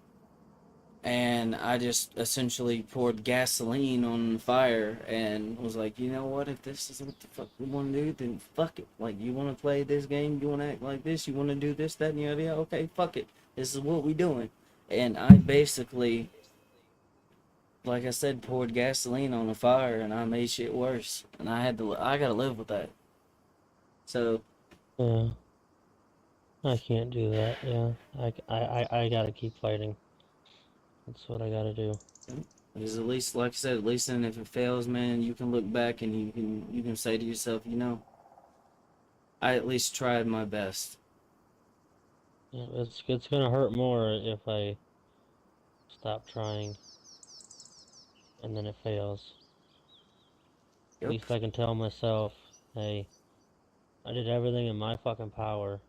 and I just essentially poured gasoline on the fire and was like, you know what? If this is what the fuck we want to do, then fuck it. Like, you want to play this game, you want to act like this, you want to do this, that, and the other. Yeah, okay, fuck it. This is what we doing. And I basically, like I said, poured gasoline on the fire, and I made shit worse. And I gotta live with that. So, Yeah. I can't do that. Yeah. I gotta keep fighting. That's what I gotta do. because at least, like I said, at least then if it fails, man, you can look back and you can say to yourself, you know, I at least tried my best. Yeah, it's gonna hurt more if I stop trying and then it fails. At Yep. least I can tell myself, hey, I did everything in my fucking power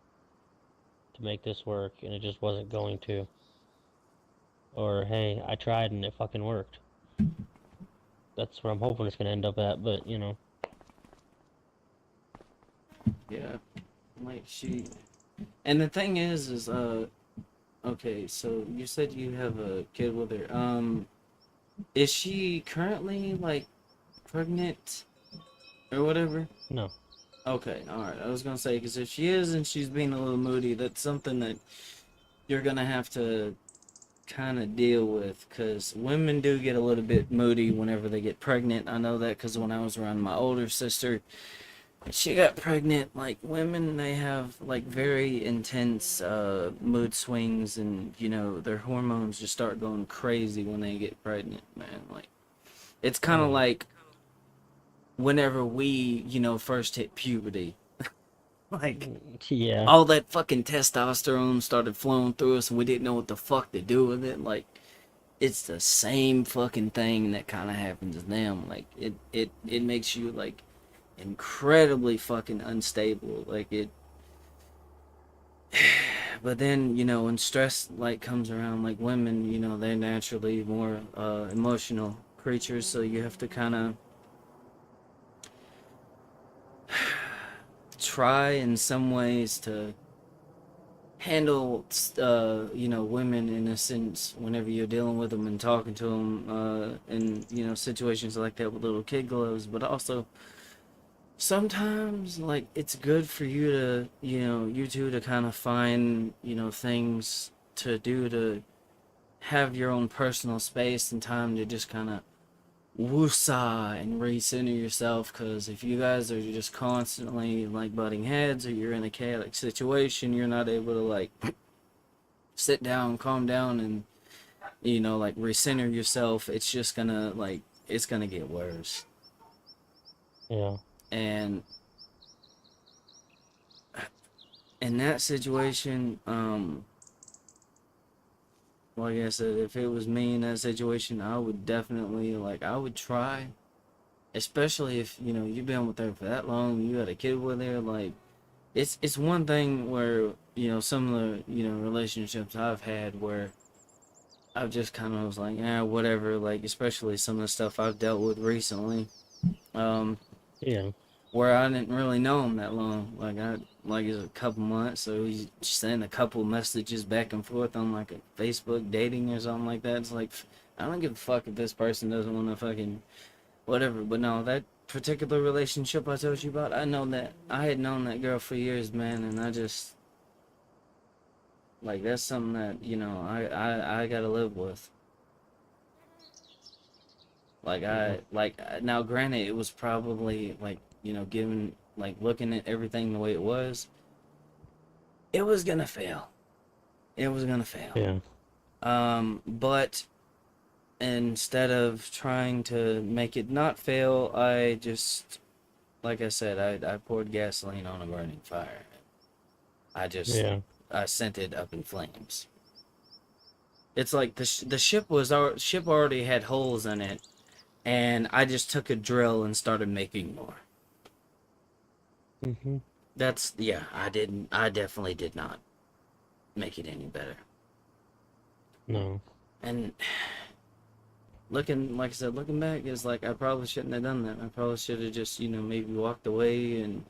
to make this work and it just wasn't going to. Or hey, I tried and it fucking worked. That's where I'm hoping it's gonna end up at, but you know. Yeah. Like she, and the thing is okay. So you said you have a kid with her. Is she currently like pregnant or whatever? No. Okay, all right. I was gonna say, because if she is and she's being a little moody, that's something that you're gonna have to kind of deal with, because women do get a little bit moody whenever they get pregnant. I know that because when I was around my older sister, she got pregnant. Like, women, they have like very intense mood swings, and you know their hormones just start going crazy when they get pregnant, man. Like, it's kind of Yeah. like whenever we, you know, first hit puberty. Like, Yeah. all that fucking testosterone started flowing through us and we didn't know what the fuck to do with it. Like, it's the same fucking thing that kind of happens to them. Like, it makes you like incredibly fucking unstable. Like, it, but then, you know, when stress like comes around, like women, you know, they're naturally more emotional creatures, so you have to kind of try in some ways to handle you know, women in a sense whenever you're dealing with them and talking to them in, you know, situations like that with little kid gloves. But also sometimes, like, it's good for you to, you know, you two to kind of find, you know, things to do to have your own personal space and time to just kind of woosah and recenter yourself. Because if you guys are just constantly like butting heads, or you're in a chaotic situation, you're not able to like sit down, calm down, and, you know, like recenter yourself. It's just gonna like, it's gonna get worse. Yeah. And in that situation, like I said, if it was me in that situation, I would definitely, like, I would try, especially if, you know, you've been with her for that long, you had a kid with her. Like, it's one thing where, you know, some of the, you know, relationships I've had where I've just kind of was like, yeah, whatever. Like, especially some of the stuff I've dealt with recently, um, Yeah. where I didn't really know him that long. Like, like it's a couple months, so he's sending a couple messages back and forth on like a Facebook dating or something like that. It's like, I don't give a fuck if this person doesn't want to fucking whatever. But no, that particular relationship I told you about, I had known that girl for years, man, and I just, like, that's something that, you know, I gotta live with. Like, Yeah. now granted, it was probably like, you know, given like looking at everything the way it was, it was gonna fail. It was gonna fail. Yeah. But instead of trying to make it not fail, I just, like I said, I poured gasoline on a burning fire. I just, Yeah. I sent it up in flames. It's like the ship already had holes in it, and I just took a drill and started making more. Mhm. That's yeah, I definitely did not make it any better. No. And looking, like I said, looking back is like I probably shouldn't have done that. I probably should have just, maybe walked away and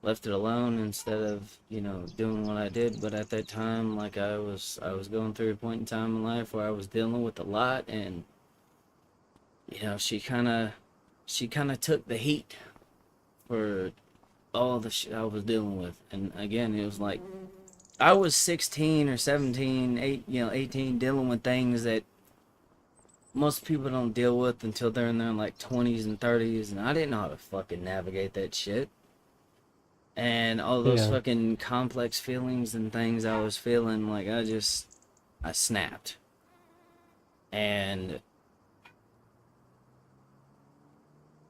left it alone instead of, doing what I did. But at that time, like I was going through a point in time in life where I was dealing with a lot, and she kind of took the heat for all the shit I was dealing with. And again, it was like I was 16 or 17, 18, dealing with things that most people don't deal with until they're in their like 20s and 30s, and I didn't know how to fucking navigate that shit. And all those Yeah. fucking complex feelings and things I was feeling, like I snapped. And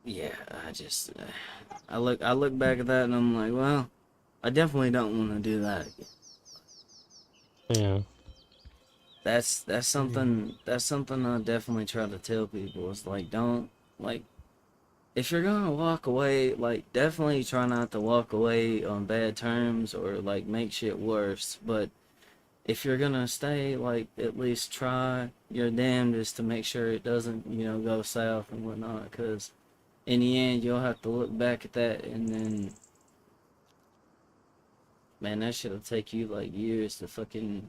yeah, I look back at that and I'm like, well, I definitely don't want to do that again. Yeah. Yeah. That's something I definitely try to tell people. It's like, don't, like, if you're gonna walk away, like, definitely try not to walk away on bad terms or like make shit worse. But if you're gonna stay, like, at least try your damnedest to make sure it doesn't, go south and whatnot. Because in the end, you'll have to look back at that, and then, man, that shit'll take you like years to fucking,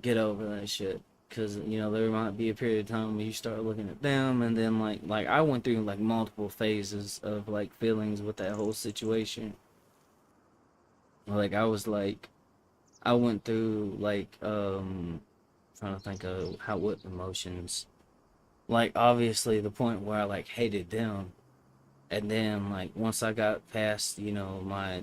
get over that shit. Because there might be a period of time where you start looking at them, and then like I went through like multiple phases of like feelings with that whole situation. Like I went through like trying to think of what emotions. Like obviously the point where I like hated them, and then like once I got past my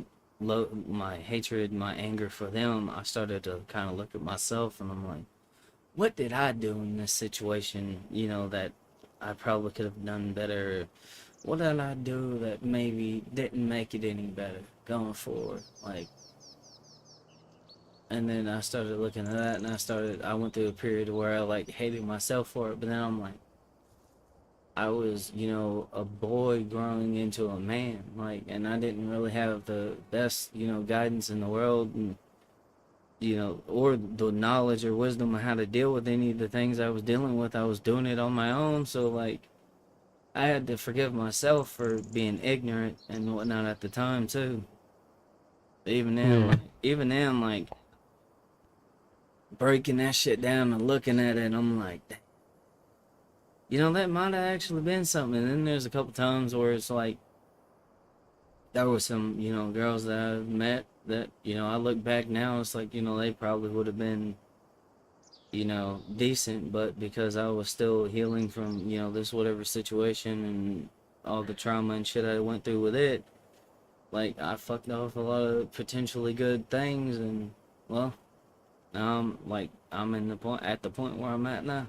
hatred, my anger for them, I started to kind of look at myself, and I'm like, what did I do in this situation? That I probably could have done better. What did I do that maybe didn't make it any better going forward? Like, and then I started looking at that, and I went through a period where I like hated myself for it, but then I'm like, I was, a boy growing into a man, like, and I didn't really have the best, guidance in the world, and or the knowledge or wisdom of how to deal with any of the things I was dealing with. I was doing it on my own, so like I had to forgive myself for being ignorant and whatnot at the time too. Yeah. Even then, like breaking that shit down and looking at it, I'm like, that might have actually been something. And then there's a couple times where it's like there were some, girls that I met that, I look back now, it's like, they probably would have been, decent, but because I was still healing from, this whatever situation and all the trauma and shit I went through with it, like I fucked off a lot of potentially good things, and well, now I'm in the point where I'm at now.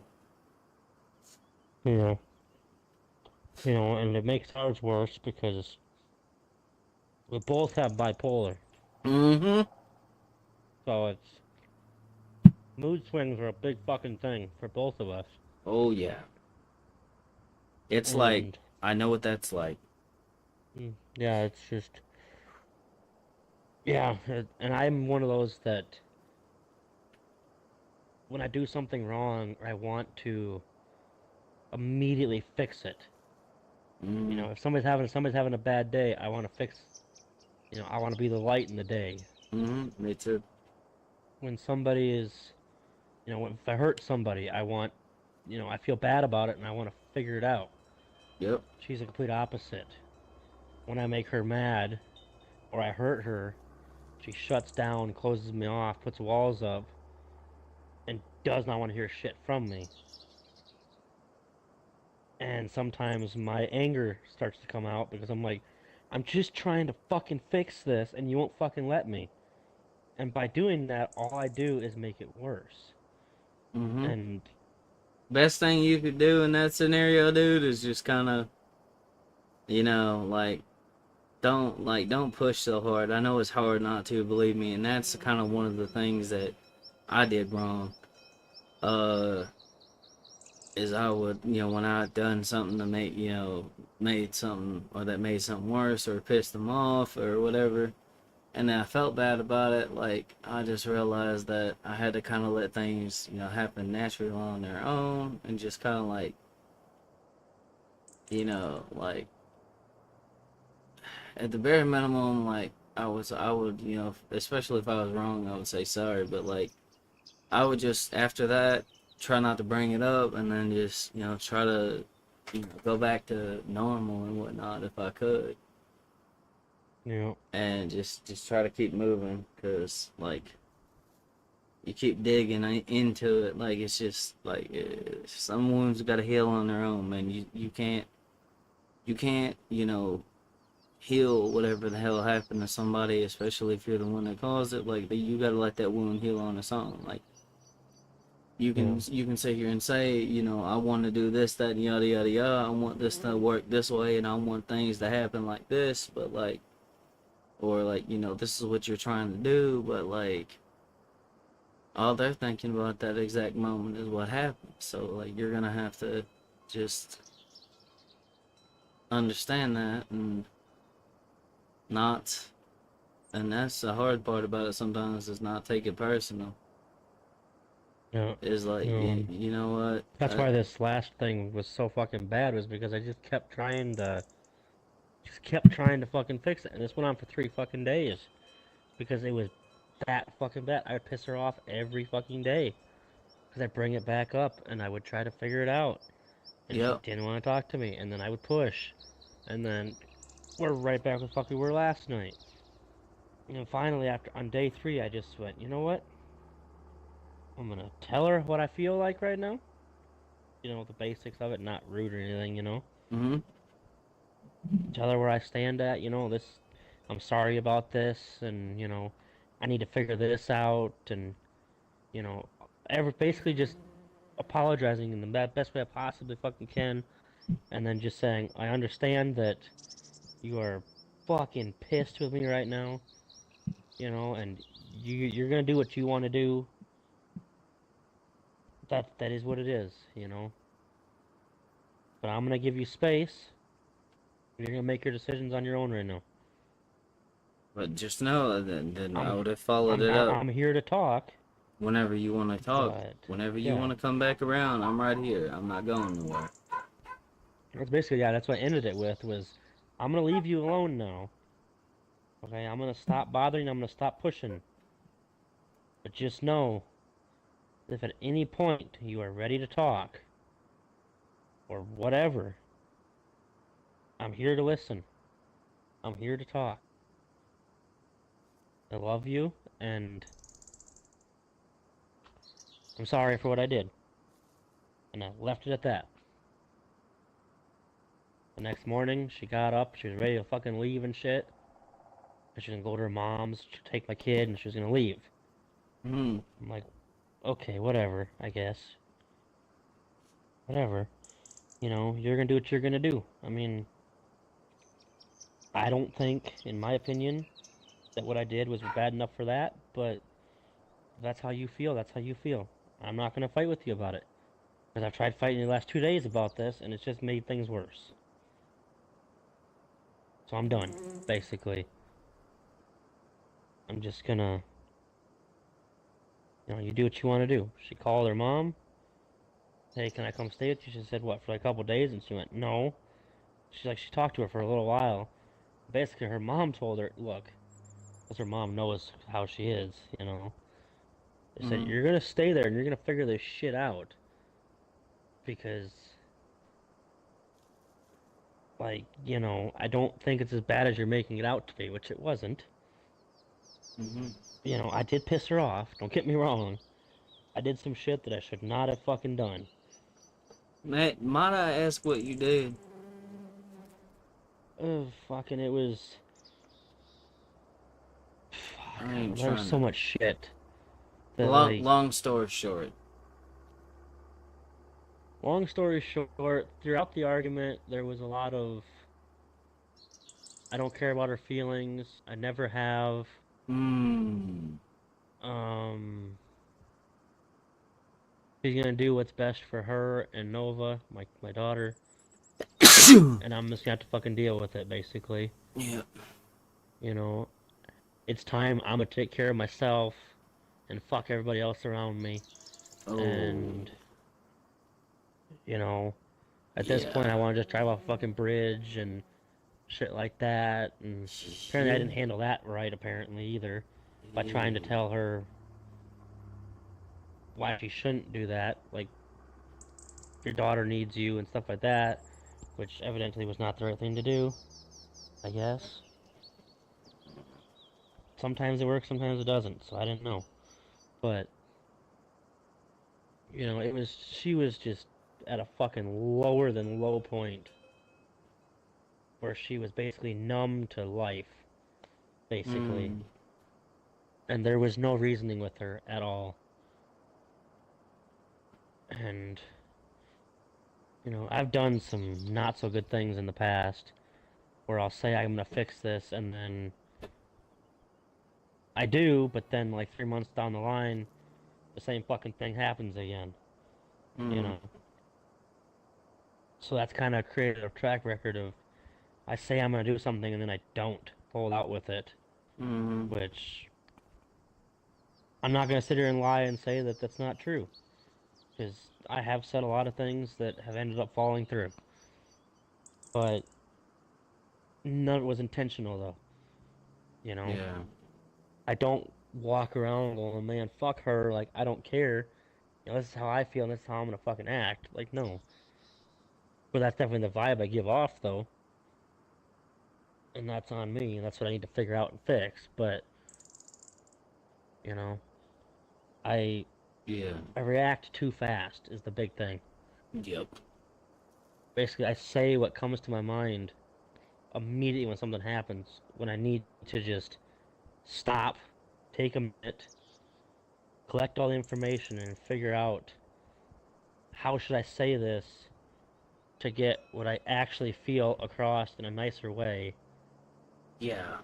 Yeah. And it makes ours worse because we both have bipolar. Mm-hmm. So it's mood swings are a big fucking thing for both of us. Oh yeah. It's like And I know what that's like. yeah, it's just yeah, and I'm one of those that when I do something wrong, I want to immediately fix it. Mm-hmm. If somebody's having a bad day, I want to fix. I want to be the light in the day. Mm-hmm. Me too. When somebody is, if I hurt somebody, I feel bad about it and I want to figure it out. Yep. She's the complete opposite. When I make her mad or I hurt her, she shuts down, closes me off, puts walls up, and does not want to hear shit from me. And sometimes my anger starts to come out because I'm like, I'm just trying to fucking fix this and you won't fucking let me. And by doing that, all I do is make it worse. Mm-hmm. And best thing you could do in that scenario, dude, is just kind of, like don't push so hard. I know it's hard not to, believe me, and that's kind of one of the things that I did wrong. Uh, is I would, when I had done something to make, made something or that made something worse or pissed them off or whatever, and then I felt bad about it. Like I just realized that I had to kind of let things, happen naturally on their own, and just kind of like, like at the bare minimum, like I would, especially if I was wrong, I would say sorry. But like, I would just after that try not to bring it up, and then just try to, go back to normal and whatnot if I could, Yeah. and just try to keep moving, cause like you keep digging into it, like it's just like some wounds got to heal on their own, man. You can't heal whatever the hell happened to somebody, especially if you're the one that caused it. Like you gotta let that wound heal on its own. Like Yeah. you can sit here and say, I want to do this, that, and yada yada yada. I want this to work this way, and I want things to happen like this. But like, or like, this is what you're trying to do. But like, all they're thinking about that exact moment is what happened. So like, you're gonna have to just understand that and not. And that's the hard part about it sometimes, is not take it personal. Yeah. Is like, Um, you know what? that's why this last thing was so fucking bad, was because I just kept trying to fucking fix it, and this went on for 3 fucking days because it was that fucking bad. I would piss her off every fucking day because I bring it back up and I would try to figure it out, and she Yep. didn't want to talk to me, and then I would push, and then we're right back with fucking we were last night. And finally, after on day 3, I just went, you know what? I'm gonna tell her what I feel like right now. The basics of it, not rude or anything. Mhm. Tell her where I stand at. I'm sorry about this, and I need to figure this out, and you know, basically just apologizing in the best way I possibly fucking can, and then just saying I understand that you are fucking pissed with me right now, and you're gonna do what you want to do. That is what it is. But I'm gonna give you space. You're gonna make your decisions on your own right now. But just know that then I I'm would have followed I'm it up. I'm here to talk, Whenever you want to talk, but whenever you yeah, want to come back around, I'm right here. I'm not going nowhere. that's basically, yeah. That's what I ended it with, was I'm gonna leave you alone now. Okay, I'm gonna stop bothering. I'm gonna stop pushing. But just know, if at any point you are ready to talk or whatever, I'm here to listen. I'm here to talk. I love you, and I'm sorry for what I did. And I left it at that. The next morning, she got up. She was ready to fucking leave and shit. And she was gonna go to her mom's, take my kid, and she was gonna leave. Hmm. I'm like, okay, whatever, I guess. Whatever. You're gonna do what you're gonna do. I mean, I don't think, in my opinion, that what I did was bad enough for that, but if that's how you feel, that's how you feel. I'm not gonna fight with you about it. Because I've tried fighting the last 2 days about this, and it's just made things worse. So I'm done, basically. I'm just gonna, you do what you want to do. She called her mom. Hey, can I come stay with you? She said, what, for like a couple days? And she went, no. She talked to her for a little while. Basically, her mom told her, look, because her mom knows how she is. They said, Hmm. you're gonna stay there and you're gonna figure this shit out. Because, like, I don't think it's as bad as you're making it out to be, which it wasn't. Hmm. I did piss her off, don't get me wrong. I did some shit that I should not have fucking done. Matt, might I ask what you did? Fucking, it was. Fuck, I ain't there was trying so to. much shit that, Long, like, long story short, Long story short, throughout the argument, there was a lot of I don't care about her feelings. I never have. Mm. Um, she's gonna do what's best for her and Nova, my daughter, and I'm just gonna have to fucking deal with it, basically. Yeah. You know, it's time I'm gonna take care of myself and fuck everybody else around me. Oh. And you know, at this point, Yeah. I want to just drive off a fucking bridge and shit like that. And apparently, I Yeah. didn't handle that right, apparently either, by trying to Yeah. tell her why she shouldn't do that. Like your daughter needs you and stuff like that, which evidently was not the right thing to do, I guess. Sometimes it works, sometimes it doesn't, so I didn't know. But, she was just at a fucking lower than low point where she was basically numb to life, basically. Mm. And there was no reasoning with her at all. And, I've done some not so good things in the past where I'll say I'm gonna fix this and then I do, but then like 3 months down the line, the same fucking thing happens again, you Mm. know. So that's kind of created a track record of I say I'm gonna do something and then I don't hold out with it, Mm. which I'm not gonna sit here and lie and say that that's not true, because I have said a lot of things that have ended up falling through, but none of it was intentional though, you know. Yeah. I don't walk around going, man, fuck her, like I don't care. This is how I feel and this is how I'm gonna fucking act. Like, no. But that's definitely the vibe I give off though. And that's on me, and that's what I need to figure out and fix. But you know, I Yeah. I react too fast is the big thing. Yep. Basically, I say what comes to my mind immediately when something happens. When I need to just stop, take a minute, collect all the information, and figure out how should I say this to get what I actually feel across in a nicer way. Yeah.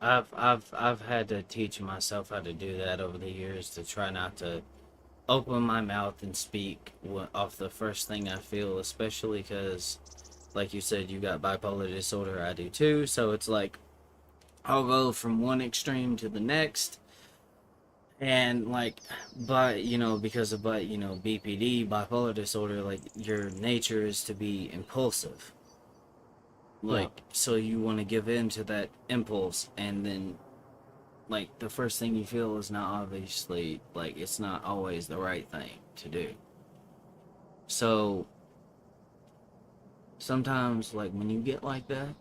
I've had to teach myself how to do that over the years to try not to open my mouth and speak off the first thing I feel, especially because, like you said, you got bipolar disorder. I do too. So it's like I'll go from one extreme to the next, and like, because of BPD, bipolar disorder, like your nature is to be impulsive. Yeah. Like, so you want to give in to that impulse, and then like the first thing you feel is not obviously like it's not always the right thing to do. So sometimes like when you get like that,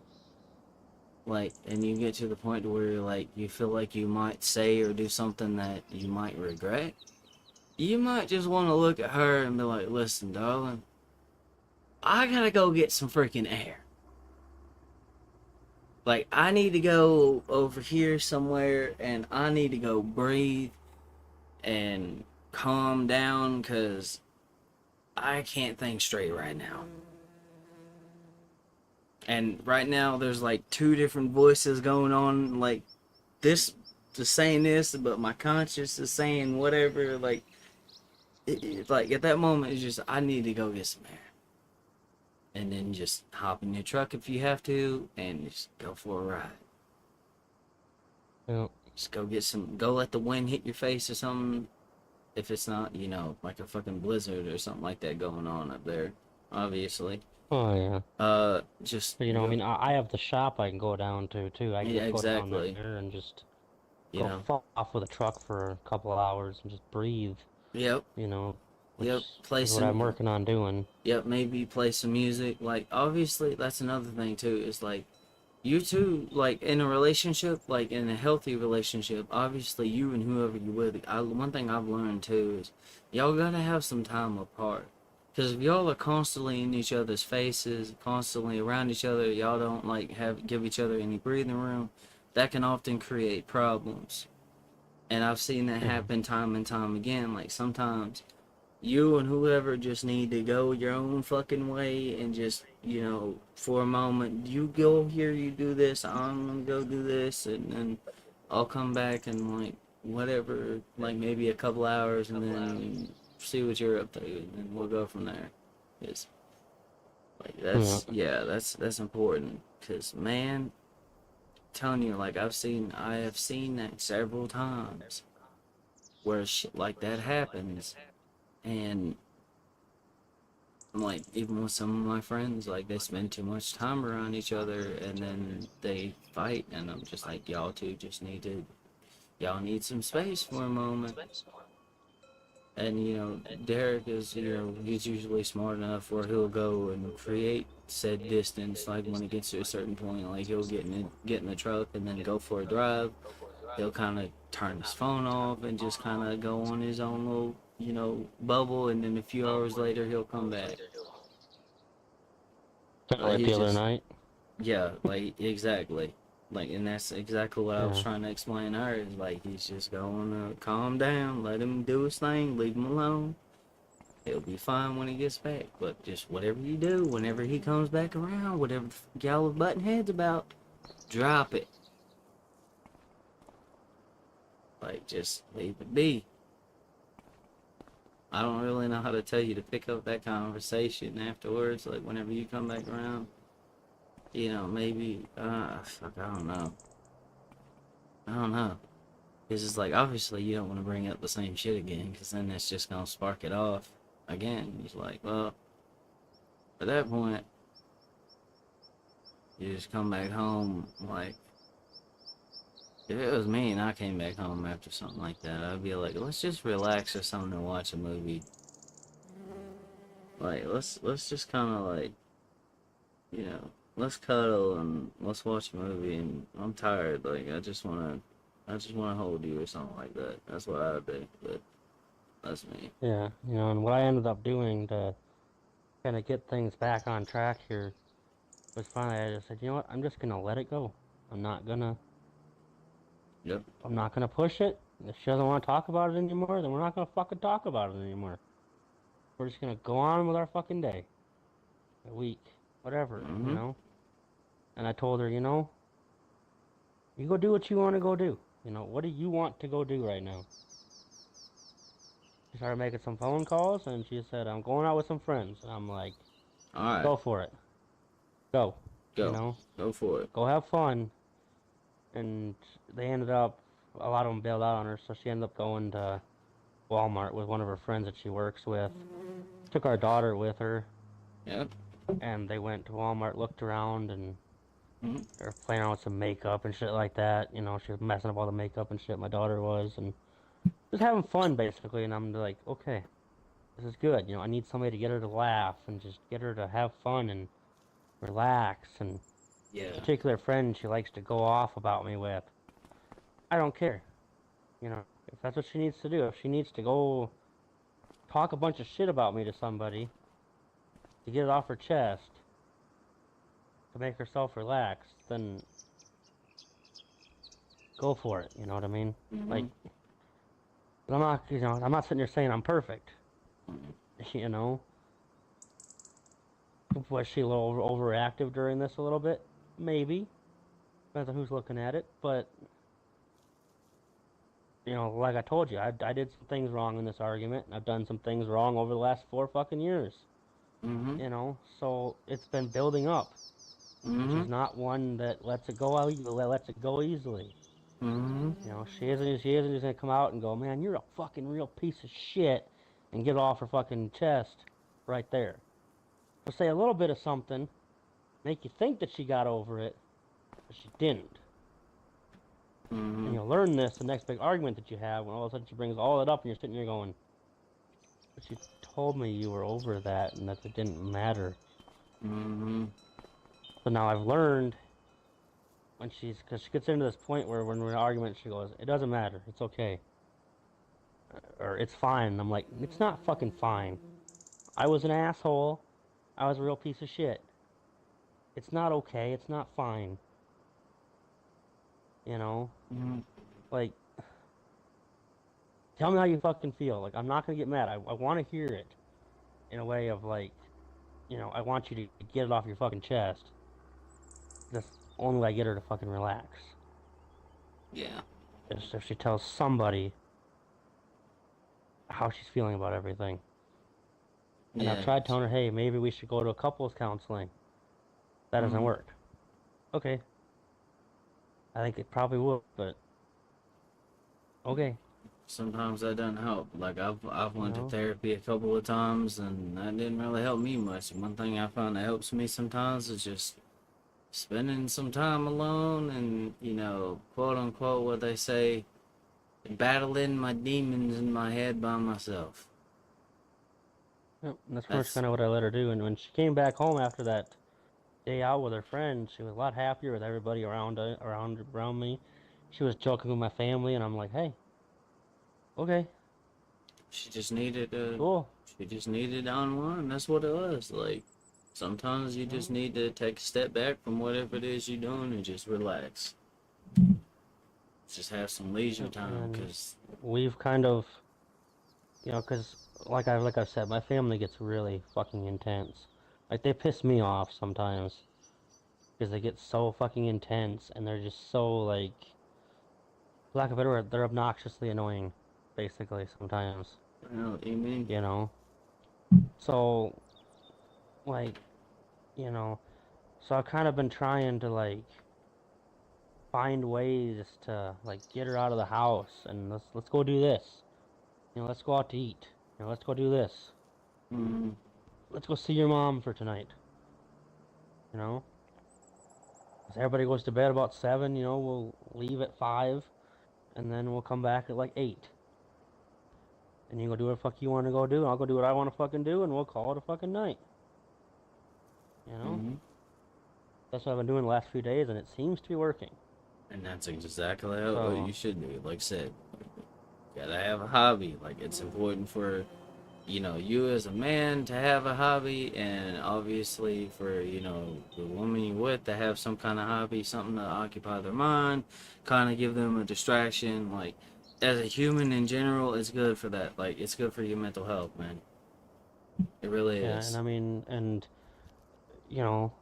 like and you get to the point where like you feel like you might say or do something that you might regret, you might just want to look at her and be like, listen, darling, I gotta go get some freaking air. Like, I need to go over here somewhere and I need to go breathe and calm down because I can't think straight right now. And right now, there's like two different voices going on. Like, this is saying this, but my conscience is saying whatever. Like, like at that moment, it's just, I need to go get some air. And then just hop in your truck if you have to and just go for a ride. Yeah. Just go let the wind hit your face or something. If it's not, like a fucking blizzard or something like that going on up there, obviously. Oh yeah. Just But, I go, mean, I have the shop I can go down to too. I can yeah, just go down exactly. there and just You go know, off with a truck for a couple of hours and just breathe, yep, yep, which is what I'm working on doing. yep, maybe play some music. Like, obviously, that's another thing too, is like, you two, like, in a relationship, like, in a healthy relationship, obviously, you and whoever you with, one thing I've learned too is y'all gotta have some time apart. Because if y'all are constantly in each other's faces, constantly around each other, y'all don't, like, give each other any breathing room, that can often create problems. And I've seen that Yeah. happen time and time again. Like, sometimes you and whoever just need to go your own fucking way and just, for a moment, you go here, you do this, I'm gonna go do this, and then I'll come back and like whatever, like maybe a couple hours, and then see what you're up to, and then we'll go from there. It's like Yeah. that's important, cause man, telling you, like I have seen that several times where shit like that happens, and like even with some of my friends, like they spend too much time around each other and then they fight, and I'm just like, y'all two just y'all need some space for a moment. And Derek is, he's usually smart enough where he'll go and create said distance. Like when it gets to a certain point, like he'll get in the truck and then go for a drive. He'll kind of turn his phone off and just kind of go on his own little, bubble, and then a few hours later he'll come back. Kinda Like like he's the other just, night. yeah, like exactly. Like, and that's exactly what I was Yeah. trying to explain to her. Is like he's just going to calm down, let him do his thing, leave him alone. He'll be fine when he gets back. But just whatever you do, whenever he comes back around, whatever y'all are butting heads about, drop it. Like, just leave it be. I don't really know how to tell you to pick up that conversation afterwards. Like, whenever you come back around, maybe, fuck, I don't know. I don't know. Because it's like, obviously, you don't want to bring up the same shit again, because then that's just going to spark it off again. He's like, well, at that point, you just come back home. Like, if it was me and I came back home after something like that, I'd be like, let's just relax or something and watch a movie. Like, let's just kind of like, let's cuddle and let's watch a movie. And I'm tired. Like, I just wanna hold you or something like that. That's what I would do. But that's me. Yeah. And what I ended up doing to kind of get things back on track here was finally I just said, you know what? I'm just gonna let it go. I'm not gonna Yep. I'm not gonna push it. If she doesn't want to talk about it anymore, then we're not gonna fucking talk about it anymore. We're just gonna go on with our fucking day, a week, whatever. Mhm. And I told her, you go do what you want to go do. What do you want to go do right now? She started making some phone calls, and she said, I'm going out with some friends. And I'm like, All right. go for it. Go. You Go. know, Go for it. go have fun. And they ended up, a lot of them bailed out on her, so she ended up going to Walmart with one of her friends that she works with. Took our daughter with her, Yep. and they went to Walmart, looked around, and Mhm. they were playing around with some makeup and shit like that. She was messing up all the makeup and shit, my daughter was, and just having fun, basically. And I'm like, okay, this is good. I need somebody to get her to laugh and just get her to have fun and relax. And Yeah. particular friend she likes to go off about me with, I don't care. If that's what she needs to do, if she needs to go talk a bunch of shit about me to somebody to get it off her chest, to make herself relax, then go for it. You know what I mean? Like, Mhm. I'm not sitting there saying I'm perfect. Mhm. You know, was she a little overactive during this a little bit? Maybe. Depends on who's looking at it. But, like I told you, I did some things wrong in this argument, and I've done some things wrong over the last 4 fucking years. Mhm. So it's been building up. And she's Mhm. not one that lets it go out, lets it go easily. Mhm. She isn't just gonna come out and go, man, you're a fucking real piece of shit, and get it off her fucking chest right there. She'll say a little bit of something, make you think that she got over it, but she didn't. And Mhm. you'll learn this the next big argument that you have when all of a sudden she brings all that up and you're sitting there going, but you told me you were over that and that it didn't matter. Mhm. So now I've learned because she gets into this point where when we're in an argument, she goes, it doesn't matter, it's okay, or it's fine. And I'm like, it's not fucking fine. I was an asshole. I was a real piece of shit. It's not okay. It's not fine. You know, Mhm. like tell me how you fucking feel. Like, I'm not gonna get mad. I want to hear it in a way of like, I want you to get it off your fucking chest. That's the only way I get her to fucking relax. Yeah. Is if she tells somebody how she's feeling about everything. And I've Yeah. tried telling her, hey, maybe we should go to a couples counseling. That doesn't Mm. work. Okay, I think it probably would, but okay, Sometimes that doesn't help. Like I've you went to know. therapy a couple of times and that didn't really help me much. One thing I found that helps me sometimes is just spending some time alone and, quote unquote what they say, battling my demons in my head by myself. Yep, and that's pretty much That's kind of what I let her do. And when she came back home after that day out with her friends, she was a lot happier with everybody around me. She was joking with my family, and I'm like, hey, okay, she just needed a cool. she just needed to unwind. That's what it was. Like sometimes you just You need to take a step back from whatever it is you're doing and just relax. Just have some leisure know, time and because we've kind of, because like I said, my family gets really fucking intense. Like they piss me off sometimes because they get so fucking intense, and they're just so like, for lack of a better word, they're obnoxiously annoying, basically sometimes. I know what you mean. You know, so like, you know, so I've kind of been trying to like find ways to like get her out of the house and let's go do this. Let's go out to eat. Let's go do this. Mm-hmm. Let's go see your mom for tonight. You know, 'Cause everybody goes to bed about 7. We'll leave at 5, and then we'll come back at like 8. And you go do what the fuck you want to go do, and I'll go do what I want to fucking do, and we'll call it a fucking night. You know, Mm-hmm. that's what I've been doing the last few days, and it seems to be working. And that's exactly what So you should do. Like I said, you gotta have a hobby. Like it's important for you as a man to have a hobby, and obviously for the woman you with to have some kind of hobby, something to occupy their mind, kind of give them a distraction. Like as a human in general, it's good for that. Like it's good for your mental health, man. It really yeah, and is. I mean, and you know,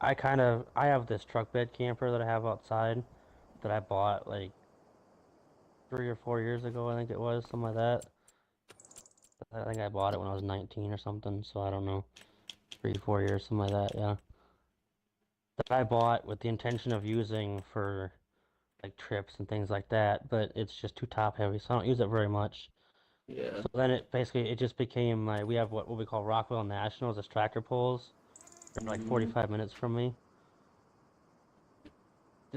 I have this truck bed camper that I have outside that I bought like 3 or 4 years ago, I think it was, something like that. I think I bought it when I was 19 or something, so I don't know, 3, 4 years, something like that, yeah. That I bought with the intention of using for like trips and things like that, but it's just too top heavy, so I don't use it very much. Yeah. So then it just became like we have what we call Rockwell Nationals as tractor pulls. They're like Mm-hmm. 45 minutes from me.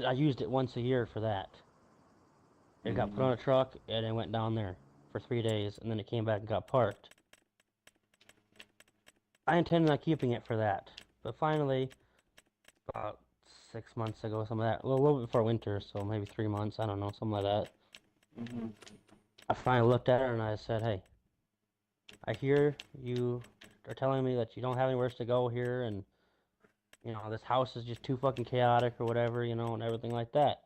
I used it once a year for that. It got put Mm-hmm. on a truck and it went down there for 3 days, and then it came back and got parked. I intended on keeping it for that, but finally, about 6 months ago, some of that, well, a little bit before winter, so maybe 3 months, I don't know, something like that. Mm-hmm. I finally looked at her and I said, "Hey, I hear you are telling me that you don't have anywhere to go here, and this house is just too fucking chaotic or whatever, and everything like that."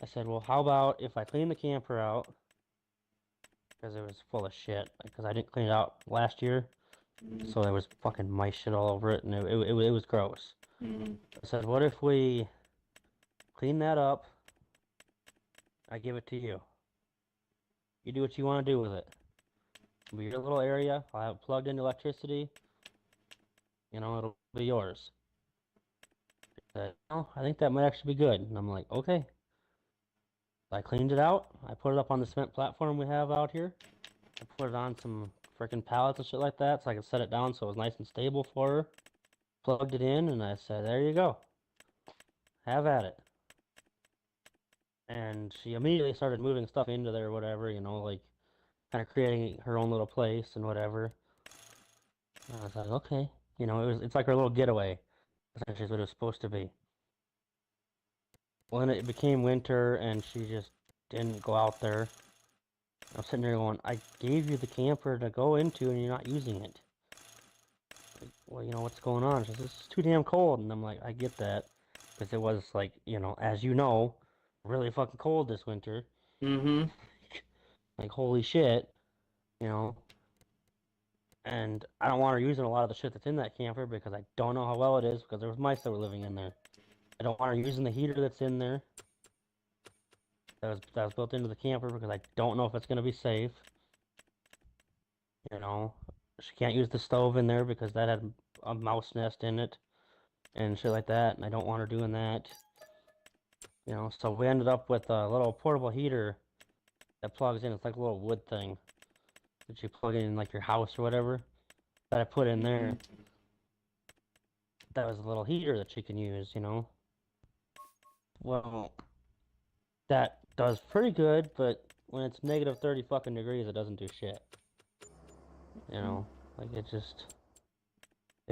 I said, "Well, how about if I clean the camper out because it was full of shit because I didn't clean it out last year, so there was fucking mice shit all over it, and it was gross." Mm-hmm. I said, "What if we clean that up? I give it to you. You do what you want to do with it. It'll be your little area. I'll have plugged in electricity. It'll be yours." She said, "Oh, I think that might actually be good." And I'm like, "Okay." I cleaned it out. I put it up on the cement platform we have out here. I put it on some freaking pallets and shit like that so I could set it down so it was nice and stable for her. Plugged it in and I said, "There you go. Have at it." And she immediately started moving stuff into there, whatever, like kind of creating her own little place and whatever. And I was like, okay. It's like her little getaway, essentially is what it was supposed to be. Well, then it became winter and she just didn't go out there. I'm sitting there going, I gave you the camper to go into and you're not using it. Like, well, what's going on? She says, it's too damn cold. And I'm like, I get that. Because it was like, as you know, really fucking cold this winter. Mm-hmm. Like, holy shit, you know. And I don't want her using a lot of the shit that's in that camper because I don't know how well it is because there was mice that were living in there. I don't want her using the heater that's in there that was built into the camper because I don't know if it's gonna be safe. You know, she can't use the stove in there because that had a mouse nest in it and shit like that, and I don't want her doing that. You know, so we ended up with a little portable heater that plugs in. It's like a little wood thing that you plug in like your house or whatever that I put in Mm-hmm. there. That was a little heater that she can use, you know. Well, that does pretty good, but when it's negative 30 fucking degrees, it doesn't do shit. You know, like it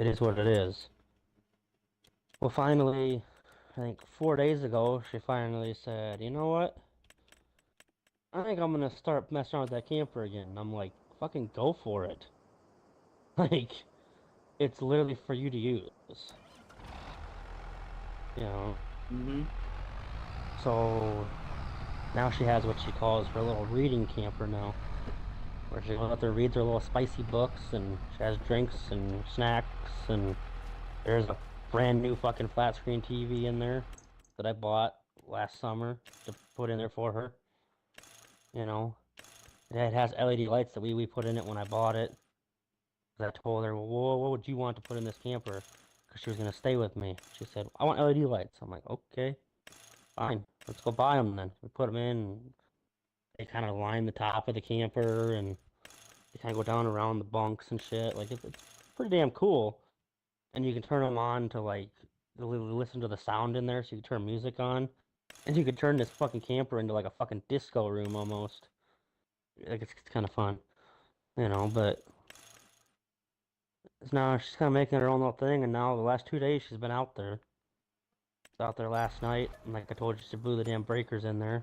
is what it is. Well, finally, I think 4 days ago, she finally said, you know what? I think I'm gonna start messing around with that camper again. And I'm like, fucking go for it. Like, it's literally for you to use. You know? Mm-hmm. So now she has what she calls her little reading camper now, where she goes out there, reads her little spicy books, and she has drinks and snacks, and there's a brand new fucking flat screen TV in there that I bought last summer to put in there for her. You know? It has LED lights that we put in it when I bought it. 'Cause I told her, well, what would you want to put in this camper? Because she was going to stay with me. She said, I want LED lights. I'm like, okay, fine. Let's go buy them then. We put them in. And they kind of line the top of the camper and they kind of go down around the bunks and shit. Like, it's pretty damn cool. And you can turn them on to, like, listen to the sound in there. So you can turn music on. And you can turn this fucking camper into, like, a fucking disco room almost. Like, it's kind of fun, you know, but now she's kind of making her own little thing, and now the last 2 days she's been out there. Was out there last night, and like I told you, she blew the damn breakers in there.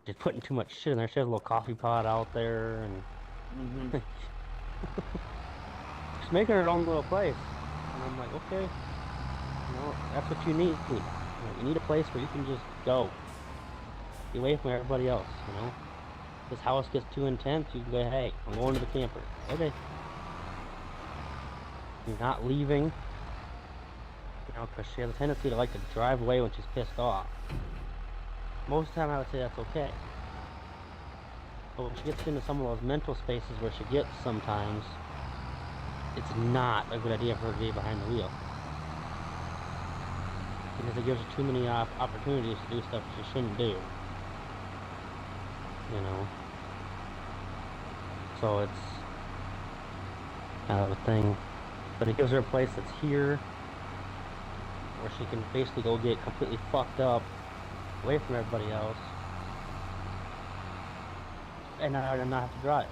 She's putting too much shit in there. She has a little coffee pot out there, and Mm-hmm. she's making her own little place. And I'm like, okay, that's what you need. You need a place where you can just go, be away from everybody else. This house gets too intense, you can go, hey, I'm going to the camper. Okay, you're not leaving. Because she has a tendency to like to drive away when she's pissed off. Most of the time, I would say that's okay. But when she gets into some of those mental spaces where she gets sometimes, it's not a good idea for her to be behind the wheel. Because it gives her too many opportunities to do stuff she shouldn't do. You know? So it's kind of a thing. But it gives her a place that's here, where she can basically go get completely fucked up, away from everybody else, and not have to drive.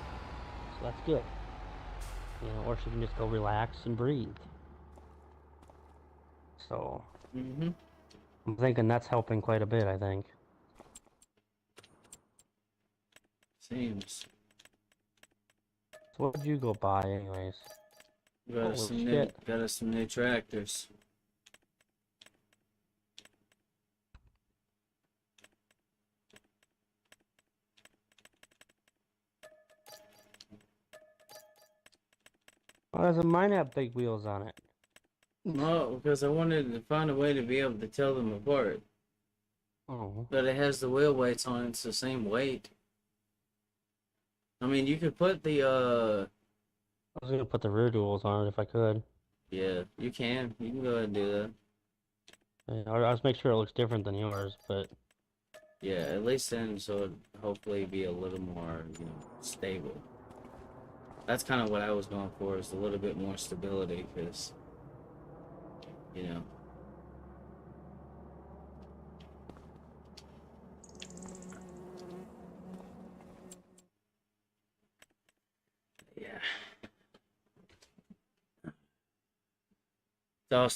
So that's good. Or she can just go relax and breathe. So Mm-hmm. I'm thinking that's helping quite a bit, I think. Seems. So what did you go buy anyways? Got us Holy some new, shit. got us some new tractors. Why doesn't mine have big wheels on it? No, because I wanted to find a way to be able to tell them apart. Oh. But it has the wheel weights on it, it's the same weight. I mean, you could put the, I was gonna put the rear duals on it if I could. yeah, you can. You can go ahead and do that. Yeah, I'll just make sure it looks different than yours, but Yeah, at least then, so it'd hopefully be a little more, stable. That's kind of what I was going for, is a little bit more stability, because, you know. Yeah.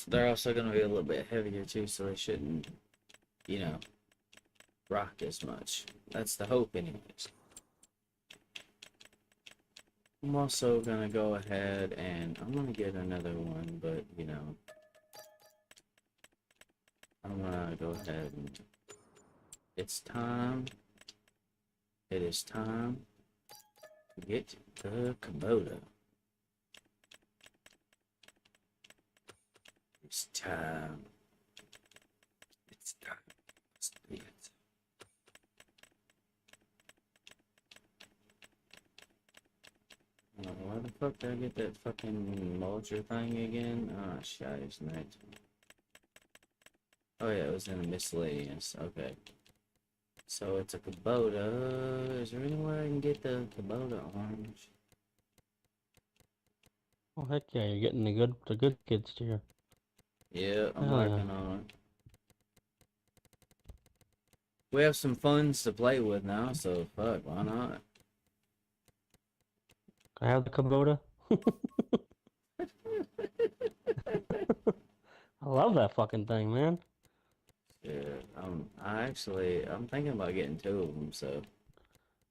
They're also going to be a little bit heavier, too, so they shouldn't, you know, rock as much. That's the hope, anyways. I'm also gonna go ahead and I'm gonna get another one, but I'm gonna go ahead and it's time. It is time Get the Kubota. It's time. It's time. Let's do it. Why the fuck did I get that fucking mulcher thing again? Ah, oh, shit, it's night. Oh yeah, it was in a miscellaneous. Okay. So it's a Kubota. Is there anywhere I can get the Kubota orange? Oh heck yeah, you're getting the good kids steer. Yeah, I'm Hell yeah. working on it. We have some funds to play with now, so fuck, why not? I have the Kubota. I love that fucking thing, man. Yeah, I'm thinking about getting two of them, so.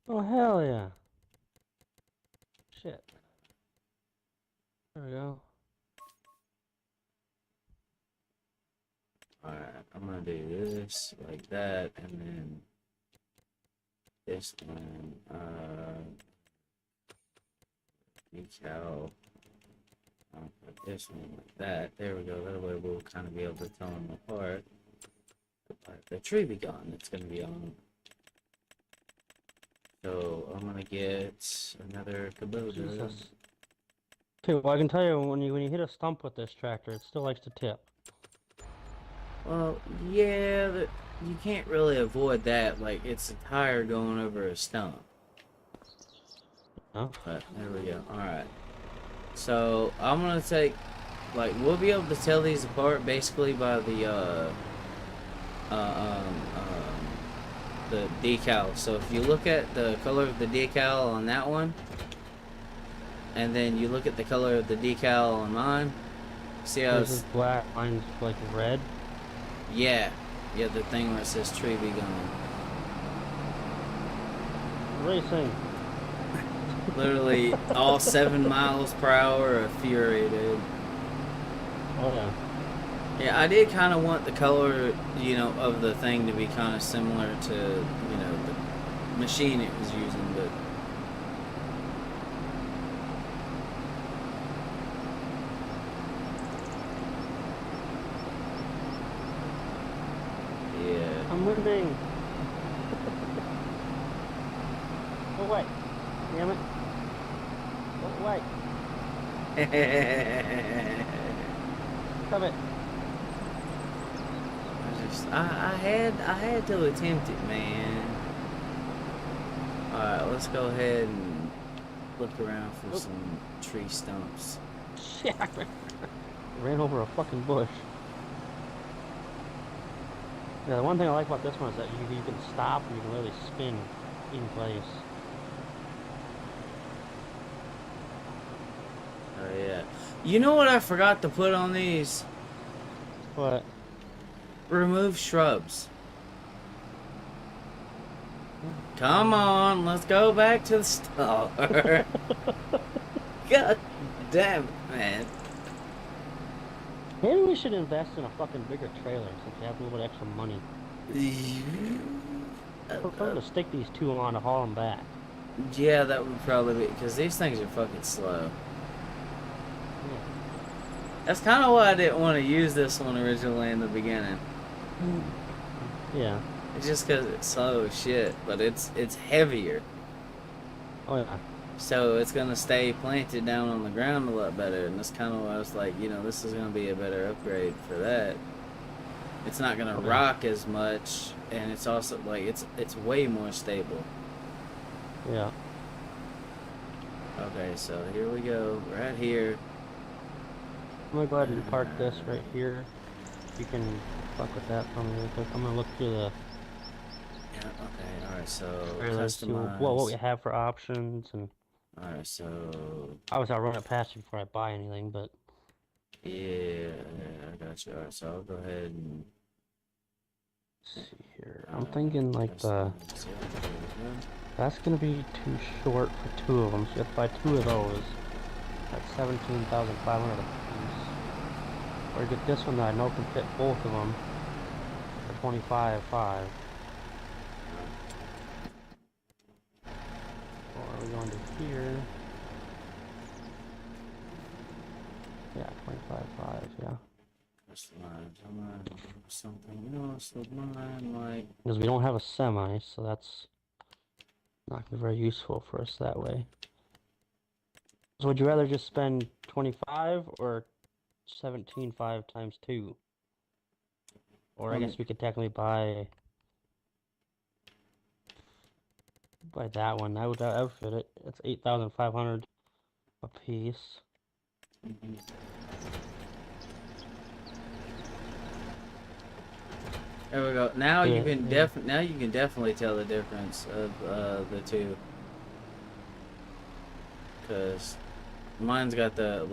Oh hell yeah. Shit. There we go. Alright, I'm gonna do this, like that, and then this one, decal. I'll put this one like that. There we go. That way we'll kind of be able to tell them apart. The tree be gone. It's gonna be on. So I'm gonna get another Kubota. Jesus. Okay, well I can tell you when you hit a stump with this tractor, it still likes to tip. Well, yeah, you can't really avoid that. Like it's a tire going over a stump. Oh. But there we go. All right. So I'm gonna take, like, we'll be able to tell these apart basically by the decal. So if you look at the color of the decal on that one, and then you look at the color of the decal on mine, see how this is black, mine's like red. Yeah, the thing where it says tree be gone. Racing. Literally all 7 miles per hour of fury, dude. Oh yeah. Yeah, I did kind of want the color, you know, of the thing to be kind of similar to, you know, the machine it was using, but... Yeah. I'm winning. Oh wait. Damn it. Oh wait. Stop it. I had to attempt it, man. Alright, let's go ahead and look around for some tree stumps. Shit. Ran over a fucking bush. Yeah, the one thing I like about this one is that you can stop and you can really spin in place. Oh yeah. You know what I forgot to put on these? What? Remove shrubs. Come on, let's go back to the store. God damn it, man. Maybe we should invest in a fucking bigger trailer since we have a little bit extra money. We're going to stick these two on to haul them back. Yeah, that would probably be, because these things are fucking slow. Yeah. That's kind of why I didn't want to use this one originally in the beginning. Yeah. It's just because it's slow as shit, but it's heavier. Oh yeah. So it's going to stay planted down on the ground a lot better, and that's kind of why I was like, you know, this is going to be a better upgrade for that. It's not going to rock as much, and it's also, like, it's way more stable. Yeah. Okay, so here we go, right here. I'm gonna go ahead and park this right here. You can fuck with that for me real quick. I'm gonna look through the Yeah, okay, alright, so trailers, see customize. what we have for options, and Alright, so obviously I'll run it past you before I buy anything, but yeah, I got you. Alright, so I'll go ahead and let's see here. I'm thinking like customize. that's gonna be too short for two of them, so you have to buy two of those. That's 17,500 a piece. Or get this one that I know can fit both of them for 25,500. Or Are we going to here? Yeah, 25.5, yeah. That's something else of mine, like... Because we don't have a semi, so that's not gonna be very useful for us that way. So would you rather just spend 25 or 17.5 times 2? Or I guess we could technically buy that one. I would outfit it. It's 8,500 a piece. There we go. Now Yeah, you can yeah. definitely tell the difference of the two. Cause mine's got the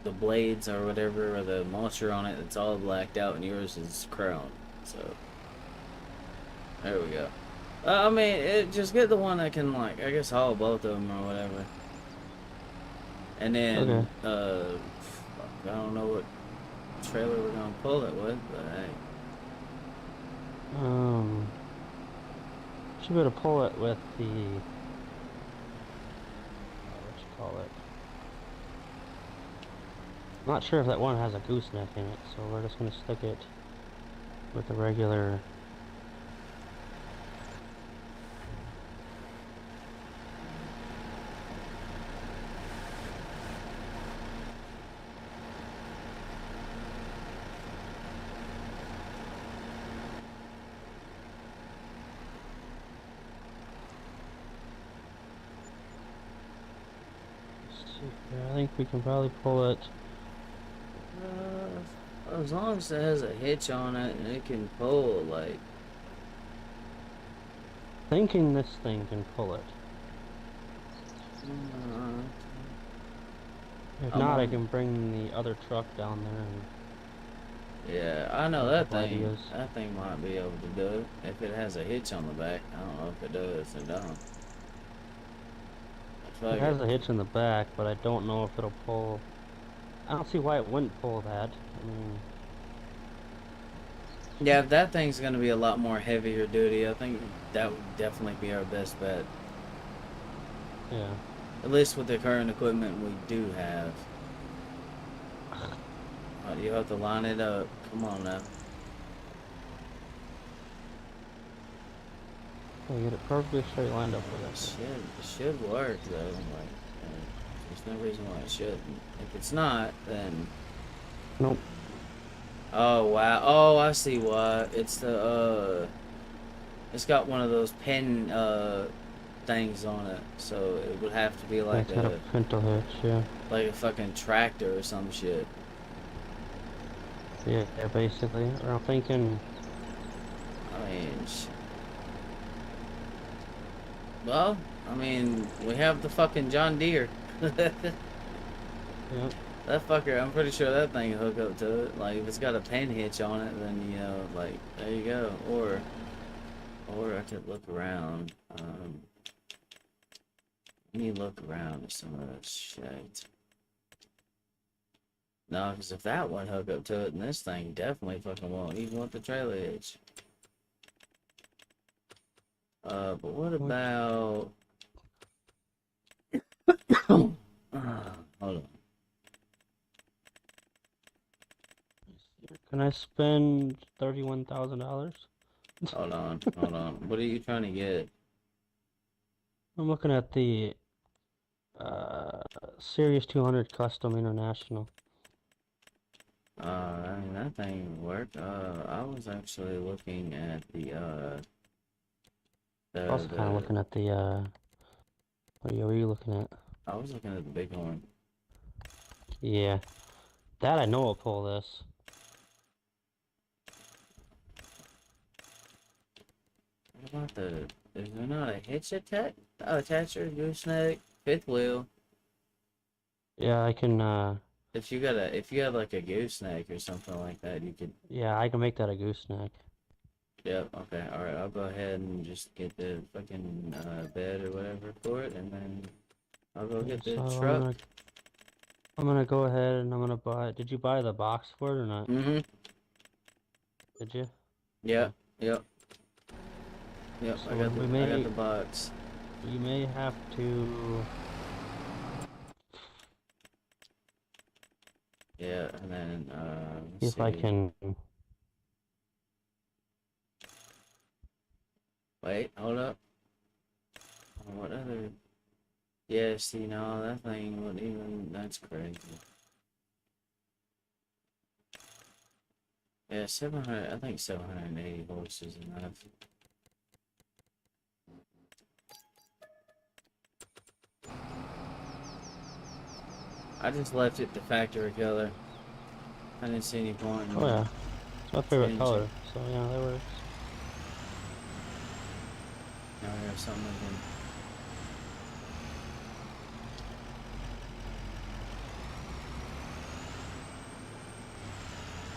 the blades or whatever or the mulcher on it. It's all blacked out, and yours is chrome. So there we go. I mean, just get the one that can I guess haul both of them or whatever. And then Okay. I don't know what trailer we're gonna pull it with, but hey. Should be able to pull it with the what you call it. I'm not sure if that one has a gooseneck in it, so we're just gonna stick it with the regular. I think we can probably pull it. As long as it has a hitch on it and it can pull, Thinking this thing can pull it. If not, I can bring the other truck down there and. Yeah, I know that thing. Ideas. That thing might be able to do it if it has a hitch on the back. I don't know if it does or don't. It has a hitch in the back, but I don't know if it'll pull. I don't see why it wouldn't pull that. I mean, yeah, if that thing's gonna be a lot more heavier duty, I think that would definitely be our best bet. yeah. At least with the current equipment we do have. You have to line it up. Come on now. I get it perfectly straight lined up with it. It should work though. There's no reason why it shouldn't. If it's not, then Nope. oh wow. Oh, I see why. It's the it's got one of those pin things on it, so it would have to be like It's got a pinto hitch, yeah. like a fucking tractor or some shit. Yeah, basically. Or I'm thinking. I mean, well, I mean, we have the fucking John Deere. Yep. That fucker, I'm pretty sure that thing will hook up to it. Like, if it's got a pin hitch on it, then, you know, like, there you go. Or I could look around. Let me look around at some of that shit. No, because if that one hook up to it, then this thing definitely fucking won't, even with the trailer hitch. But what about... hold on. Can I spend $31,000? Hold on. What are you trying to get? I'm looking at the Series 200 Custom International. I mean, that thing worked. I was actually looking at the Also kind of looking at the what are you looking at? I was looking at the big one. Yeah, that I know will pull this. What about is there not a hitch attacher, gooseneck, fifth wheel? Yeah, I can If you have like a gooseneck or something like that, you could. yeah, I can make that a gooseneck. Yep. Okay. All right. I'll go ahead and just get the fucking bed or whatever for it, and then I'll go get the truck. I'm gonna go ahead and I'm gonna buy. Did you buy the box for it or not? Mm-hmm. Did you? Yep. Yep. So I got the box. You may have to. Yeah, and then See let's if I see. can. Wait, hold up. What other? Yeah, see, no, that thing wouldn't even. That's crazy. Yeah, 700. I think 780 volts is enough. I just left it the factory color. I didn't see any point Oh in yeah, it's my favorite changing. color. So yeah, that works. Now I have something again.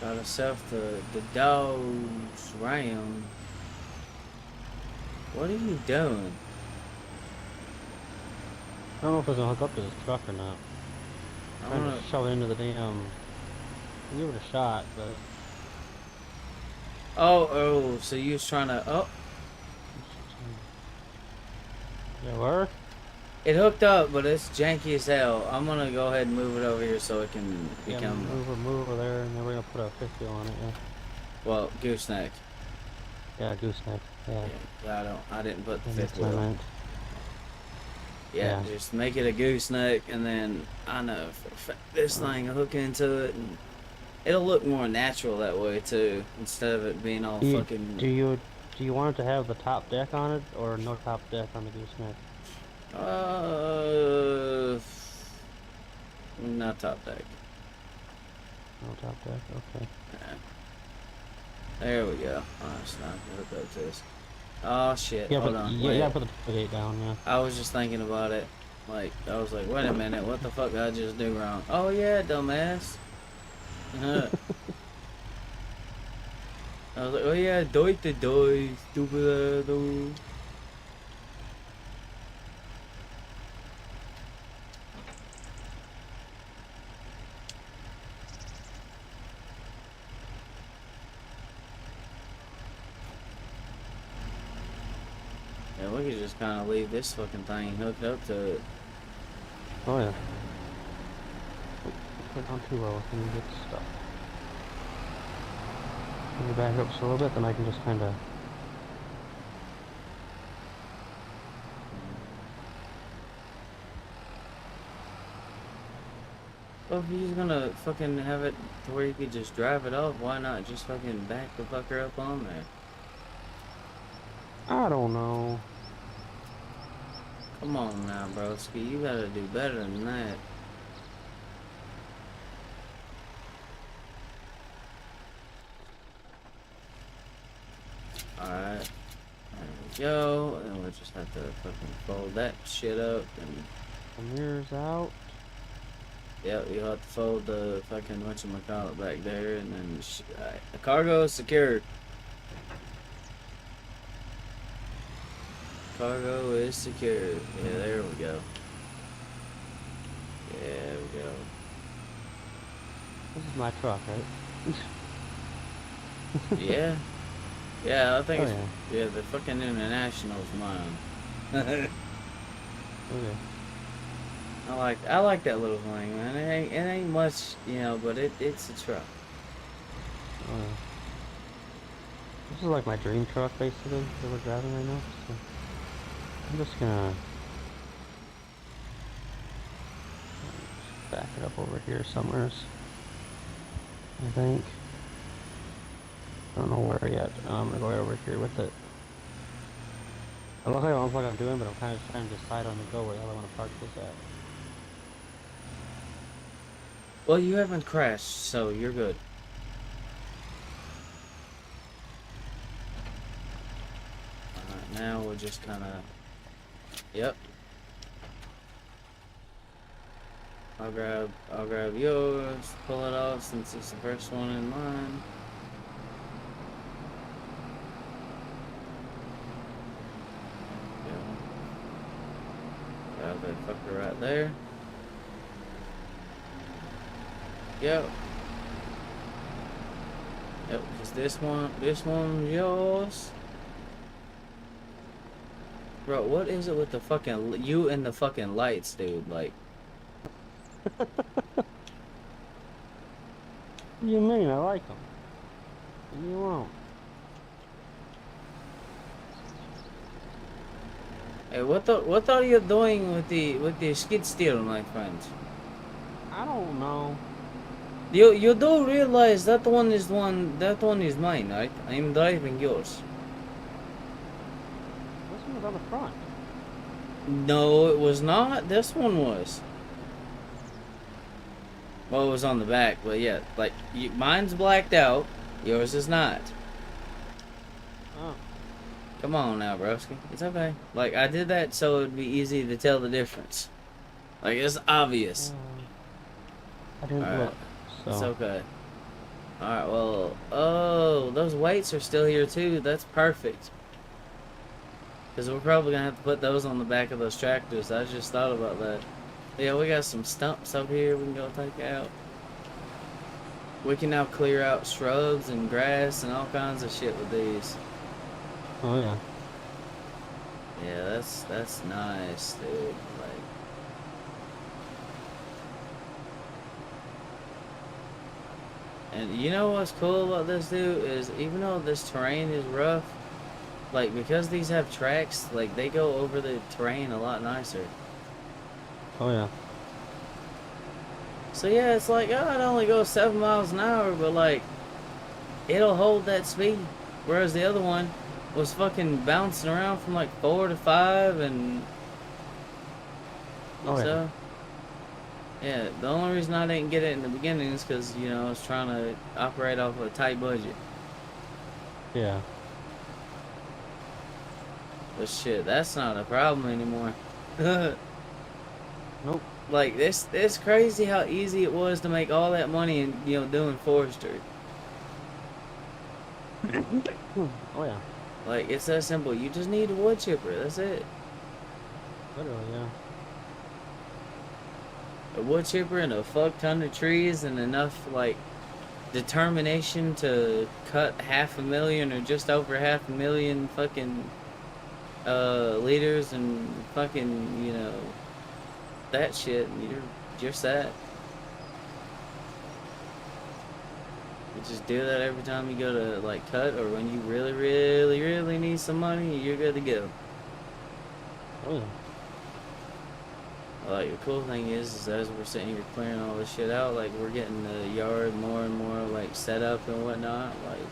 Got herself the Dodge Ram. What are you doing? I don't know if it's gonna hook up to this truck or not. I Trying to wanna. shove it into the damn. Give it a shot, but. Oh, so you was trying to. Oh, Yeah, where? it hooked up, but it's janky as hell. I'm gonna go ahead and move it over here so it can Yeah, become. move over there, and then we're gonna put a fifth wheel on it. Yeah. Well, gooseneck. Yeah, gooseneck. Yeah. Yeah, I didn't put the And fifth that's what I wheel. meant. Yeah, Yeah. just make it a gooseneck, and then I know for a fact this thing will hook into it, and it'll look more natural that way too, instead of it being all Do you fucking. do you do you want it to have the top deck on it or no top deck on the gooseneck? Uh, not top deck. No top deck. Okay. Yeah. There we go. Oh, it's not gonna hook up to this. Oh shit! Yeah, Hold but on. you Wait. gotta put the tailgate down. Yeah. I was just thinking about it. Like I was like, wait a minute, what the fuck did I just do wrong? Oh yeah, dumbass. I was like, oh yeah, doite doi, stupid do. Yeah, we could just kind of leave this fucking thing hooked up to it. Oh yeah. Put it on too low and you get stuck. Can you back up just a little bit, then I can just kind of. Well, if he's gonna fucking have it to where you could just drive it off, why not just fucking back the fucker up on there? I don't know. Come on now, broski, you gotta do better than that. Alright, there we go, and then we'll just have to fucking fold that shit up, and The mirror's out. yep, you'll have to fold the fucking whatchamacallit back there, and then alright, the cargo is secured. Cargo is secured. Yeah, there we go. Yeah, there we go. This is my truck, right? Yeah. Yeah, I think Oh it's, yeah. yeah, the fucking International's mine. Okay. I like that little thing, man. It ain't much, you know, but it's a truck. Oh yeah. This is like my dream truck, basically, that we're driving right now. So I'm just gonna back it up over here somewhere. I think. I don't know where yet. I'm gonna go right over here with it. I don't know what I'm doing, but I'm kind of trying to decide on the go where the hell I want to park this at. Well, you haven't crashed, so you're good. Alright, now we'll just kind of... Yep. I'll grab yours, pull it off since it's the first one in mine. Grab that fucker right there. Yep. Yep, because this one's yours. Bro, what is it with the fucking you and the fucking lights, dude? Like, What do you mean? I like them. You won't. hey, what are you doing with the skid steer, my friend? I don't know. You do realize that one is mine, right? I'm driving yours. This one was on the front. No, it was not. This one was. Well, it was on the back, but yeah, like mine's blacked out, yours is not. Oh. Come on now, broski. It's okay. Like I did that so it'd be easy to tell the difference. Like it's obvious. I didn't All right, look. So. it's okay. All right, well, oh, those weights are still here too. That's perfect. Because we're probably gonna have to put those on the back of those tractors. I just thought about that. Yeah, we got some stumps up here we can go take out. We can now clear out shrubs and grass and all kinds of shit with these. Oh yeah. Yeah, that's nice, dude. Like, and you know what's cool about this, dude, is even though this terrain is rough, like because these have tracks, like they go over the terrain a lot nicer. Oh yeah. So yeah, it's like, oh, it only goes 7 miles an hour, but like, it'll hold that speed. Whereas the other one was fucking bouncing around from like 4 to 5 and Oh yeah. so. Yeah, the only reason I didn't get it in the beginning is because, you know, I was trying to operate off of a tight budget. Yeah. But shit, that's not a problem anymore. Nope. Like, it's crazy how easy it was to make all that money in, you know, doing forestry. Oh yeah. Like, it's that simple. You just need a wood chipper. That's it. Literally, yeah. A wood chipper and a fuck ton of trees and enough, like, determination to cut 500,000 or just over 500,000 fucking liters and fucking, you know, that shit, and you're set. You just do that every time you go to like cut, or when you really, really, really need some money, you're good to go. Oh yeah. Like the cool thing is as we're sitting here clearing all this shit out, like we're getting the yard more and more like set up and whatnot, like.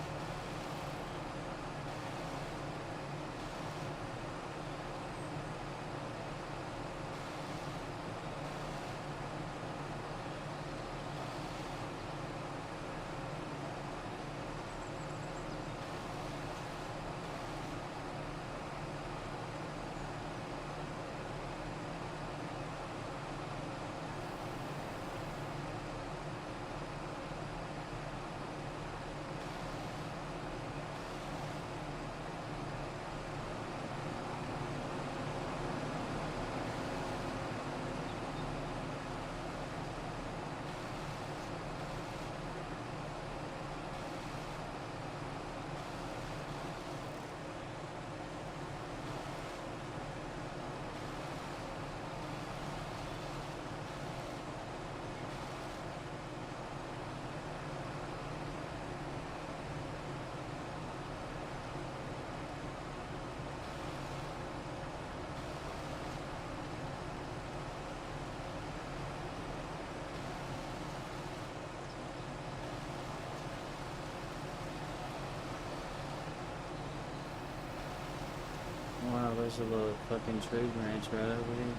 Wow, there's a little fucking tree branch right over here.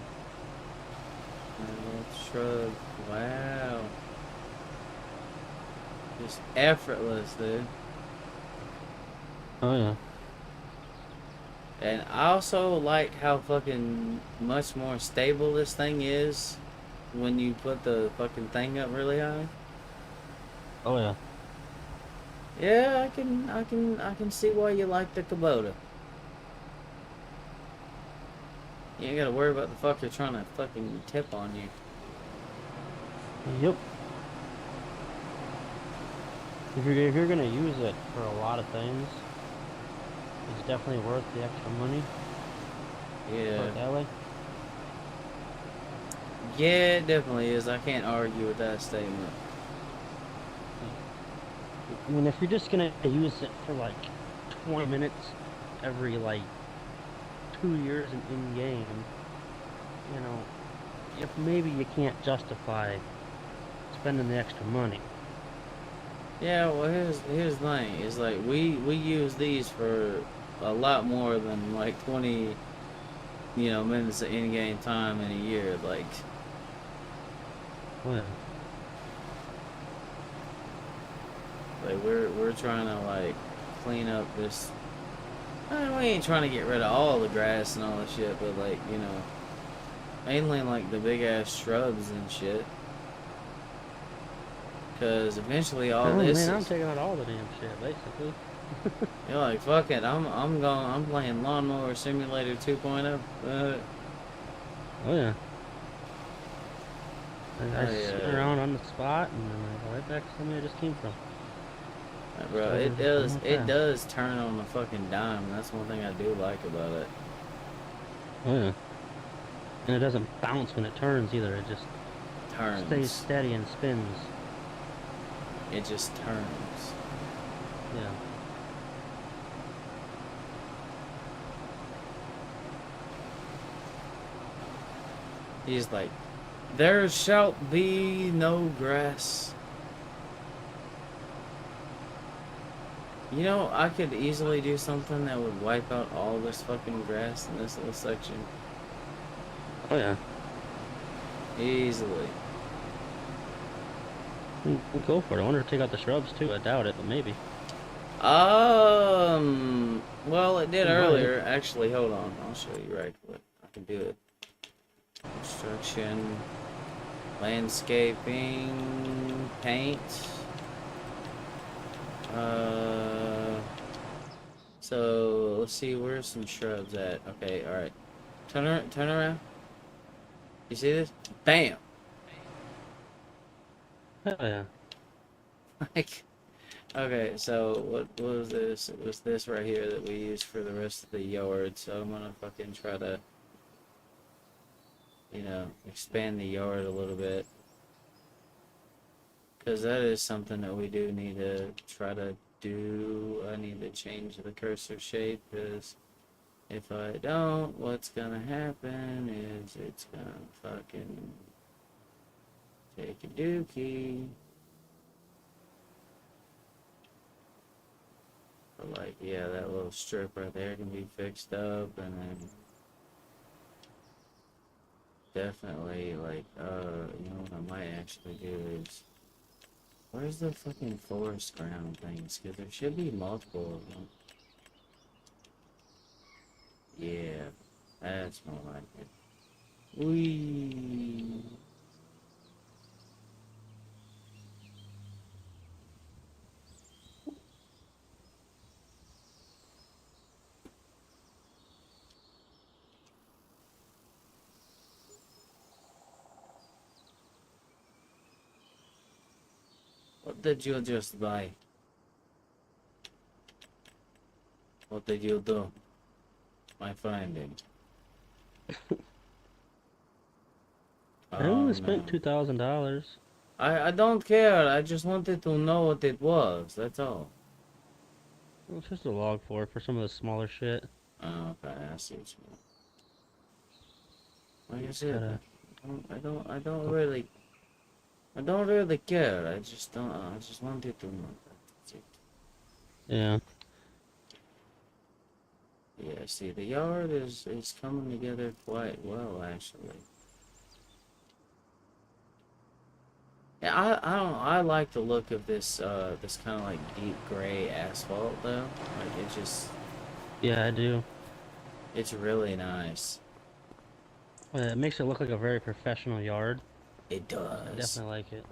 A little shrub. Wow. Just effortless, dude. Oh yeah. And I also like how fucking much more stable this thing is when you put the fucking thing up really high. Oh yeah. Yeah, I can see why you like the Kubota. You ain't gotta worry about the fucker trying to fucking tip on you. Yep. If you're gonna use it for a lot of things, it's definitely worth the extra money. Yeah. Put it that way. Yeah, it definitely is. I can't argue with that statement. I mean, if you're just gonna use it for like 20 minutes every like 2 years in game, you know, if maybe you can't justify spending the extra money. Yeah, well, here's the thing. Is like we use these for a lot more than like 20, minutes of in-game time in a year. Oh yeah. Like we're trying to like clean up this. We ain't trying to get rid of all the grass and all the shit, but like mainly like the big ass shrubs and shit. Cause eventually all Oh this man, I'm is, taking out all the damn shit, basically. you're like, fuck it, I'm playing Lawnmower Simulator 2.0. Oh yeah. I sit I around on the spot and then I go right back to somewhere I just came from. Bro, Start it over just one does more it time. does turn on the fucking dime. That's one thing I do like about it. Oh yeah. And it doesn't bounce when it turns either. It just stays Turns. steady and spins. It just turns. Yeah. He's like, there shall be no grass. I could easily do something that would wipe out all this fucking grass in this little section. Oh yeah. Easily. Go for it. I want to take out the shrubs too. I doubt it, but maybe. Well, it did It might. earlier. Actually, hold on. I'll show you right quick. I can do it. Construction, landscaping, paint. So let's see, where's some shrubs at? Okay, all right. Turn around. You see this? Bam. Oh yeah. Like, okay, so what was this? It was this right here that we used for the rest of the yard. So I'm gonna fucking try to, expand the yard a little bit. Because that is something that we do need to try to do. I need to change the cursor shape because if I don't, what's gonna happen is it's gonna fucking take a dookie. But like, yeah, that little strip right there can be fixed up, and then definitely like, what I might actually do is, where's the fucking forest ground things? Because there should be multiple of them. Yeah, that's more like it. Whee! What did you just buy? What did you do? My finding. I Oh only no. spent $2,000. I don't care. I just wanted to know what it was. That's all. It's just a log for some of the smaller shit. Oh, okay, I see what you mean. Like I Just said, gotta go. I don't really care. I just don't. I just wanted to know. That's it. Yeah. Yeah. See, the yard is coming together quite well, actually. Yeah, I don't. I like the look of this kind of like deep gray asphalt though. Like Yeah, I do. it's really nice. It makes it look like a very professional yard. It I does. definitely like it.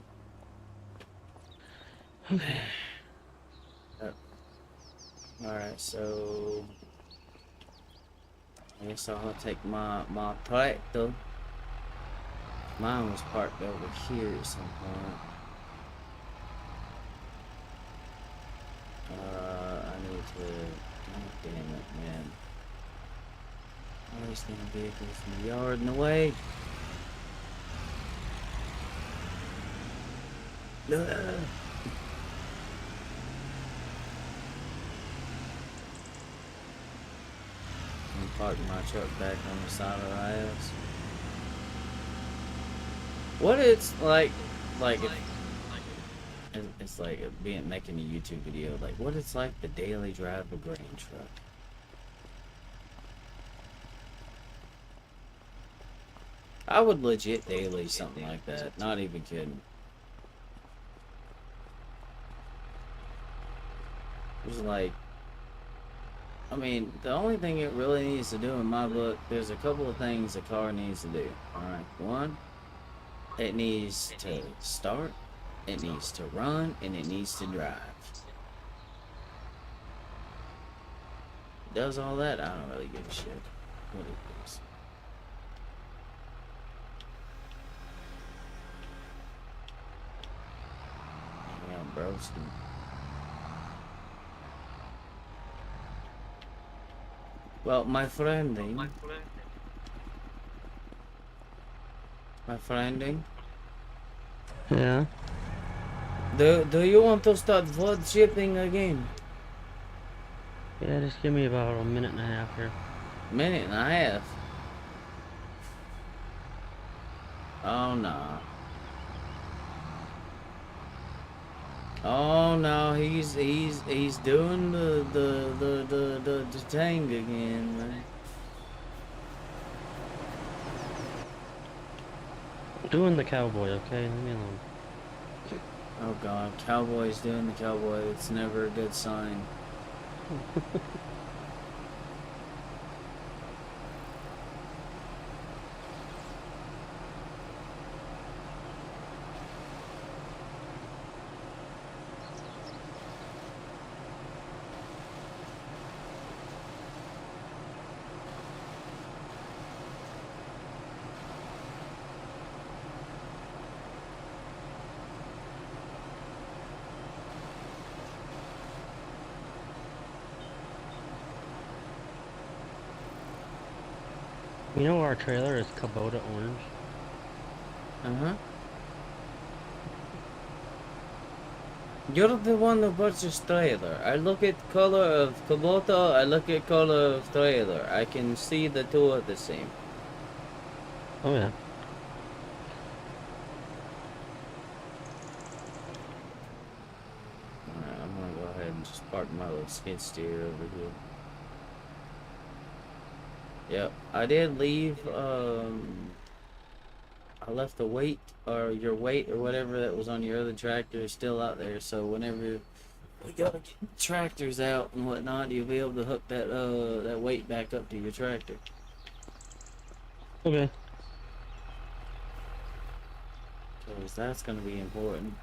Okay. All right, so I guess I'll take my tractor. Mine was parked over here at some point. I need to. Oh, damn it, man. All these damn vehicles in the yard in the way. No. I'm parking my truck back on the side of the house. What it's like if, it's like making a YouTube video, like what it's like to daily drive a grain truck. I would legit daily something like that, not even kidding. It's like, I mean, the only thing it really needs to do in my book, there's a couple of things a car needs to do. Alright, one, it needs to start, it needs to run, and it needs to drive. It does all that, I don't really give a shit what it does. Yeah, broski. Well, my friending. Yeah. Do you want to start woodchipping again? Yeah, just give me about a minute and a half here. Minute and a half. Oh no. Oh no, he's doing the tang again, man. Doing the cowboy, okay? Leave me alone. Oh god, Cowboy's doing the cowboy. It's never a good sign. You know our trailer is Kubota orange? Uh-huh. You're the one who purchased trailer. I look at color of Kubota, I look at color of trailer. I can see the two are the same. Oh yeah. Alright, I'm gonna go ahead and just park my little skid steer over here. Yep, I did leave, I left the weight, or your weight, or whatever that was on your other tractor is still out there, so whenever we gotta get tractors out and whatnot, you'll be able to hook that, that weight back up to your tractor. Okay. Because that's gonna be important.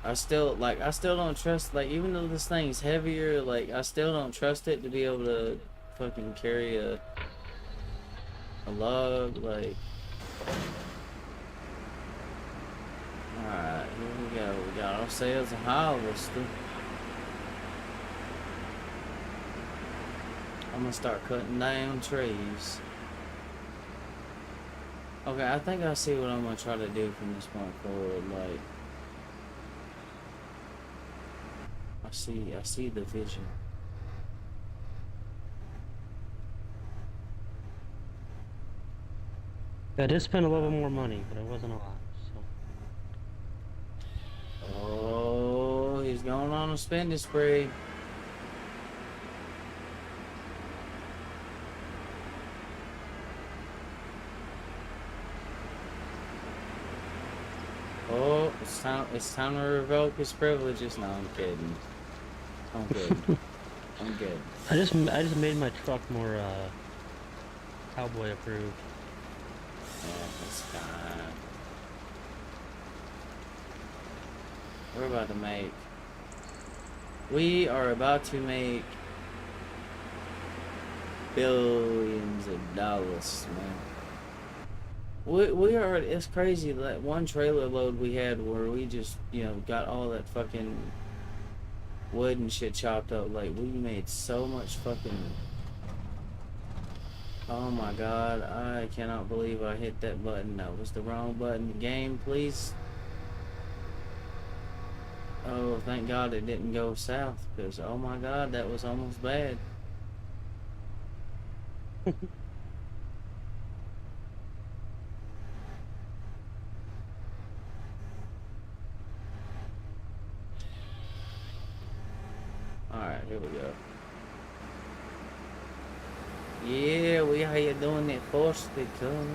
I still don't trust, like, even though this thing's heavier, like, I still don't trust it to be able to fucking carry a log, like. Alright, here we go. We got ourselves a harvester. I'm gonna start cutting down trees. Okay, I think I see what I'm gonna try to do from this point forward, like. I see the vision. I did spend a little bit more money, but it wasn't a lot, so. Oh, he's going on a spending spree. Oh, it's time to revoke his privileges. No, I'm kidding. I'm good. I'm good. I just made my truck more cowboy approved. Yeah, that's fine. We are about to make billions of dollars, man. We are, it's crazy that one trailer load we had where we just, you know, got all that fucking wood and shit chopped up. Like, we made so much fucking Oh my god, I cannot believe I hit that button. That was the wrong button. Game, please. Oh, thank God it didn't go south, because oh my god, that was almost bad. Alright, here we go. Yeah, we out here doing it forcefully, cool.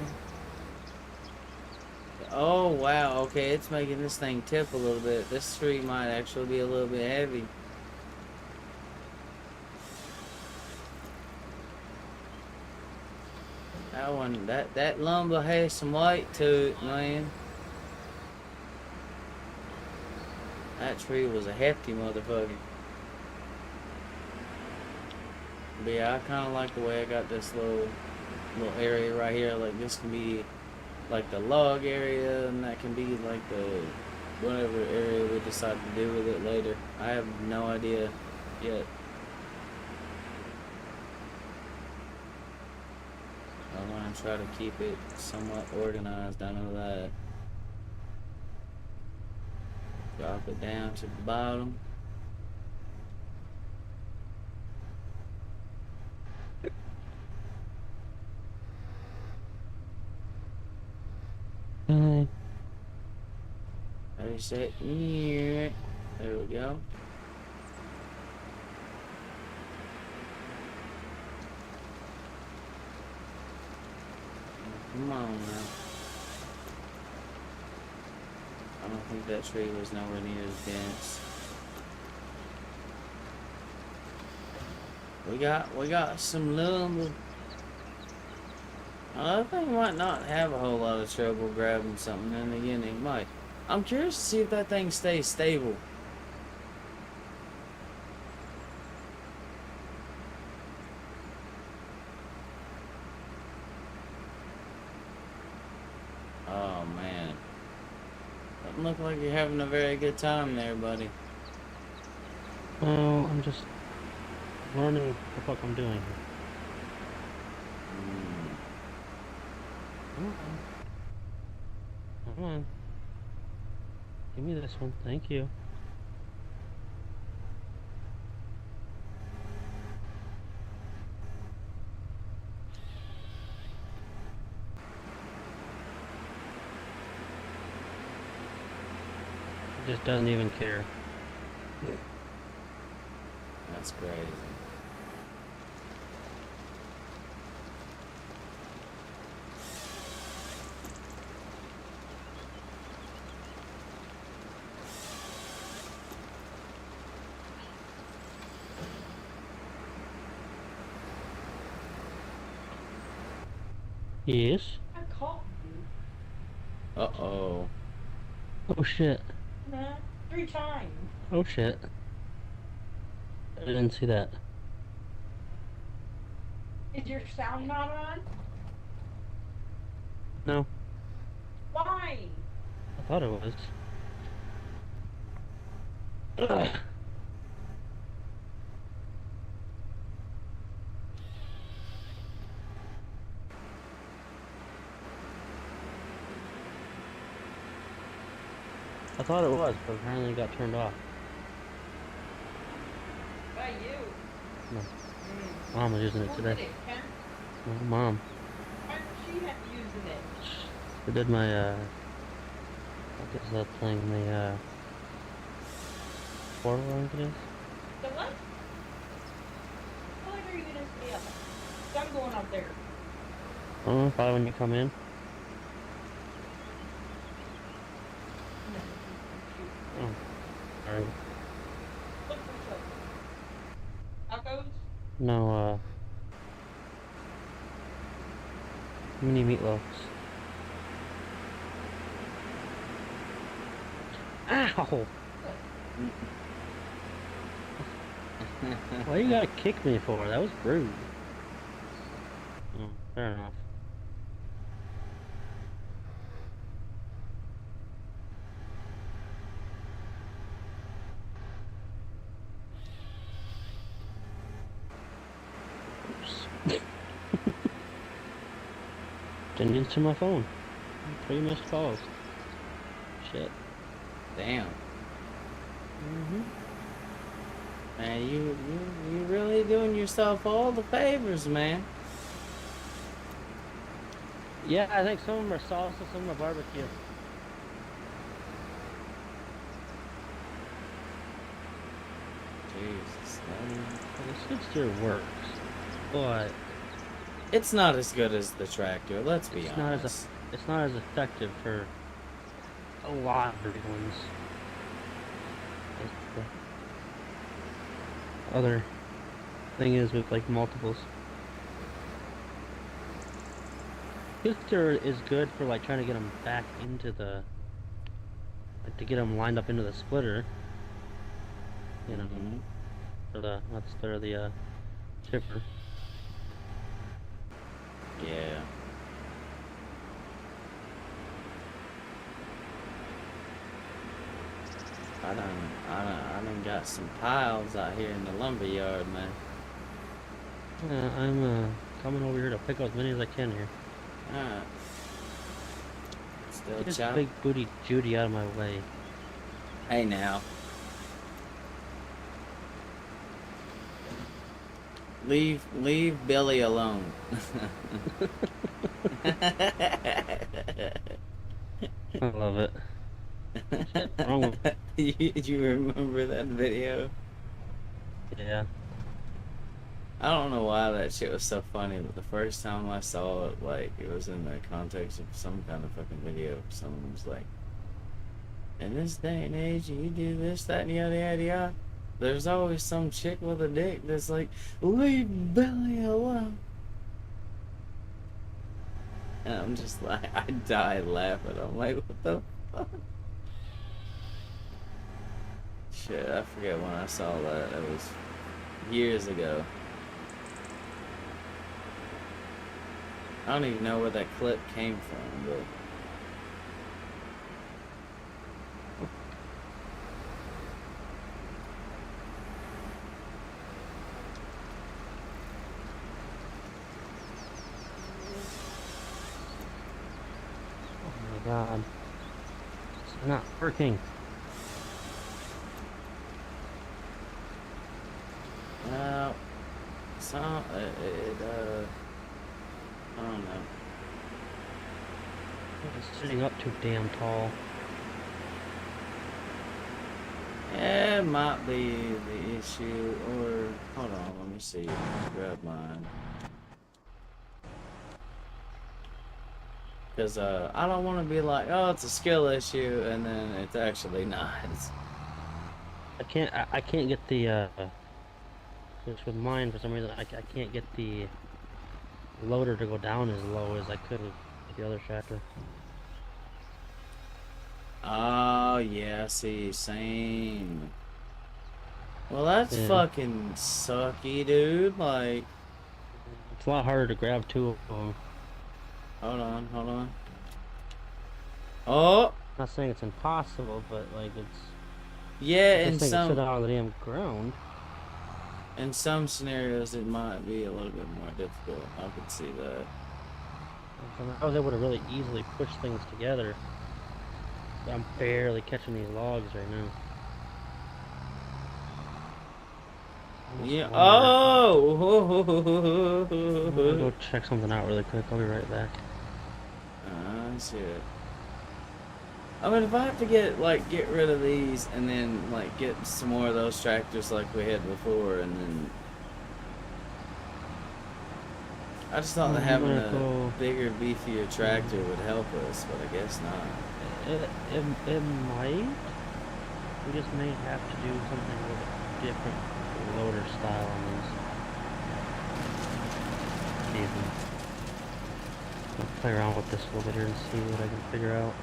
Oh wow, okay, it's making this thing tip a little bit. This tree might actually be a little bit heavy. That one, that lumber has some weight to it, man. That tree was a hefty motherfucker. But yeah, I kind of like the way I got this little area right here. Like this can be like the log area, and that can be like the whatever area we decide to do with it later. I have no idea yet. I'm gonna try to keep it somewhat organized. I know that. Drop it down to the bottom. Ready, set, yeah. There we go. Come on now. I don't think that tree was nowhere near as dense. We got some lumber. I think we might not have a whole lot of trouble grabbing something, and again it might. I'm curious to see if that thing stays stable. Oh man. Doesn't look like you're having a very good time there, buddy. Oh, I'm just learning what the fuck I'm doing here. Come on. Come on. Give me this one. Thank you. It just doesn't even care. That's crazy. Yes. I called you. Uh-oh. Oh shit. Nah, 3 times. Oh shit. I didn't see that. Is your sound not on? No, Why? I thought it was. Ugh. I thought it was, but apparently it got turned off. By you. No. Mom was using it Who today. did it, Ken? No, Mom. Why was she have using it? I did my, what is that thing? The, portal, I think it is? The what? How late are you gonna stay up? 'Cause I'm going up there. I don't know, probably when you come in. Oh, sorry. Look for tacos. No, mini meatloafs. Ow! Why you gotta kick me for? That was rude. Oh, fair enough. Oops. Didn't answer my phone. 3 missed calls. Shit. Damn. Mhm. Man, you really doing yourself all the favors, man. Yeah, I think some of them are salsa, some of them are barbecue. Jesus. The skid steer works, but It's not as good as the tractor, let's be it's not as honest. it's not as effective for a lot of ones. The other thing is with like multiples. Skid steer is good for like trying to get them back into the like to get them lined up into the splitter. You know, Mhm. or the not the splitter, the chipper. Yeah. I done got some piles out here in the lumber yard, man. I'm coming over here to pick up as many as I can here. Alright. Still Get chop. big booty Judy out of my way. Hey now. Leave Billy alone. I love it. Shit wrong with you remember that video? yeah. I don't know why that shit was so funny, but the first time I saw it, like, it was in the context of some kind of fucking video. Someone was like, in this day and age, you do this, that, and yada, yada, yada. There's always some chick with a dick that's like, leave Billy alone. And I'm just like, I died laughing. I'm like, what the fuck? Shit, I forget when I saw that. It was years ago. I don't even know where that clip came from, but... Oh my god. It's not working. Well, some, I don't know. It's sitting up too damn tall. It might be the issue, or... Hold on, let me see. Let's grab mine. Because, I don't want to be like, oh, it's a skill issue, and then it's actually not. I can't get the just with mine for some reason I can't get the loader to go down as low as I could with the other tractor. Oh, yeah, see, same. Well, that's Yeah. fucking sucky, dude. Like, It's a lot harder to grab two of them. hold on. Oh! I'm not saying it's impossible, but like it's Yeah, this in thing can sit some... out on the damn ground. In some scenarios, it might be a little bit more difficult. I could see that. I was able to really easily push things together. I'm barely catching these logs right now. Yeah. wonder- Oh! I'm gonna go check something out really quick. I'll be right back. I see it. I mean, if I have to get rid of these and then get some more of those tractors like we had before, and then I just thought that having a bigger, beefier tractor would help us, but I guess not. It might. We just may have to do something with a different loader style on these. I'll play around with this a little bit here and see what I can figure out.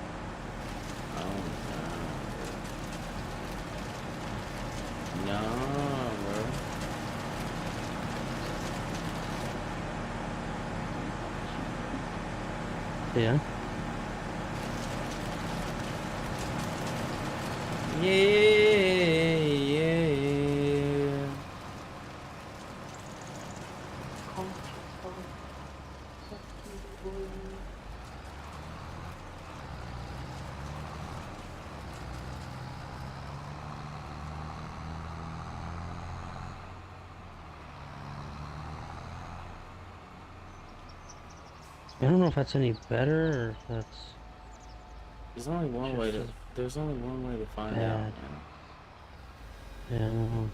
Oh no. No, bro. Yeah. Yeah. I don't know if that's any better or if that's There's only one way just to. as There's only one way to find out, bad. man. Yeah, I don't know.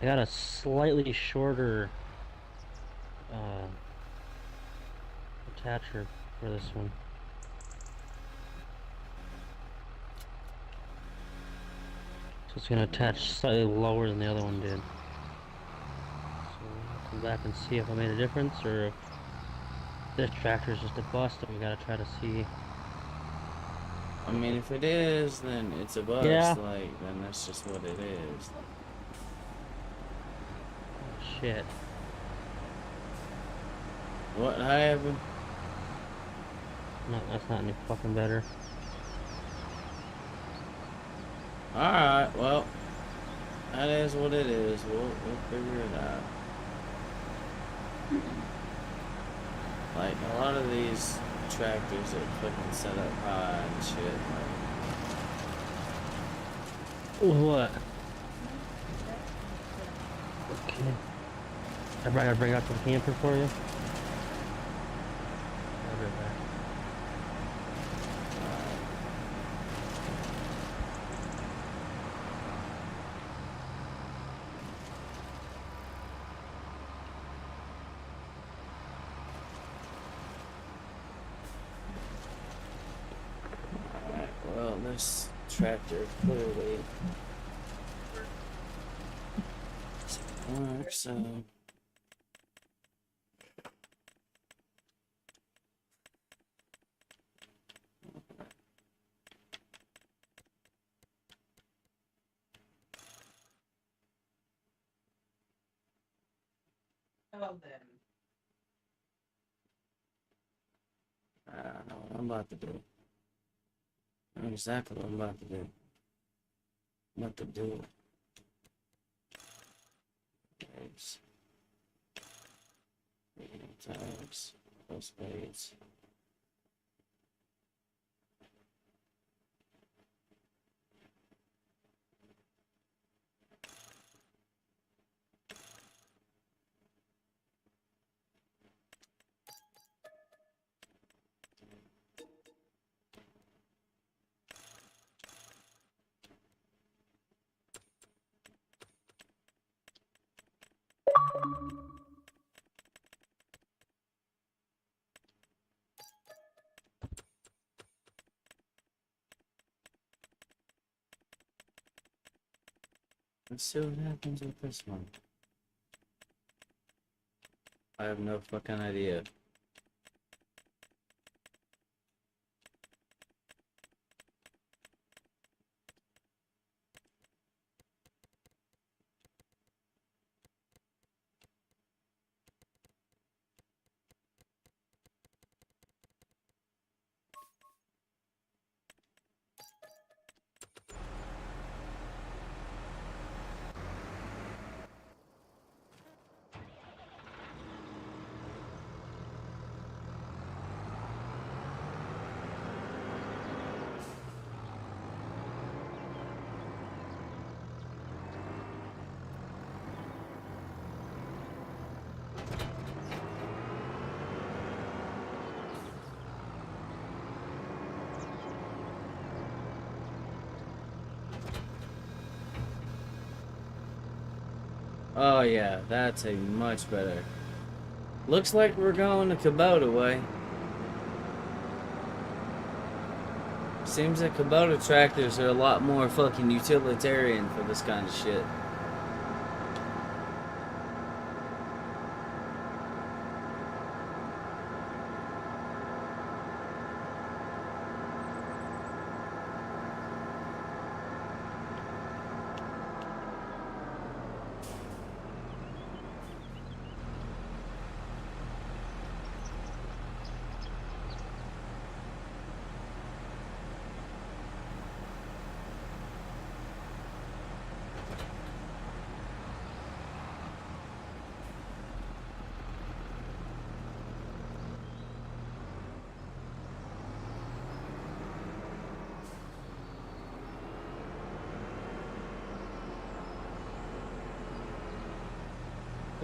I got a slightly shorter uh, attacher for this one. So it's gonna attach slightly lower than the other one did. So I'll come back and see if I made a difference or if this tractor is just a bust and we gotta try to see. I mean, if it is, then it's a Yeah. bust. Like, then that's just what it is. Oh, shit. What happened? No, that's not any fucking better. Alright, well, that is what it is. We'll figure it out. Like, a lot of these tractors are fucking set up high and shit. What? Okay. I gotta bring out the camper for you. I'll be right back. Alright, well, this tractor clearly doesn't work, so. Well then. I don't know what I'm about to do. I know exactly what I'm about to do. I'm about to do it. Eggs. Times. Plus spades. Let's see what happens with this one. I have no fucking idea. Oh yeah, that's a much better. Looks like we're going the Kubota way. Seems like Kubota tractors are a lot more fucking utilitarian for this kind of shit.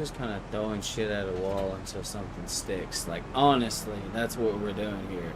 Just kind of throwing shit at a wall until something sticks. Like, honestly, that's what we're doing here.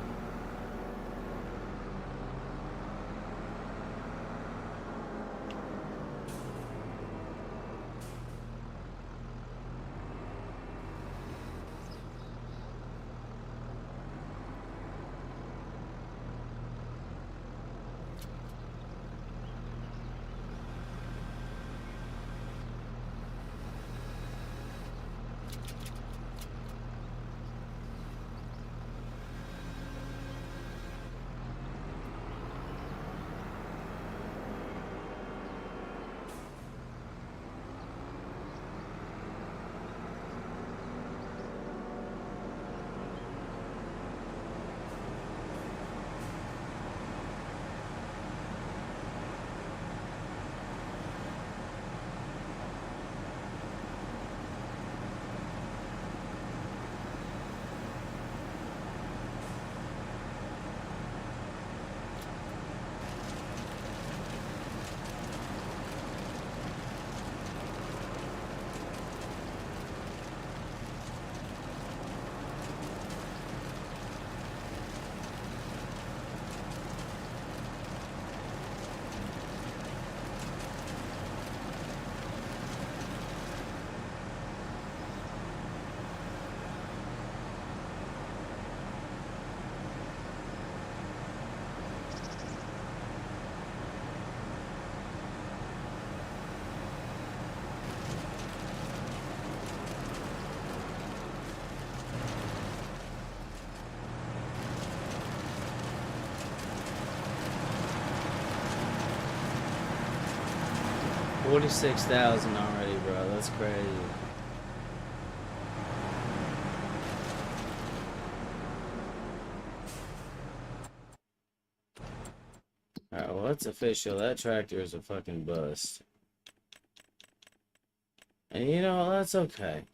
$46,000 already, bro. That's crazy. Alright, well, it's official. That tractor is a fucking bust. And you know, that's okay.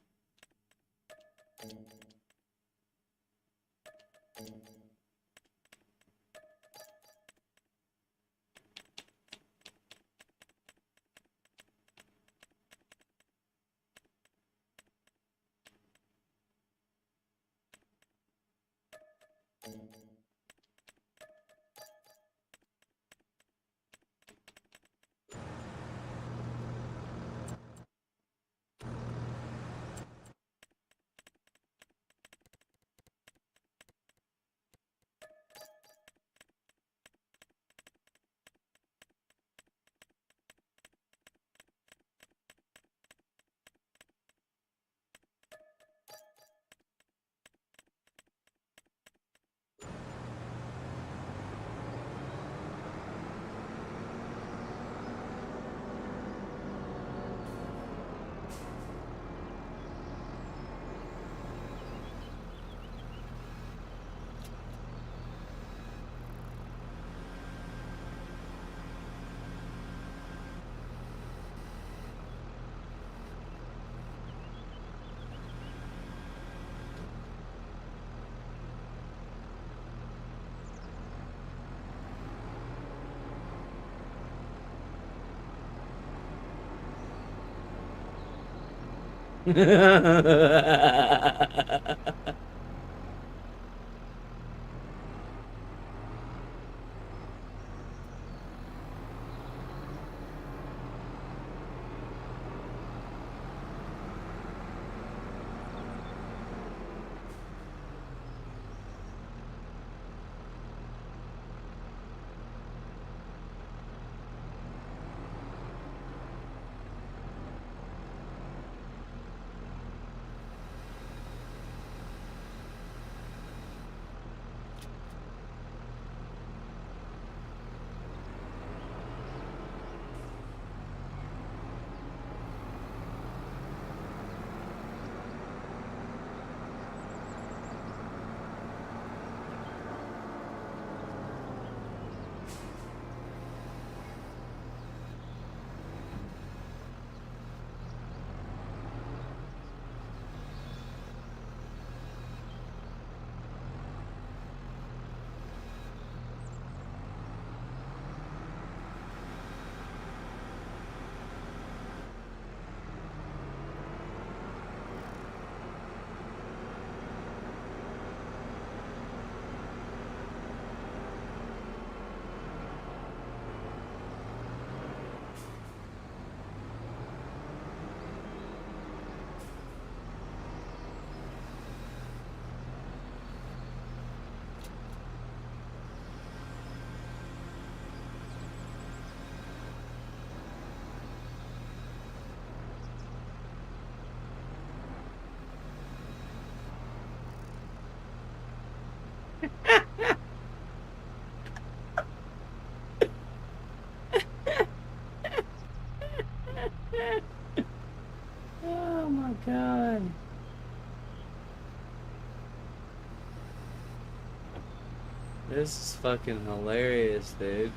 This is fucking hilarious, dude.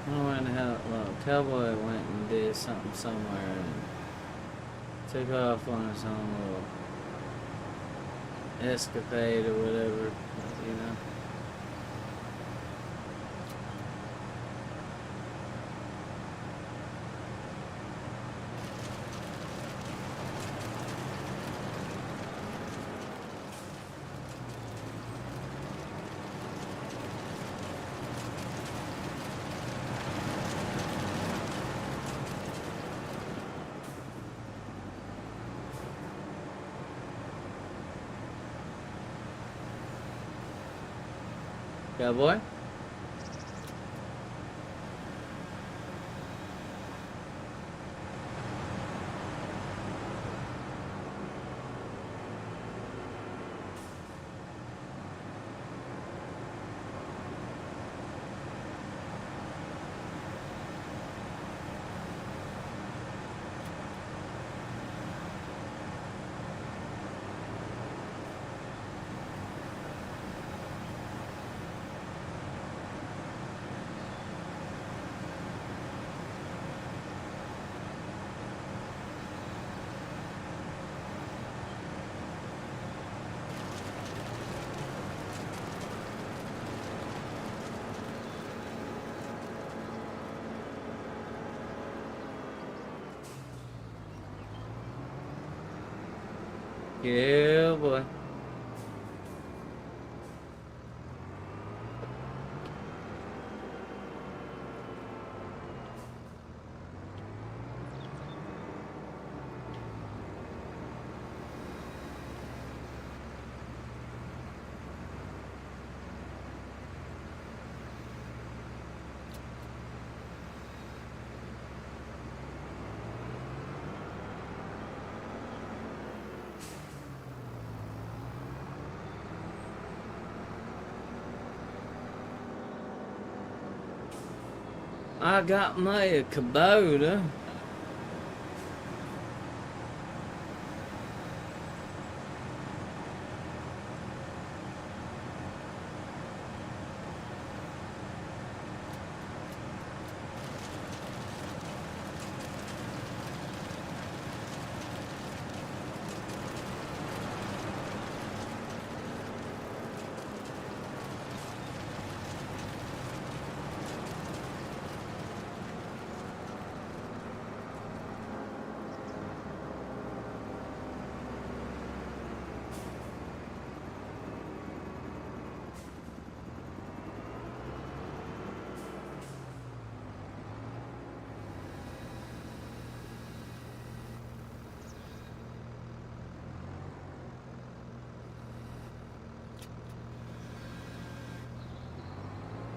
I don't know when the hell, well, Cowboy went and did something somewhere and took off on his own little escapade or whatever, you know. Cowboy? Yeah, boy. I got me a Kubota.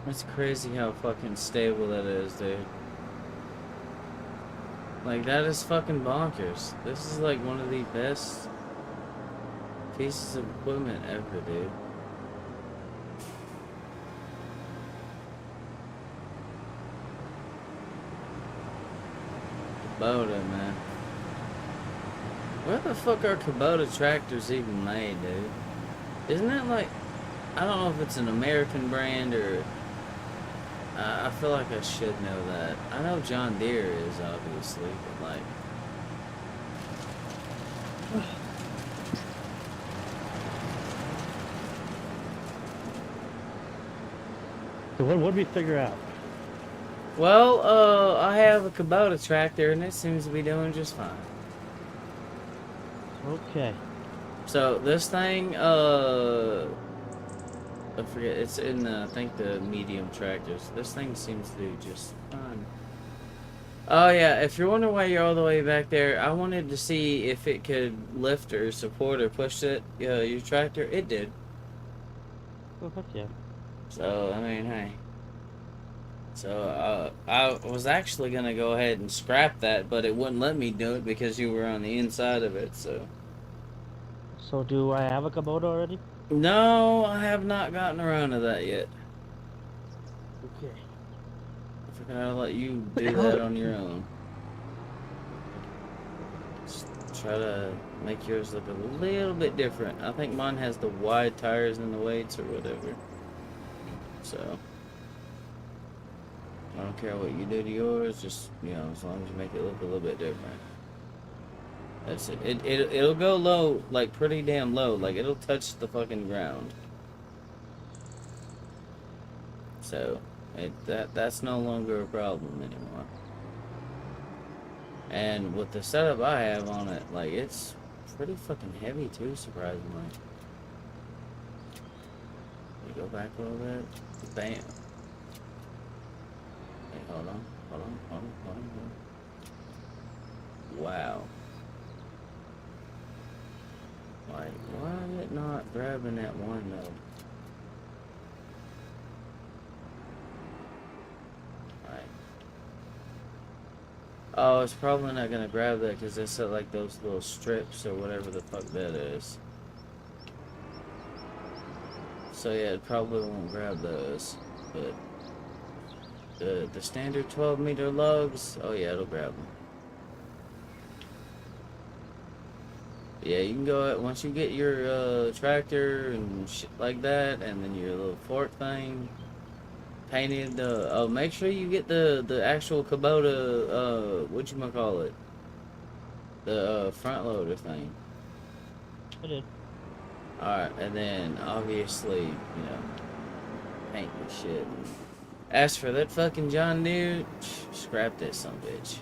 It's crazy how fucking stable that is, dude. Like, that is fucking bonkers. This is like one of the best pieces of equipment ever, dude. Kubota, man. Where the fuck are Kubota tractors even made, dude? Isn't that like, I don't know if it's an American brand or, I feel like I should know that. I know John Deere is, obviously, but like, So what did we figure out? well, I have a Kubota tractor and it seems to be doing just fine. Okay. So this thing, I forget, it's in, I think the medium tractors. This thing seems to do just fine. Oh yeah, if you're wondering why you're all the way back there, I wanted to see if it could lift or support or push it, your tractor. It did. Oh, heck yeah. So, I mean, hey. So, I was actually going to go ahead and scrap that, but it wouldn't let me do it because you were on the inside of it, so. So do I have a Kubota already? No, I have not gotten around to that yet. Okay. I figured I'll let you do that on your own. Just try to make yours look a little bit different. I think mine has the wide tires and the weights or whatever. So, I don't care what you do to yours, just, you know, as long as you make it look a little bit different. That's it. It'll go low, like pretty damn low, like it'll touch the fucking ground. So, that's no longer a problem anymore. And with the setup I have on it, like it's pretty fucking heavy too, surprisingly. You go back a little bit. Bam. Hey, hold on. Wow. Like, why is it not grabbing that one though? Right. Oh, it's probably not gonna grab that because it's like those little strips or whatever the fuck that is. So yeah, it probably won't grab those, but the standard 12-meter lugs, oh yeah, it'll grab them. Yeah, you can go once you get your tractor and shit like that, and then your little fork thing painted. Oh, make sure you get the actual Kubota. Whatchamacallit, the front loader thing. I did. All right, and then obviously, you know, paint the shit. As for that fucking John Deere, scrap that son of a bitch.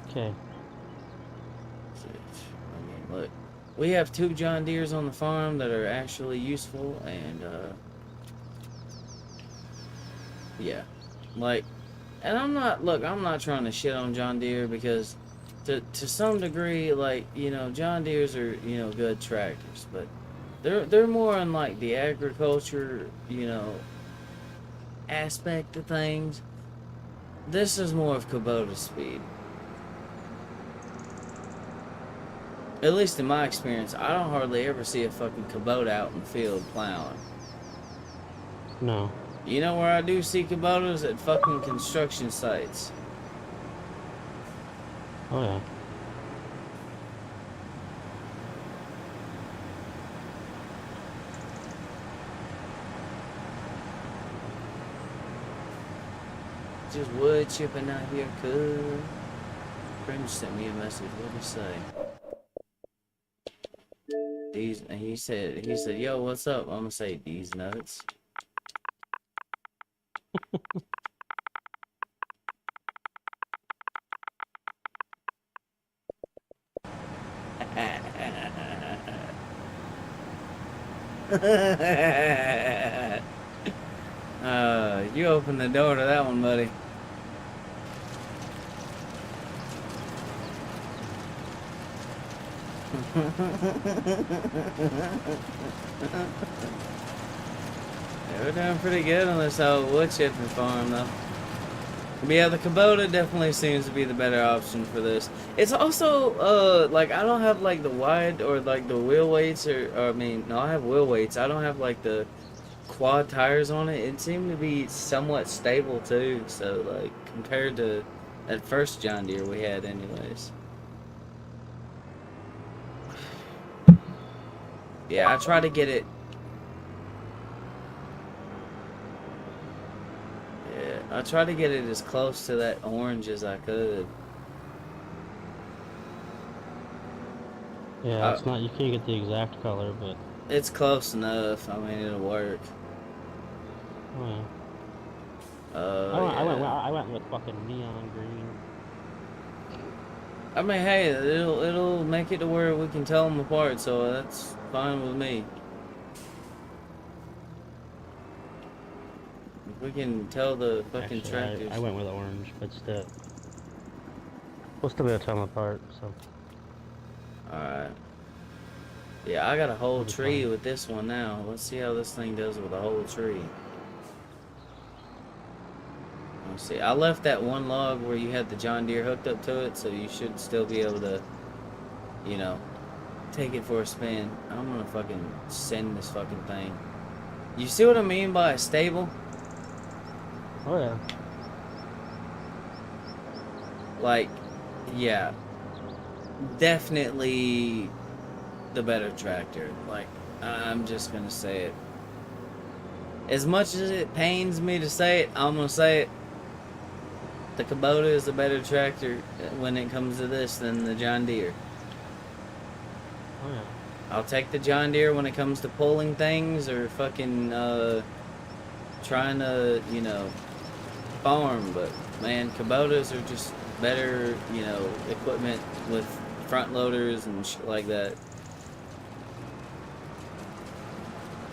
Okay. I mean, look, we have 2 John Deeres on the farm that are actually useful, and yeah, like, and I'm not trying to shit on John Deere because to some degree, like, you know, John Deeres are, you know, good tractors, but they're more on like the agriculture, you know, aspect of things. This is more of Kubota speed. At least in my experience, I don't hardly ever see a fucking Kubota out in the field plowing. No. You know where I do see Kubotas? At fucking construction sites. Oh yeah. Just wood chipping out here, cool. Friend sent me a message. What did he say? He said, yo, what's up? I'm gonna say, these nuts. You opened the door to that one, buddy. Hey, We're doing pretty good on this old wood chipping farm, though. But yeah, the Kubota definitely seems to be the better option for this. It's also, like, I don't have, like, the wide or, like, the wheel weights, or I mean, no, I have wheel weights. I don't have, like, the quad tires on it. It seemed to be somewhat stable, too. So, like, compared to that first John Deere we had anyways. Yeah, I try to get it. Yeah, I try to get it as close to that orange as I could. Yeah, it's not. You can't get the exact color, but It's close enough. I mean, it'll work. well, Yeah. I went with fucking neon green. I mean, hey, it'll make it to where we can tell them apart, so that's fine with me. If we can tell the fucking Actually, tractors. I went with orange, but still, we'll still be able to tell them apart. So. Alright. Yeah, I got a whole It'll be tree fine. with this one now. Let's see how this thing does with a whole tree. Let's see. I left that one log where you had the John Deere hooked up to it, so you should still be able to, you know, take it for a spin. I'm gonna fucking send this fucking thing. You see what I mean by a stable? Oh yeah. Like, yeah, definitely the better tractor. Like, I'm just gonna say it. As much as it pains me to say it, I'm gonna say it. The Kubota is a better tractor when it comes to this than the John Deere. Oh yeah. I'll take the John Deere when it comes to pulling things or fucking trying to, you know, farm, but man, Kubotas are just better, you know, equipment with front loaders and shit like that.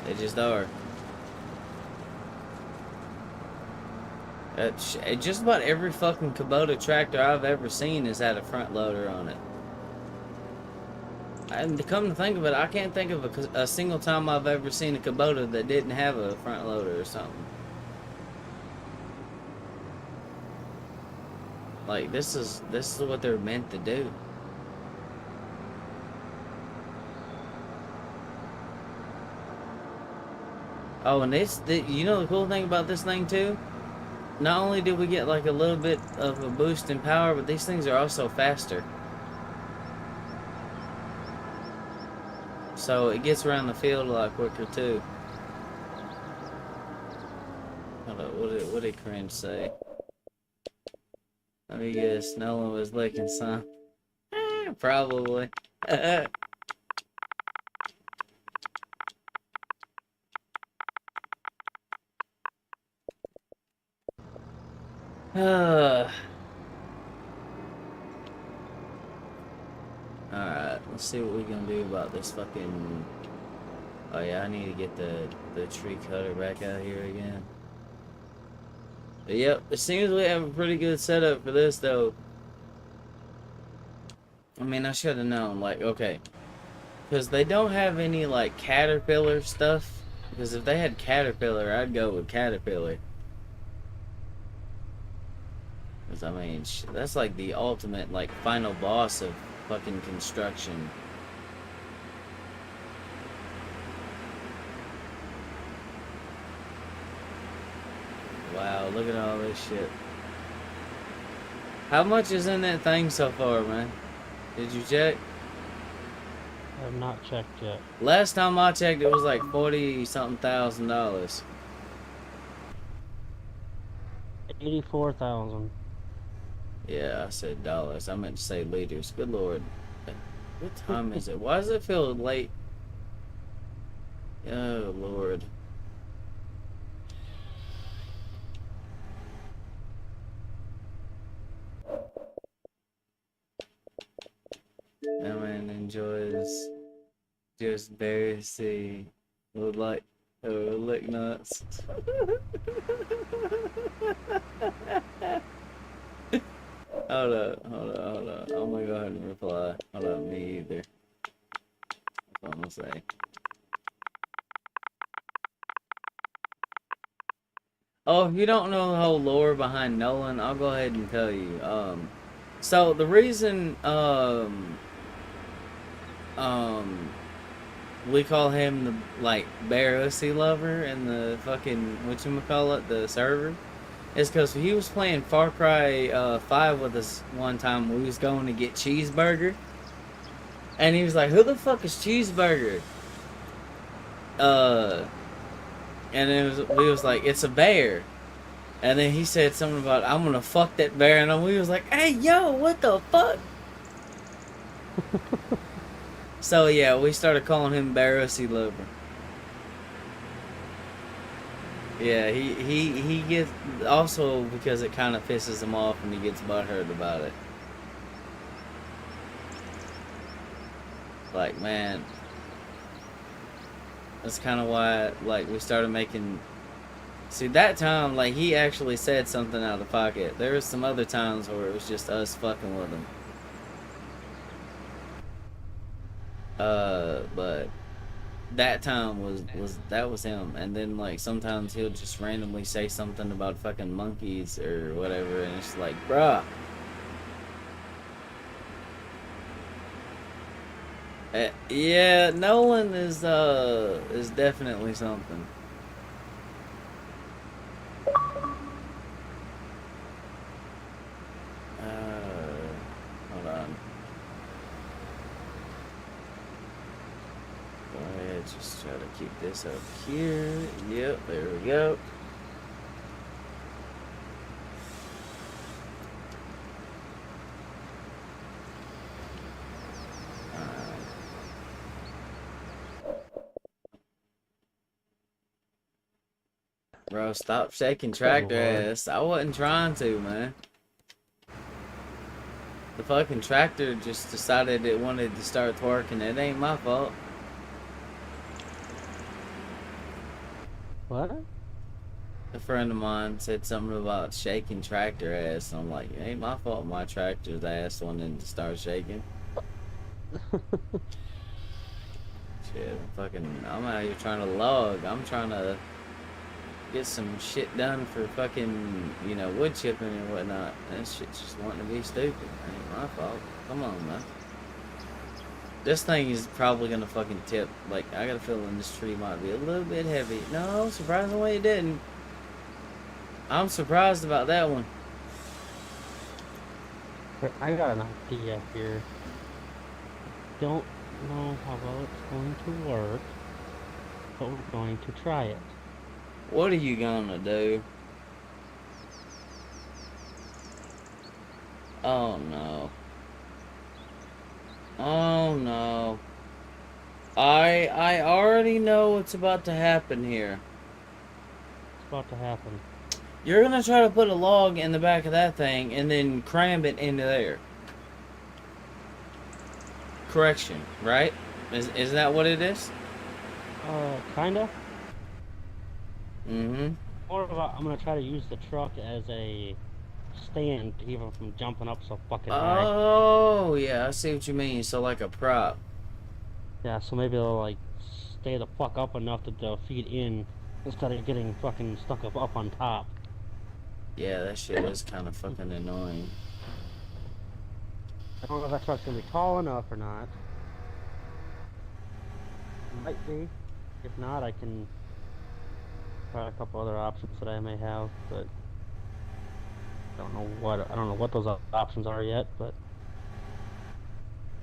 They just are. Just about every fucking Kubota tractor I've ever seen has had a front loader on it. And to come to think of it, I can't think of a single time I've ever seen a Kubota that didn't have a front loader or something. Like, this is what they're meant to do. Oh, and you know the cool thing about this thing too? Not only did we get like a little bit of a boost in power, but these things are also faster. So it gets around the field a lot quicker too. Hold on, what did Corinne say? Let me guess, no one was licking some. Probably. Alright, let's see what we can do about this fucking... Oh yeah, I need to get the tree cutter back out here again. But yep, it seems we have a pretty good setup for this though. I mean, I should have known, like, okay. Because they don't have any, like, Caterpillar stuff. Because if they had Caterpillar, I'd go with Caterpillar. Because, I mean, that's like the ultimate, like, final boss of fucking construction. Wow, look at all this shit. How much is in that thing so far, man? Did you check? I have not checked yet. Last time I checked, it was like $40-something thousand. 84,000. Yeah, I said dollars. I meant to say liters. Good lord. What time is it? Why does it feel late? Oh, lord. That man enjoys just berry seed. Would like lick nuts. Hold up. I'm gonna go ahead and reply. Hold up, me either. That's what I'm gonna say. Oh, if you don't know the whole lore behind Nolan, I'll go ahead and tell you. So the reason um we call him the like bear ussy lover in the fucking whatchamacallit, the server, is because he was playing Far Cry 5 with us one time. We was going to get cheeseburger, and he was like, "Who the fuck is cheeseburger?" Uh, and we was like, "It's a bear." And then he said something about, "I'm gonna fuck that bear," and we was like, "Hey, yo, what the fuck?" So yeah, we started calling him Bear Ussy Lover. Yeah, he gets, also because it kind of pisses him off and he gets butthurt about it. Like, man, that's kind of why, like, we started making. See, that time, like, he actually said something out of pocket. There was some other times where it was just us fucking with him. But that time was him. And then, like, sometimes he'll just randomly say something about fucking monkeys or whatever, and it's like, bruh. Yeah, Nolan is definitely something. Hold on. Go ahead, just try to keep this up here. Yep, there we go. Bro, stop shaking tractor ass. I wasn't trying to, man. The fucking tractor just decided it wanted to start twerking. It ain't my fault. What? A friend of mine said something about shaking tractor ass. And I'm like, it ain't my fault my tractor's ass wanted to start shaking. Shit, I'm out here trying to log. I'm trying to get some shit done for fucking, wood chipping and whatnot. That shit's just wanting to be stupid. It ain't my fault. Come on, man. This thing is probably gonna fucking tip. Like, I got a feeling this tree might be a little bit heavy. No, surprisingly it didn't. I'm surprised about that one. I got an idea here. Don't know how well it's going to work, but we're going to try it. What are you gonna do? Oh no. Oh no. I already know what's about to happen here. It's about to happen. You're gonna try to put a log in the back of that thing and then cram it into there. Correction, right? Is that what it is? Kinda. Mm-hmm. Or I'm gonna try to use the truck as a stand to keep him from jumping up so fucking high. Oh, yeah, I see what you mean. So like a prop. Yeah, so maybe they'll like stay the fuck up enough that they'll feed in instead of getting fucking stuck up on top. Yeah, that shit is kind of fucking annoying. I don't know if that truck's gonna be tall enough or not. Might be. If not, I can try a couple other options that I may have, but I don't know what those options are yet, but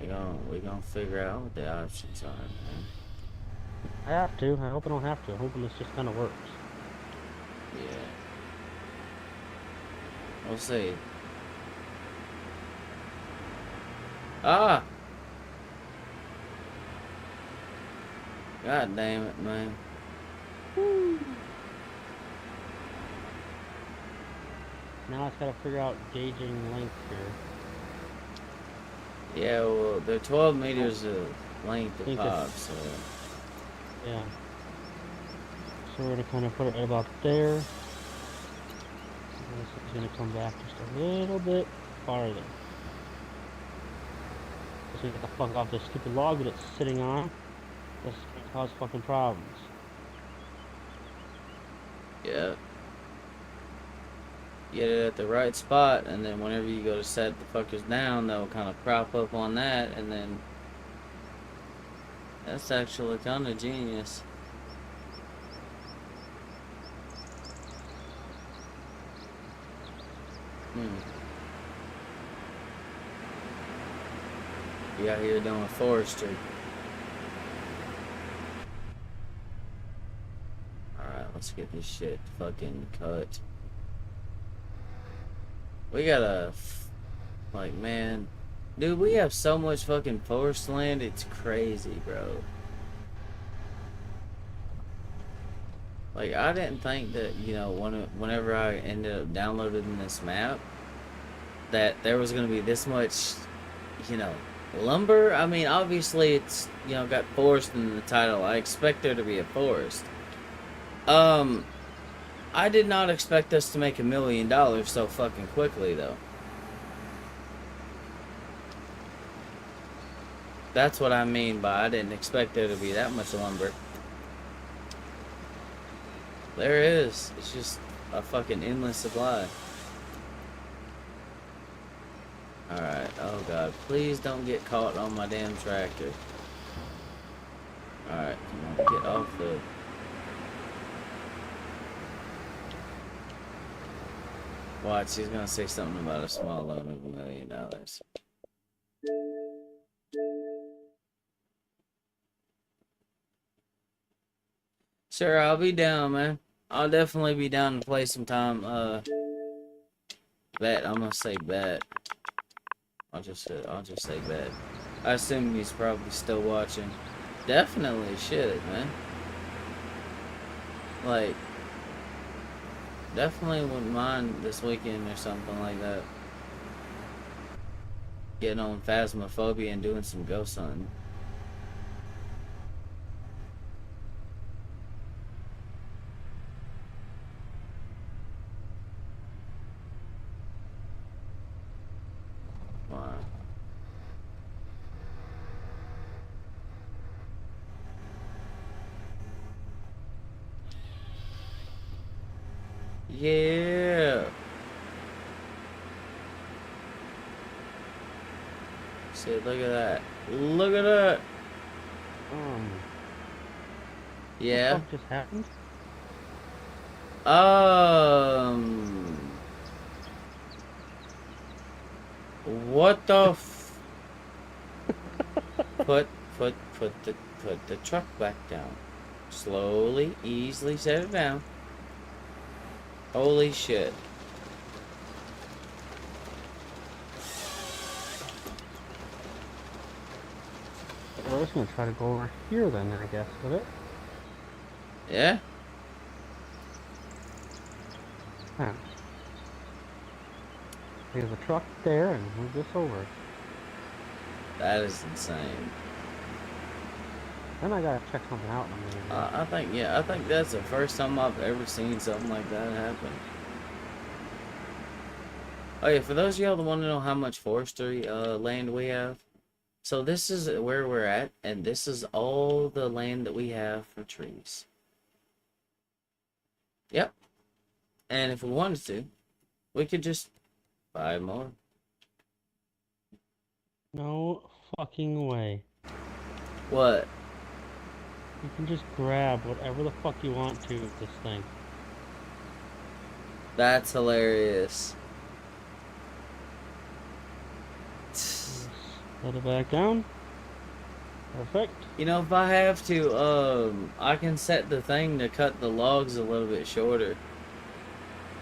We gonna figure out what the options are, man. I have to. I hope I don't have to. I'm hoping this just kind of works. Yeah. We'll see. Ah! God damn it, man. Now I just gotta figure out gauging length here. Yeah, well, they're 12 meters of length of pop, so... Yeah. So we're gonna kind of put it right about there. And this is gonna come back just a little bit farther. So we get the fuck off this stupid log that it's sitting on. This is gonna cause fucking problems. Yeah. Get it at the right spot, and then whenever you go to set the fuckers down, they'll kind of prop up on that, and then that's actually kind of genius. You out here doing forestry. Alright, let's get this shit fucking cut. We gotta, like, man, dude, we have so much fucking forest land, it's crazy, bro. Like, I didn't think that, you know, whenever I ended up downloading this map, that there was gonna be this much, you know, lumber. I mean, obviously it's, you know, got forest in the title. I expect there to be a forest. I did not expect us to make $1 million so fucking quickly, though. That's what I mean by I didn't expect there to be that much lumber. There is. It's just a fucking endless supply. Alright, oh god, please don't get caught on my damn tractor. Alright, come on, get off the... Watch, he's gonna say something about a small loan of $1 million. Sure, I'll be down, man. I'll definitely be down to play sometime. Bet, I'm gonna say bet. I'll just say bet. I assume he's probably still watching. Definitely should, man. Like, definitely wouldn't mind this weekend or something like that. Getting on Phasmophobia and doing some ghost hunting. Wow. Yeah. See, look at that. Look at that. Yeah. What the fuck just happened? What the put the truck back down. Slowly, easily set it down. Holy shit. Well, I was gonna try to go over here then, I guess, with it. Yeah? Huh. There's a truck there and move this over. That is insane. Then I gotta check something out in a minute. I think that's the first time I've ever seen something like that happen. Oh yeah, for those of y'all that want to know how much forestry land we have, so this is where we're at, and this is all the land that we have for trees. Yep. And if we wanted to, we could just buy more. No fucking way. What? You can just grab whatever the fuck you want to with this thing. That's hilarious. Let it back down. Perfect. You know, if I have to, I can set the thing to cut the logs a little bit shorter.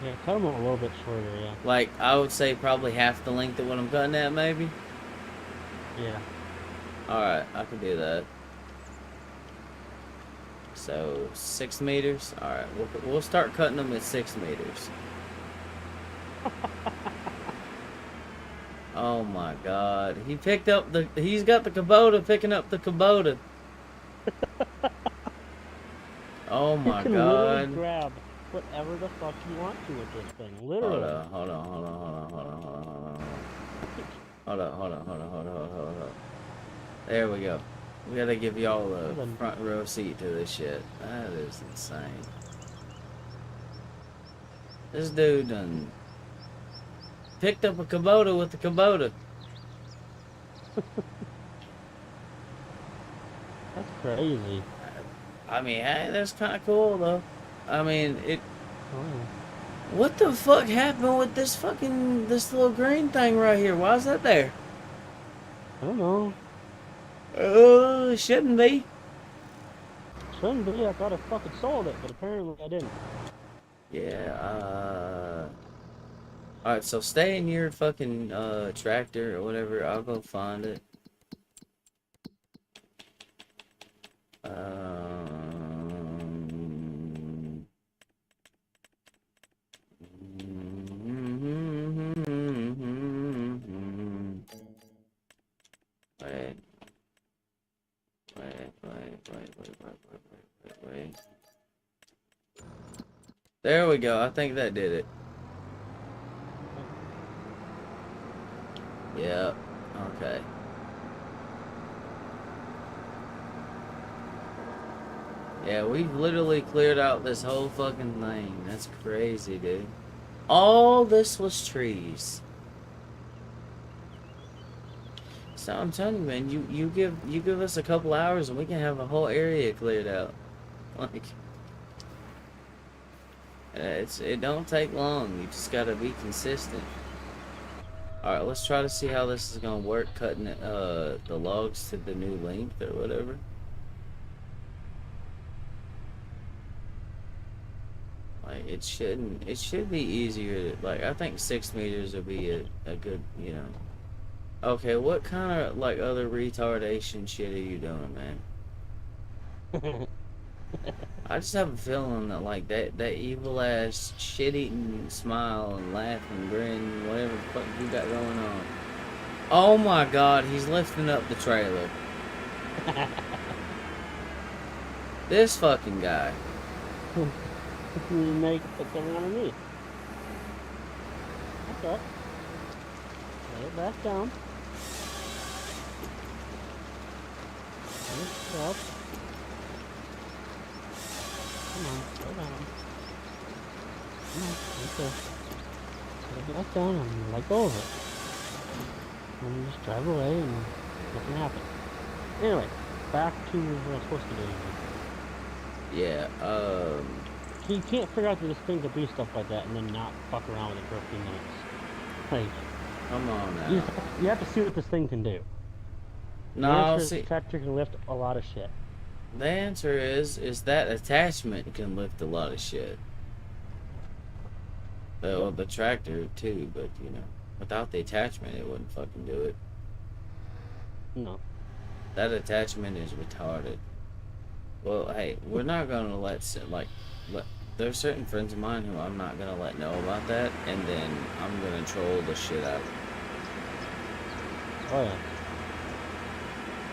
Yeah, cut them a little bit shorter, yeah. Like, I would say probably half the length of what I'm cutting at, maybe? Yeah. Alright, I can do that. So, 6 meters? Alright, we'll start cutting them at 6 meters. Oh my god. He's got the Kubota picking up the Kubota. Oh my you can god. literally grab whatever the fuck you want to with this thing. Literally. Hold on. There we go. We gotta give y'all a front row seat to this shit. That is insane. This dude done picked up a Kubota with the Kubota. That's crazy. I mean, hey, that's kind of cool though. I mean, it. Oh, What the fuck happened with this little green thing right here? Why is that there? I don't know. Oh, it shouldn't be. Shouldn't be. I thought I fucking sold it, but apparently I didn't. Yeah. All right. So stay in your fucking tractor or whatever. I'll go find it. Um. Wait. Wait. There we go. I think that did it. Yep. Okay. Yeah, we've literally cleared out this whole fucking lane. That's crazy, dude. All this was trees. So I'm telling you, man, you give us a couple hours and we can have a whole area cleared out. Like, it don't take long. You just gotta be consistent. All right, let's try to see how this is gonna work. Cutting the logs to the new length or whatever. Like it should be easier. Like I think 6 meters would be a good, you know. Okay, what kind of like other retardation shit are you doing, man? I just have a feeling that like that evil ass shit eating smile and laugh and grin, whatever the fuck you got going on. Oh my god, he's lifting up the trailer. This fucking guy. You make it come underneath. Okay. Lay it back down. Lift it up. Come on, slow down. Come on, okay. Lay it back down and let go of it. And you just drive away and nothing happens. Anyway, back to what I'm supposed to do. Yeah, You can't figure out that this thing can do stuff like that and then not fuck around with it for a few minutes. Like, come on you, now. you have to see what this thing can do. The No, answer is see, the tractor can lift a lot of shit. the answer is that attachment can lift a lot of shit. Well, the tractor too, but you know, without the attachment, it wouldn't fucking do it. No. That attachment is retarded. Well, hey, we're not gonna let there's certain friends of mine who I'm not gonna let know about that, and then I'm gonna troll the shit out of them. Oh yeah.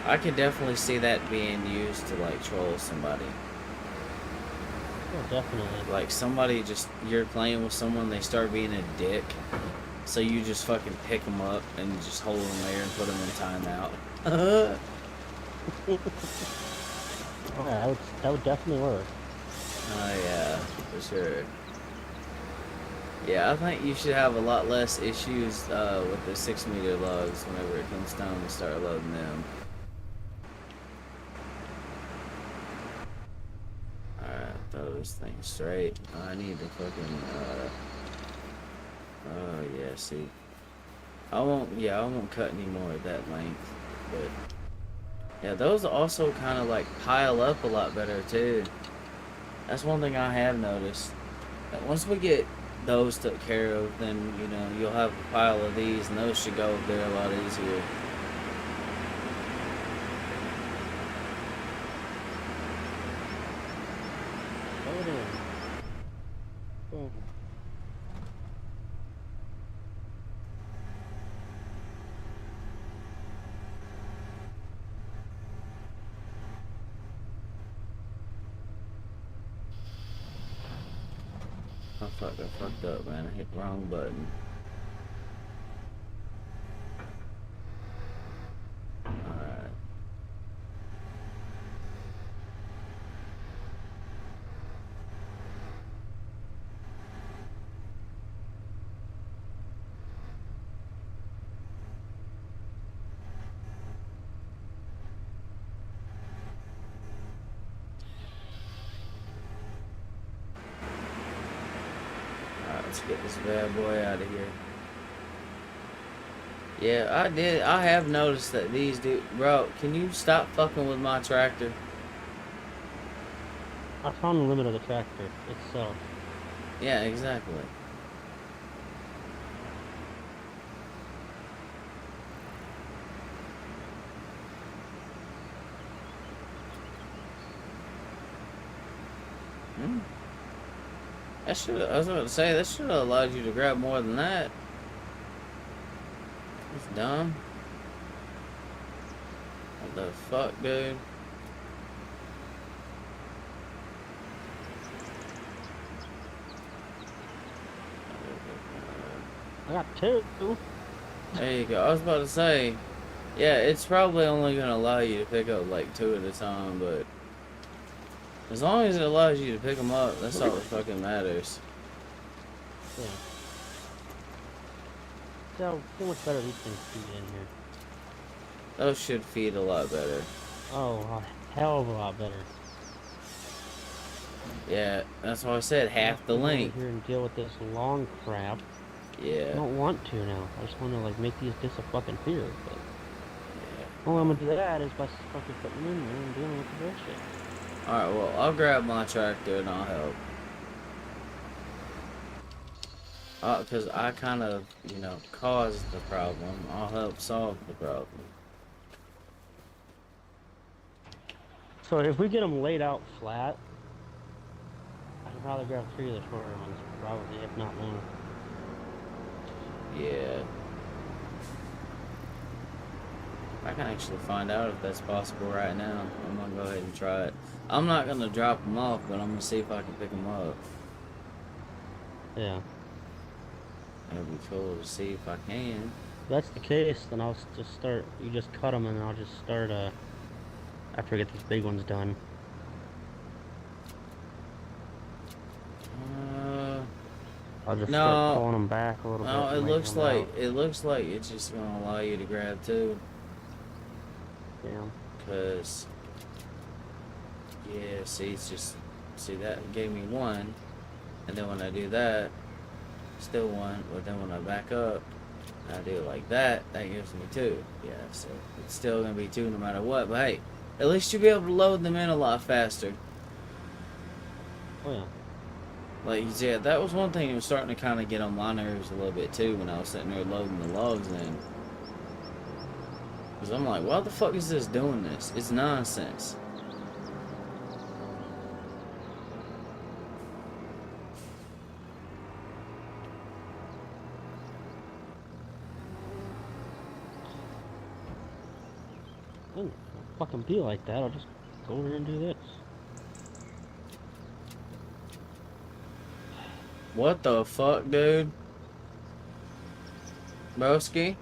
I could definitely see that being used to like troll somebody. Oh, definitely. Like somebody you're playing with someone, they start being a dick, so you just fucking pick them up and just hold them there and put them in timeout. Oh, yeah, that would definitely work. Oh yeah, for sure. Yeah, I think you should have a lot less issues with the 6 meter logs whenever it comes time to start loading them. Alright, throw this thing straight. I need to fucking oh yeah, see. I won't cut any more at that length, but yeah, those also kind of like pile up a lot better too. That's one thing I have noticed. That once we get those took care of, then you know you'll have a pile of these, and those should go up there a lot easier. Throw it in. Boom. Oh fuck, I fucked up, man. I hit the wrong button. Alright. Let's get this bad boy out of here. Yeah, I have noticed that these do. Bro, can you stop fucking with my tractor? I found the limit of the tractor itself. Yeah, exactly. Hmm. I was about to say, that should have allowed you to grab more than that. It's dumb. What the fuck, dude? I got two. There you go. I was about to say, yeah, it's probably only gonna allow you to pick up like 2 at a time, but as long as it allows you to pick them up, that's all that fucking matters. Yeah. So much better these things feed in here. Those should feed a lot better. Oh, a hell of a lot better. Yeah, that's why I said half the length. Here and deal with this long crap. I Yeah. don't want to now. I just want to like make these disappear. But Yeah. all I'm gonna do that is by fucking putting them in there and dealing with the bullshit. Alright, well, I'll grab my tractor and I'll help. Because I kind of, you know, caused the problem. I'll help solve the problem. So if we get them laid out flat, I'd rather grab 3 of the shorter ones, probably, if not more. Yeah. I can actually find out if that's possible right now. I'm gonna go ahead and try it. I'm not gonna drop them off, but I'm gonna see if I can pick them up. Yeah. It'd be cool to see if I can. If that's the case, then I'll just start. You just cut them, and then I'll just start. After I get these big ones done. I'll just start pulling them back a little bit. No, it looks like it's just gonna allow you to grab 2. Yeah. Cause yeah, see, it's just that gave me 1, and then when I do that, still 1. But then when I back up, and I do it like that, that gives me 2. Yeah, so it's still gonna be 2 no matter what. But hey, at least you'll be able to load them in a lot faster. Oh yeah. Like, yeah, that was one thing that was starting to kind of get on my nerves a little bit too when I was sitting there loading the logs in. Because I'm like, why the fuck is this doing this? It's nonsense. I don't fucking be like that. I'll just go over here and do this. What the fuck, dude? Broski?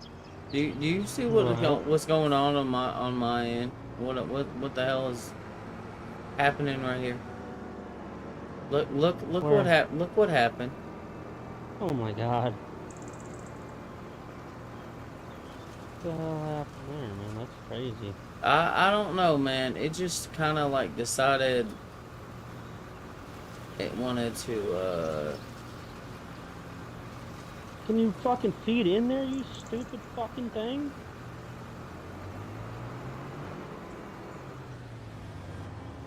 Do you see what's going on my end? What the hell is happening right here? Look what happened. Look what happened. Oh my god. What the hell happened there, man? That's crazy. I don't know, man. It just kind of like decided it wanted to Can you fucking feed in there, you stupid fucking thing?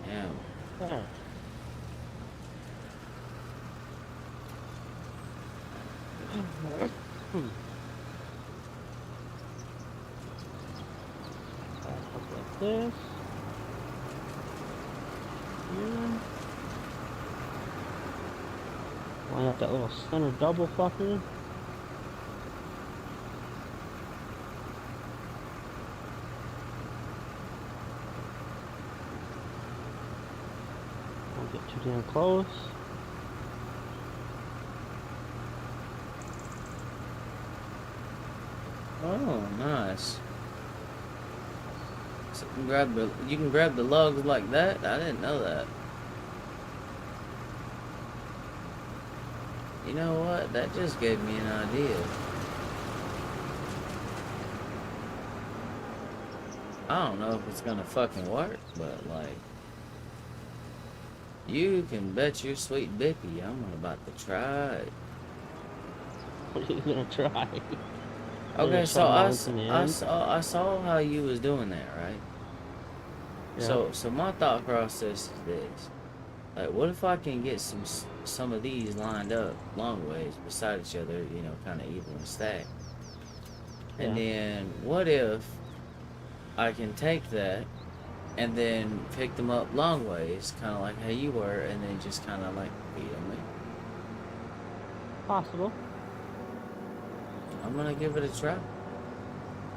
Damn. There. Like this. Here. Line up that little center double fucker. Don't get too damn close. Oh, nice. So you can grab the lugs like that? I didn't know that. You know what? That just gave me an idea. I don't know if it's gonna fucking work, but like, you can bet your sweet bippy I'm about to try it. What are you gonna try? Okay, Just so shove it all into the end? I saw how you was doing that, right? Yeah. So my thought process is this: like, what if I can get some of these lined up long ways beside each other, you know, kind of evenly stacked, and Yeah. then what if I can take that and then pick them up long ways, kind of like how you were, and then just kind of like feed them in. Possible. I'm gonna give it a try.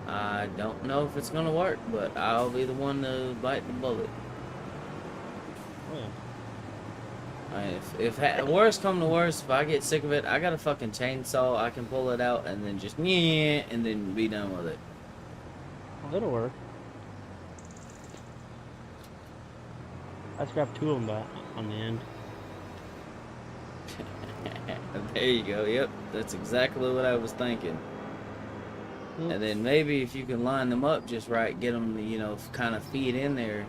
I don't know if it's gonna work, but I'll be the one to bite the bullet. Oh yeah. If worst come to worst, if I get sick of it, I got a fucking chainsaw. I can pull it out and then just and then be done with it. Well, it'll work. I scrapped 2 of them back on the end. There you go. Yep, that's exactly what I was thinking. Yep. And then maybe if you can line them up just right, get them, you know, kind of feed in there,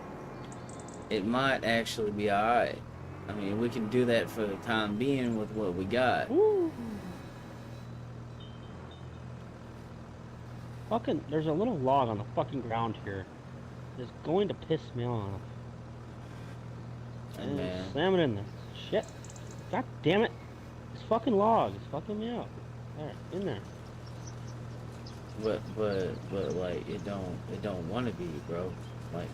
it might actually be alright. I mean, we can do that for the time being with what we got. Woo! Fucking, there's a little log on the fucking ground here. It's going to piss me off. And man, Slam it in there. Shit. God damn it. This fucking log is fucking me up. There, in there. but like it don't want to be, bro. Like,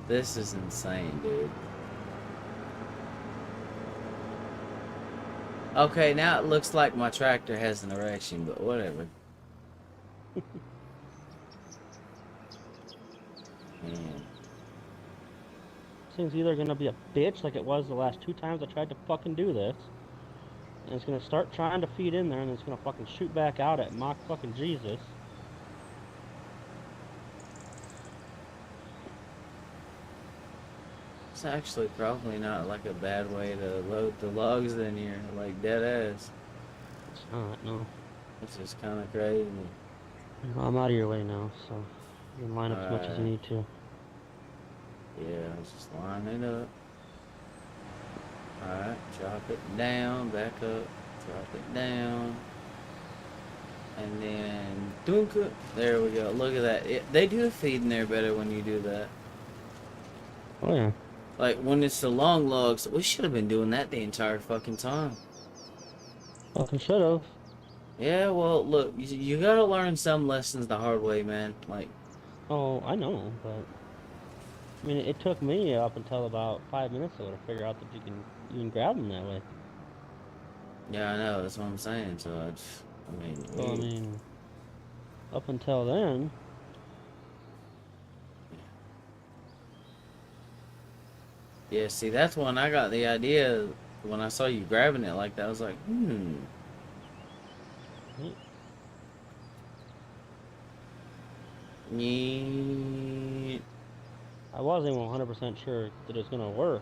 this is insane, dude. Okay, now it looks like my tractor has an erection, but whatever. Man. This thing's either gonna be a bitch like it was the last 2 times I tried to fucking do this, and it's gonna start trying to feed in there, and it's gonna fucking shoot back out at Mach fucking Jesus. It's actually probably not like a bad way to load the logs in here, like dead ass. It's not, no. It's just kind of crazy. I'm out of your way now, so you can line up as much as you Alright. need to. Yeah, let's just line it up. Alright, drop it down, back up, drop it down. And then, dunk it. There we go, look at that. They do feed in there better when you do that. Oh yeah. Like, when it's the long logs, we should have been doing that the entire fucking time. Fucking should've. Yeah, well, look, you gotta learn some lessons the hard way, man. Like, Oh, I know, but I mean, it took me up until about 5 minutes ago to figure out that you can grab them that way. yeah, I know, that's what I'm saying. So, I mean, So I mean, up until then, yeah, see, that's when I got the idea. When I saw you grabbing it like that, I was like, Yeah. I wasn't even 100% sure that it was gonna work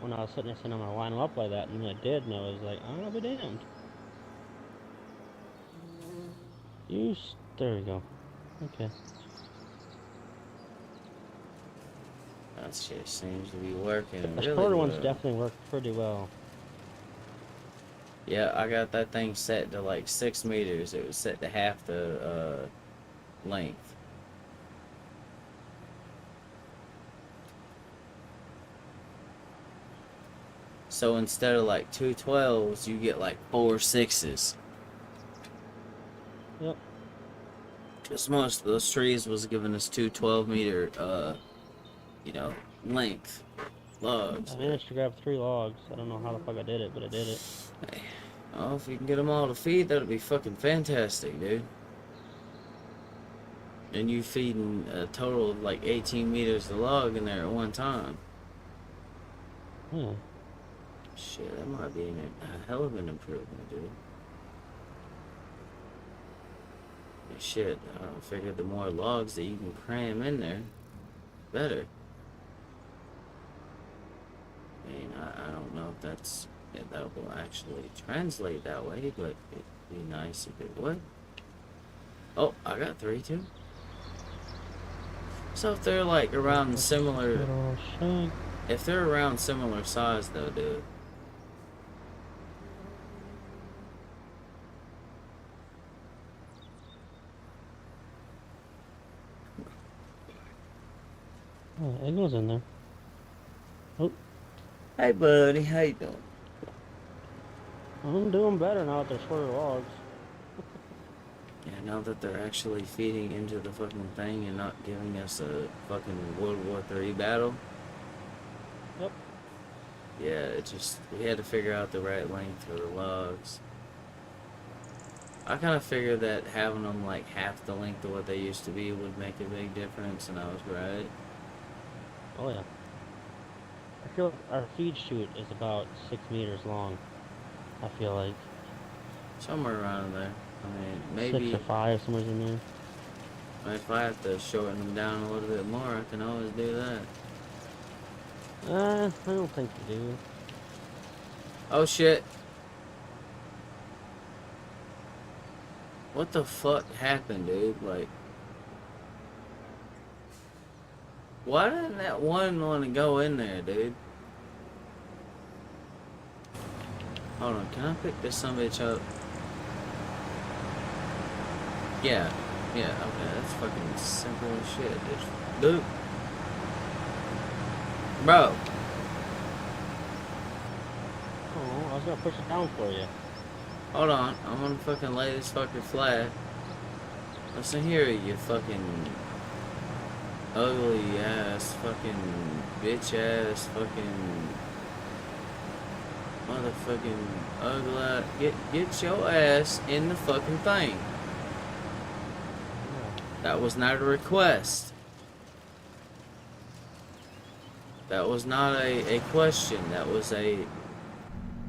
when I was sitting there saying I'm gonna line them up like that, and then I did, and I was like, I'll be damned. There we go. Okay. That shit seems to be working The really shorter ones well. definitely work pretty well. Yeah, I got that thing set to like 6 meters. It was set to half the length. So instead of like 2 12s, you get like 4 6s. Yep. Because most of those trees was giving us 2 12-meter, you know, length logs. I managed to grab 3 logs. I don't know how the fuck I did it, but I did it. Hey, oh, if you can get them all to feed, that'd be fucking fantastic, dude. And you feeding a total of like 18 meters of log in there at one time. Yeah. Shit, that might be a hell of an improvement, dude. And shit, I figured the more logs that you can cram in there, better. I mean, I don't know if that will actually translate that way, but it'd be nice if it would. Oh, I got 3 too. So if they're like around similar, Little shank. If they're around similar size, though, dude. Oh, it goes in there. Oh, Hey, buddy, how you doing? I'm doing better now that they're shorter logs. Yeah, now that they're actually feeding into the fucking thing and not giving us a fucking World War III battle. Yep. Yeah, it just, we had to figure out the right length for the logs. I kind of figured that having them like half the length of what they used to be would make a big difference, and I was right. Oh yeah. I feel like our feed chute is about 6 meters long. I feel like Somewhere around there. I mean, 6 or maybe 5, somewhere in there. if I have to shorten them down a little bit more, I can always do that. I don't think you do. Oh shit. What the fuck happened, dude? Like, why didn't that one want to go in there, dude? Hold on, can I pick this sumbitch up? Yeah, okay, that's fucking simple as shit, dude. Bro. Oh, I was gonna push it down for you. Hold on, I'm gonna fucking lay this fucker flat. Listen here, you fucking ugly ass, fucking bitch ass, fucking motherfucking ugly. Get your ass in the fucking thing. That was not a request. That was not a question. That was a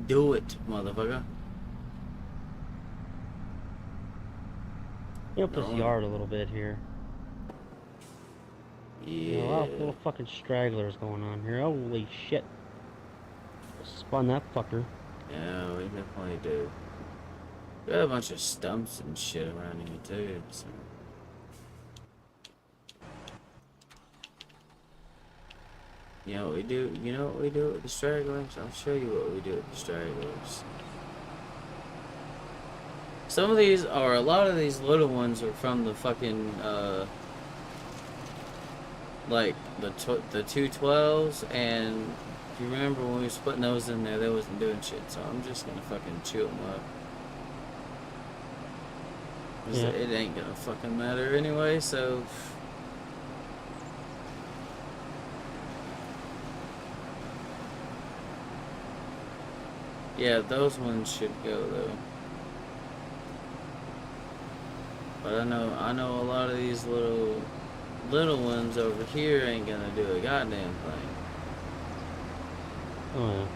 do it, motherfucker. Up this yard a little bit here. Yeah. A lot of little fucking stragglers going on here. Holy shit. Spun that fucker. Yeah, we definitely do. We got a bunch of stumps and shit around here too, so. You know what we do? You know what we do with the stragglers? I'll show you what we do with the stragglers. Some of these, or a lot of these little ones are from the fucking, like, the 212s, and if you remember when we was putting those in there, they wasn't doing shit, so I'm just gonna fucking chew them up. Yeah. It ain't gonna fucking matter anyway, so... Yeah, those ones should go though. But I know a lot of these little ones over here ain't gonna do a goddamn thing. Oh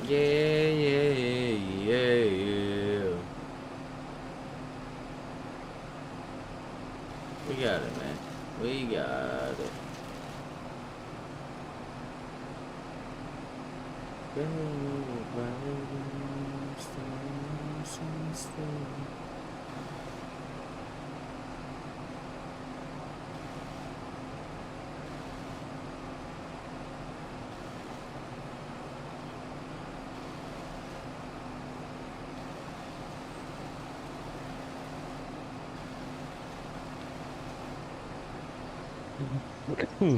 yeah. Yeah. We got it, man. We got it. Hmm.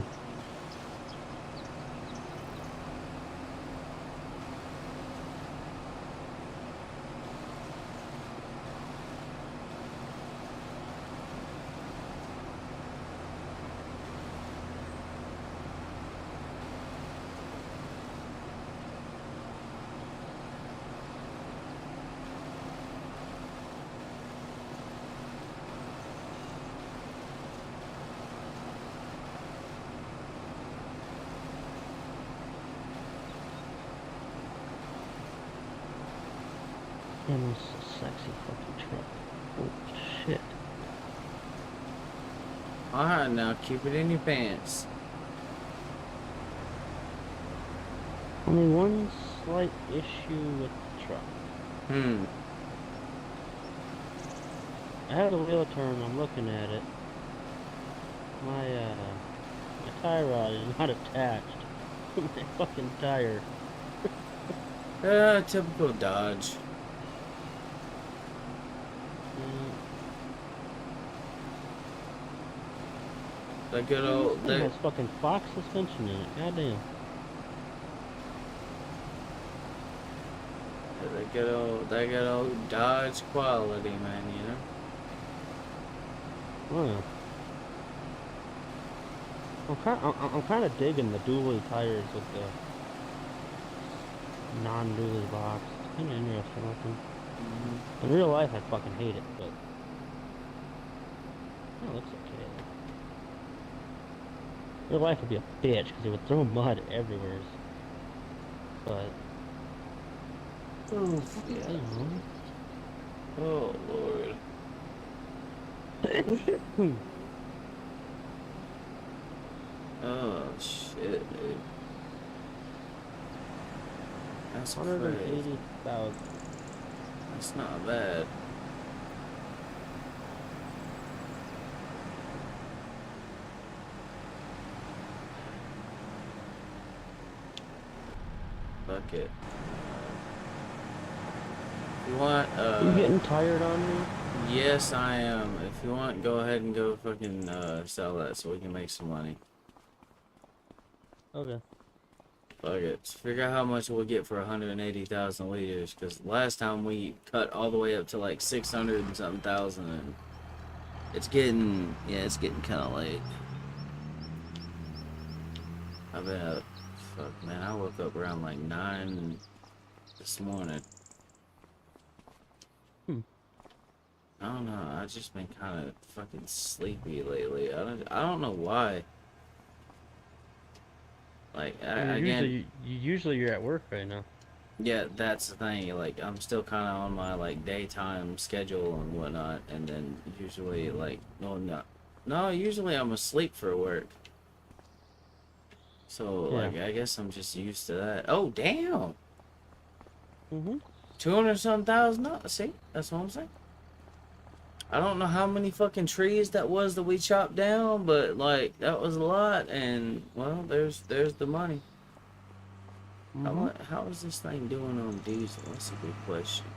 Damn, this is a sexy fucking truck. Oh shit. Alright, now keep it in your pants. Only one slight issue with the truck. I have the wheel turn, I'm looking at it. my tie rod is not attached to my fucking tire. Typical Dodge. Mm, That good old. This thing has fucking Fox suspension in it. Goddamn. That good old Dodge quality, man. You know. Oh, I'm kind of digging the dually tires with the non-dually box. It's kind of interesting looking. Mm-hmm. In real life, I fucking hate it, but it looks okay. Real life would be a bitch because it would throw mud everywhere. But Oh, you yeah. know. Oh Lord. Oh shit, dude. That's crazy. 180,000. That's not bad. Fuck it. If you want, You getting tired on me? yes, I am. If you want, go ahead and go fucking sell that so we can make some money. Okay. Fuck it. Figure out how much we'll get for 180,000 liters, because last time we cut all the way up to like 600 and something thousand, and it's getting kind of late. I've been up, fuck man, I woke up around like 9 this morning. I don't know, I've just been kind of fucking sleepy lately. I don't know why. Like, Usually you're at work right now. yeah, that's the thing. Like, I'm still kind of on my like daytime schedule and whatnot, and then usually like, no, usually I'm asleep for work. So Yeah. like, I guess I'm just used to that. Oh damn, Mhm. 200 some thousand. See, that's what I'm saying. I don't know how many fucking trees that was that we chopped down, but like that was a lot, and well, there's the money. Mhm. How is this thing doing on diesel? That's a good question.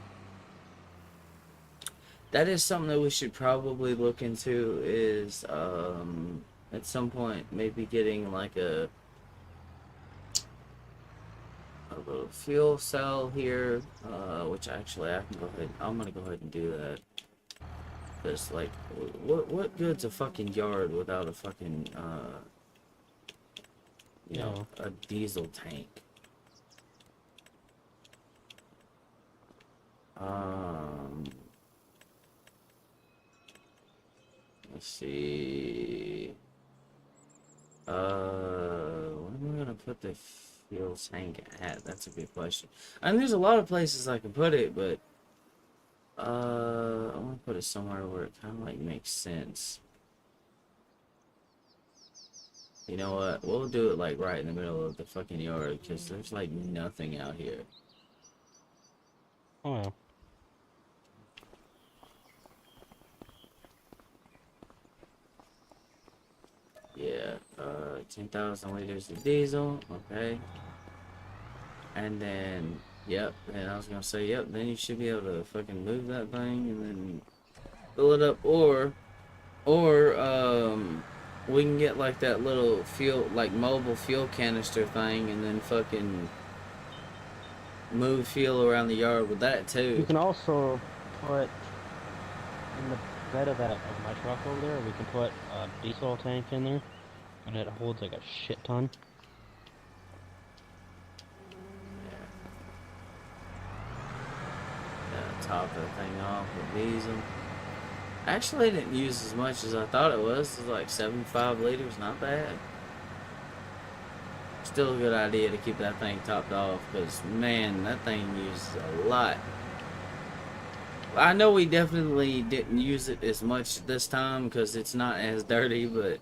That is something that we should probably look into is at some point maybe getting like a little fuel cell here, which actually I can go ahead. I'm gonna go ahead and do that. Cause like, what good's a fucking yard without a fucking a diesel tank? Let's see. Where am I gonna put the fuel tank at? That's a good question. I mean, there's a lot of places I can put it, but I want to put it somewhere where it kind of like makes sense. You know what? We'll do it like right in the middle of the fucking yard, because there's like nothing out here. Oh yeah. Yeah, 10,000 liters of diesel, okay. And then, yep, and I was gonna say, yep, then you should be able to fucking move that thing and then fill it up, or we can get like that little fuel, like mobile fuel canister thing, and then fucking move fuel around the yard with that You too. can also put in the bed of my truck over there. We can put a diesel tank in there, and it holds like a shit ton. Yeah, top the thing off with diesel. Actually, I didn't use as much as I thought it was. It's like 75 liters, not bad. Still a good idea to keep that thing topped off, because man, that thing uses a lot. I know we definitely didn't use it as much this time because it's not as dirty, but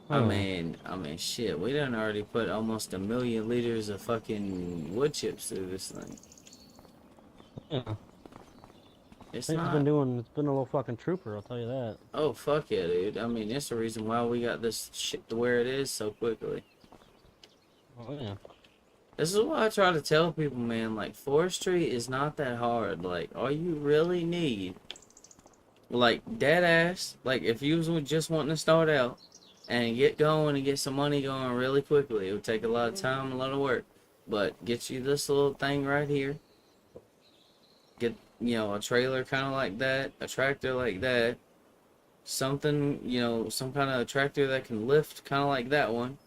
Oh yeah. I mean, shit, we done already put almost 1,000,000 liters of fucking wood chips through this thing. Yeah. It's It's not. it's been a little fucking trooper, I'll tell you that. Oh fuck yeah, dude. I mean, it's the reason why we got this shit to where it is so quickly. Oh yeah. This is why I try to tell people, man. Like, forestry is not that hard. Like, all you really need, like, dead ass. Like, if you was just wanting to start out and get going and get some money going really quickly, it would take a lot of time, a lot of work. But get you this little thing right here. Get, a trailer kind of like that, a tractor like that, something, some kind of tractor that can lift kind of like that one,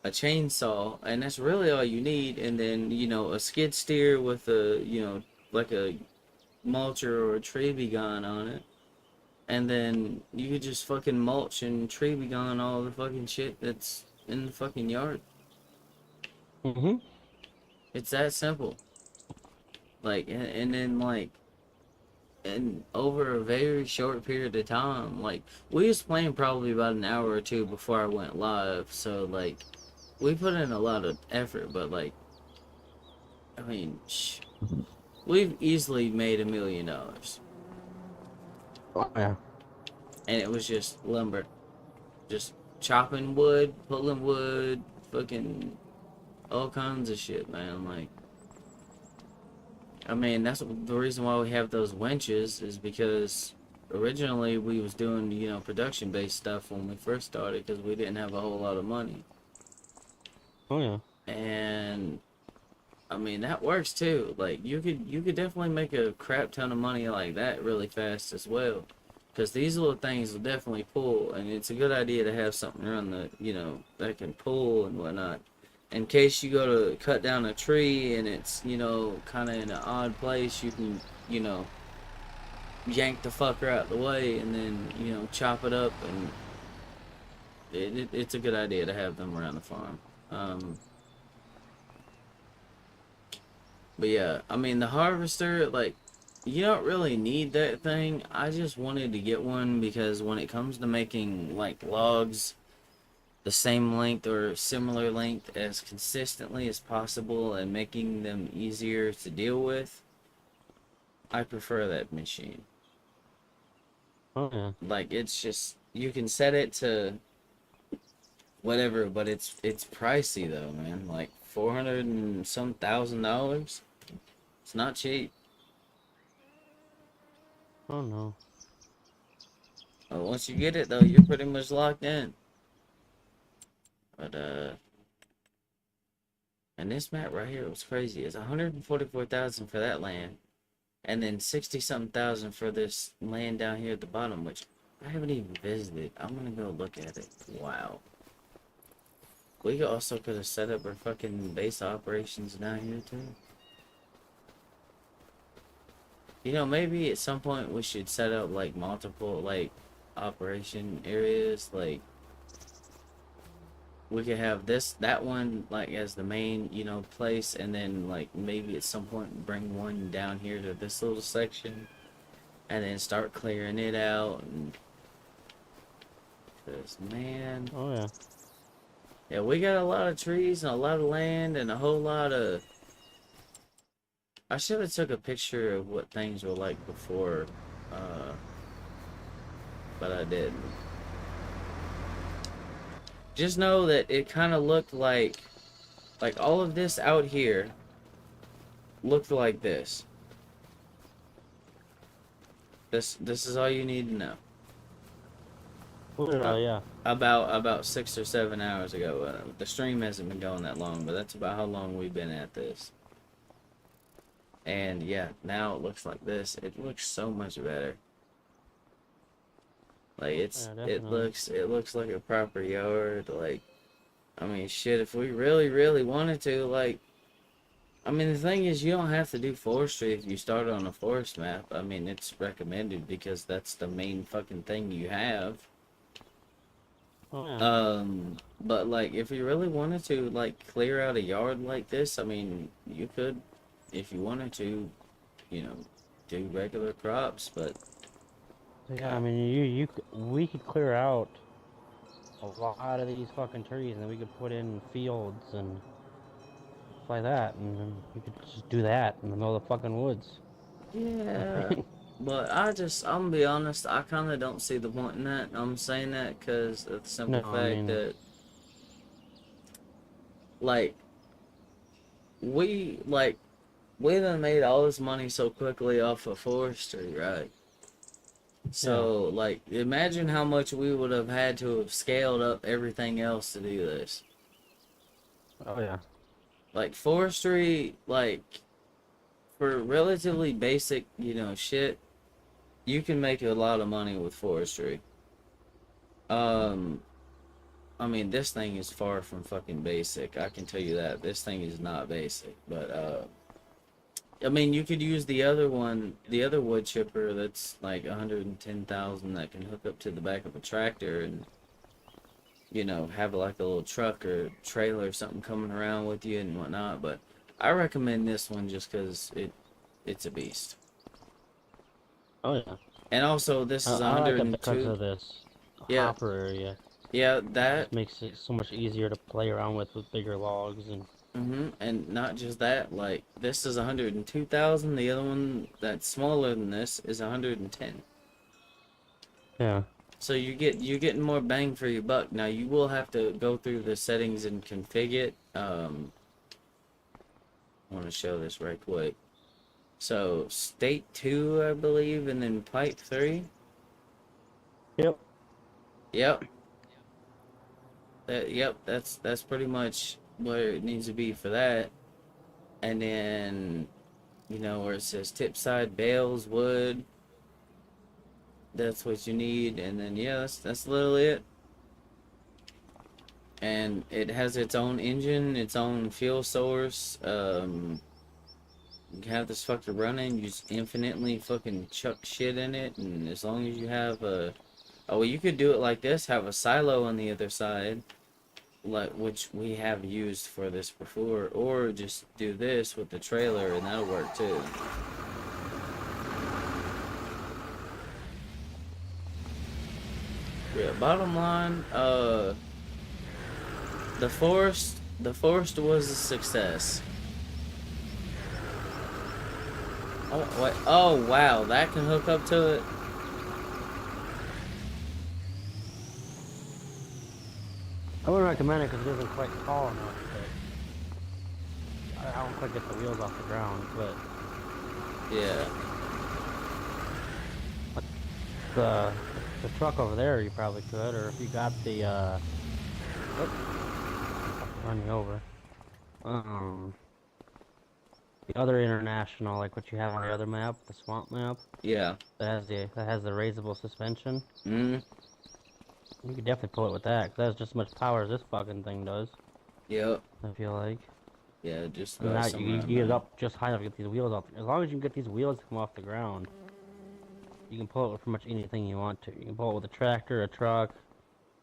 a chainsaw, and that's really all you need. And then, a skid steer with a, like a mulcher or a tree gun on it. And then you could just fucking mulch and tree gun all the fucking shit that's in the fucking yard. Mm-hmm. It's that simple. Like, and then, like, and over a very short period of time, like, we was playing probably about an hour or two before I went live, so, like, we put in a lot of effort. But, like, I mean, we've easily made $1 million, Oh yeah. and it was just lumber, just chopping wood, pulling wood, fucking all kinds of shit, man. Like, I mean, that's the reason why we have those winches, is because originally we was doing, production-based stuff when we first started, because we didn't have a whole lot of money. Oh yeah. And I mean, that works too. Like, you could definitely make a crap ton of money like that really fast as well, because these little things will definitely pull, and it's a good idea to have something around that can pull and whatnot. In case you go to cut down a tree and it's, kind of in an odd place, you can, yank the fucker out the way and then, chop it up. And it's a good idea to have them around the farm. But yeah, I mean, the harvester, like, you don't really need that thing. I just wanted to get one because when it comes to making, like, logs the same length or similar length as consistently as possible and making them easier to deal with, I prefer that machine. Oh yeah. Like, it's just, you can set it to whatever, but it's pricey though, man. Like, 400 and some $1,000. It's not cheap. Oh no. But once you get it though, you're pretty much locked in. But and this map right here was crazy. It's 144,000 for that land, and then 60 something thousand for this land down here at the bottom, which I haven't even visited. I'm gonna go look at it. Wow. We also could have set up our fucking base operations down here too. Maybe at some point we should set up like multiple like operation areas. Like, we could have that one like as the main, place, and then like maybe at some point bring one down here to this little section, and then start clearing it out. And cause man, Oh yeah. yeah, we got a lot of trees and a lot of land and a whole lot of. I should have took a picture of what things were like before, but I didn't. Just know that it kind of looked like all of this out here looked like this. This is all you need to know. Yeah. About 6 or 7 hours ago. The stream hasn't been going that long, but that's about how long we've been at this. And yeah, now it looks like this. It looks so much better. Like, it looks like a proper yard. Like, I mean, shit, if we really, really wanted to, like, I mean, the thing is, you don't have to do forestry if you start on a forest map. I mean, it's recommended because that's the main fucking thing you have. Oh yeah. But, like, if you really wanted to, like, clear out a yard like this, I mean, you could, if you wanted to, do regular crops, but... Yeah, I mean, we could clear out a lot of these fucking trees, and then we could put in fields and stuff like that, and then we could just do that in the middle of the fucking woods. Yeah. But I'm gonna be honest, I kind of don't see the point in that. I'm saying that because of the simple No, I fact mean, that, like, we, like, we done made all this money so quickly off of forestry, right? yeah. So, like, imagine how much we would have had to have scaled up everything else to do this. Oh yeah. Like, forestry, like, for relatively basic, shit, you can make a lot of money with forestry. Um, I mean, this thing is far from fucking basic. I can tell you that. This thing is not basic. But, I mean, you could use the other one, the other wood chipper that's like 110,000 that can hook up to the back of a tractor and, have like a little truck or trailer or something coming around with you and whatnot. But I recommend this one just because it's a beast. Oh yeah. And also, this is I like it because 102. of this Yeah, hopper area. yeah, It that. just makes it so much easier to play around with bigger logs and. And not just that, like, this is 102,000. The other one that's smaller than this is 110. Yeah. So you're getting more bang for your buck. Now you will have to go through the settings and configure it. I want to show this right quick. So state 2, I believe, and then pipe 3. Yep. Yep. That's pretty much where it needs to be for that. And then, where it says tip side bales, wood, that's what you need. And then, yeah, that's literally it. And it has its own engine, its own fuel source. You have this fucker running, you just infinitely fucking chuck shit in it, and as long as you have a... Oh, well, you could do it like this, have a silo on the other side, like, which we have used for this before, or just do this with the trailer, and that'll work too. Yeah, bottom line, the forest was a success. Oh, wait. Oh, wow. That can hook up to it. I wouldn't recommend it because it isn't quite tall enough. But I don't quite get the wheels off the ground. But Yeah. the the truck over there, you probably could, or if you got the run me over. Um, the other international, like what you have on the other map, the swamp map, Yeah. that has the raisable suspension. Mm. You could definitely pull it with that, 'cause that has just as much power as this fucking thing does. Yep. I feel like. Yeah, just And about now you somewhere can around get it there. up just high enough to get these wheels off. As long as you can get these wheels to come off the ground, you can pull it with pretty much anything you want to. You can pull it with a tractor, a truck.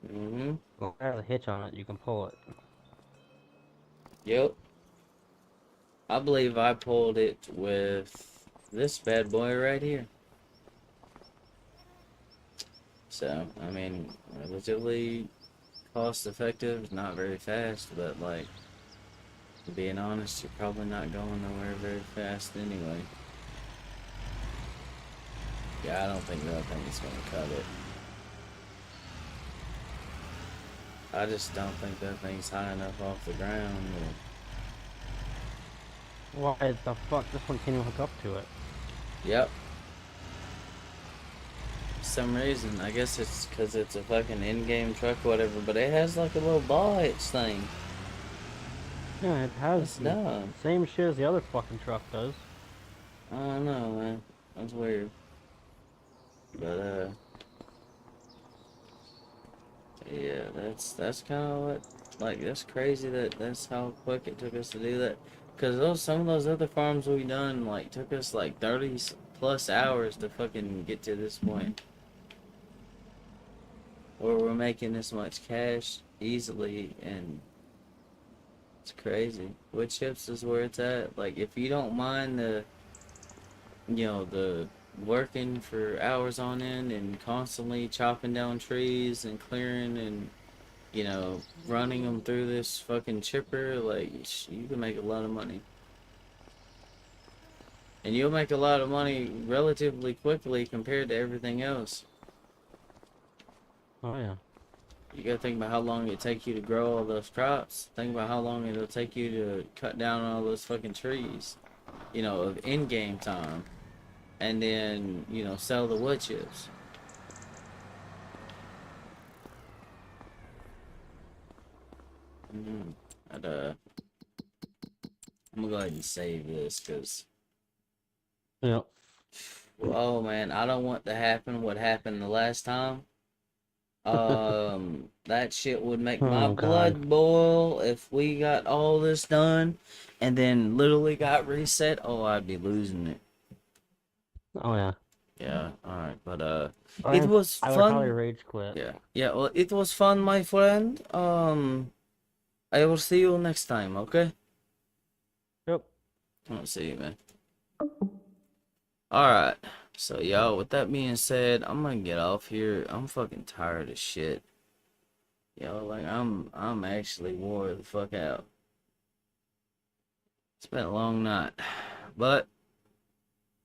Mm-hmm. If it has a hitch on it, you can pull it. Yep. I believe I pulled it with this bad boy right here. So, I mean, relatively cost effective, not very fast, but like, being honest, you're probably not going nowhere very fast anyway. Yeah, I don't think that thing's gonna cut it. I just don't think that thing's high enough off the ground. Why the fuck? This one can't even hook up to it. Yep. For some reason, I guess it's because it's a fucking in-game truck or whatever, but it has like a little ball hitch thing. Yeah, it has That's the dumb. same shit as the other fucking truck does. I don't know, man. That's weird. But, yeah, that's kind of what, like, that's crazy that's how quick it took us to do that. Because some of those other farms we done, like, took us, like, 30 plus hours to fucking get to this point. Where we're making this much cash easily, and it's crazy. Wood chips is where it's at. Like, if you don't mind the working for hours on end and constantly chopping down trees and clearing and, running them through this fucking chipper, like, you can make a lot of money. And you'll make a lot of money relatively quickly compared to everything else. Oh yeah. You gotta think about how long it take you to grow all those crops. Think about how long it'll take you to cut down all those fucking trees. You know, of in-game time. And then, you know, sell the wood chips. I'd, I'm gonna go ahead and save this, because... Yeah. Oh, man, I don't want to happen what happened the last time. That shit would make my Oh God. blood boil if we got all this done and then literally got reset. Oh, I'd be losing it. Oh yeah. Yeah, alright, but it I was I would probably fun. rage quit. Yeah, well, it was fun, my friend. I will see you next time, okay? Yep. I'll see you, man. Alright, so y'all, with that being said, I'm gonna get off here. I'm fucking tired of shit. Yo, like, I'm actually wore the fuck out. It's been a long night. But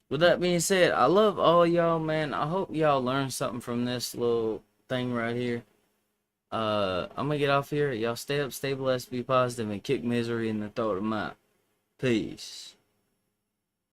with that being said, I love all y'all, man. I hope y'all learned something from this little thing right here. I'm gonna get off here. Y'all stay up, stay blessed, be positive, and kick misery in the throat of mine. Peace.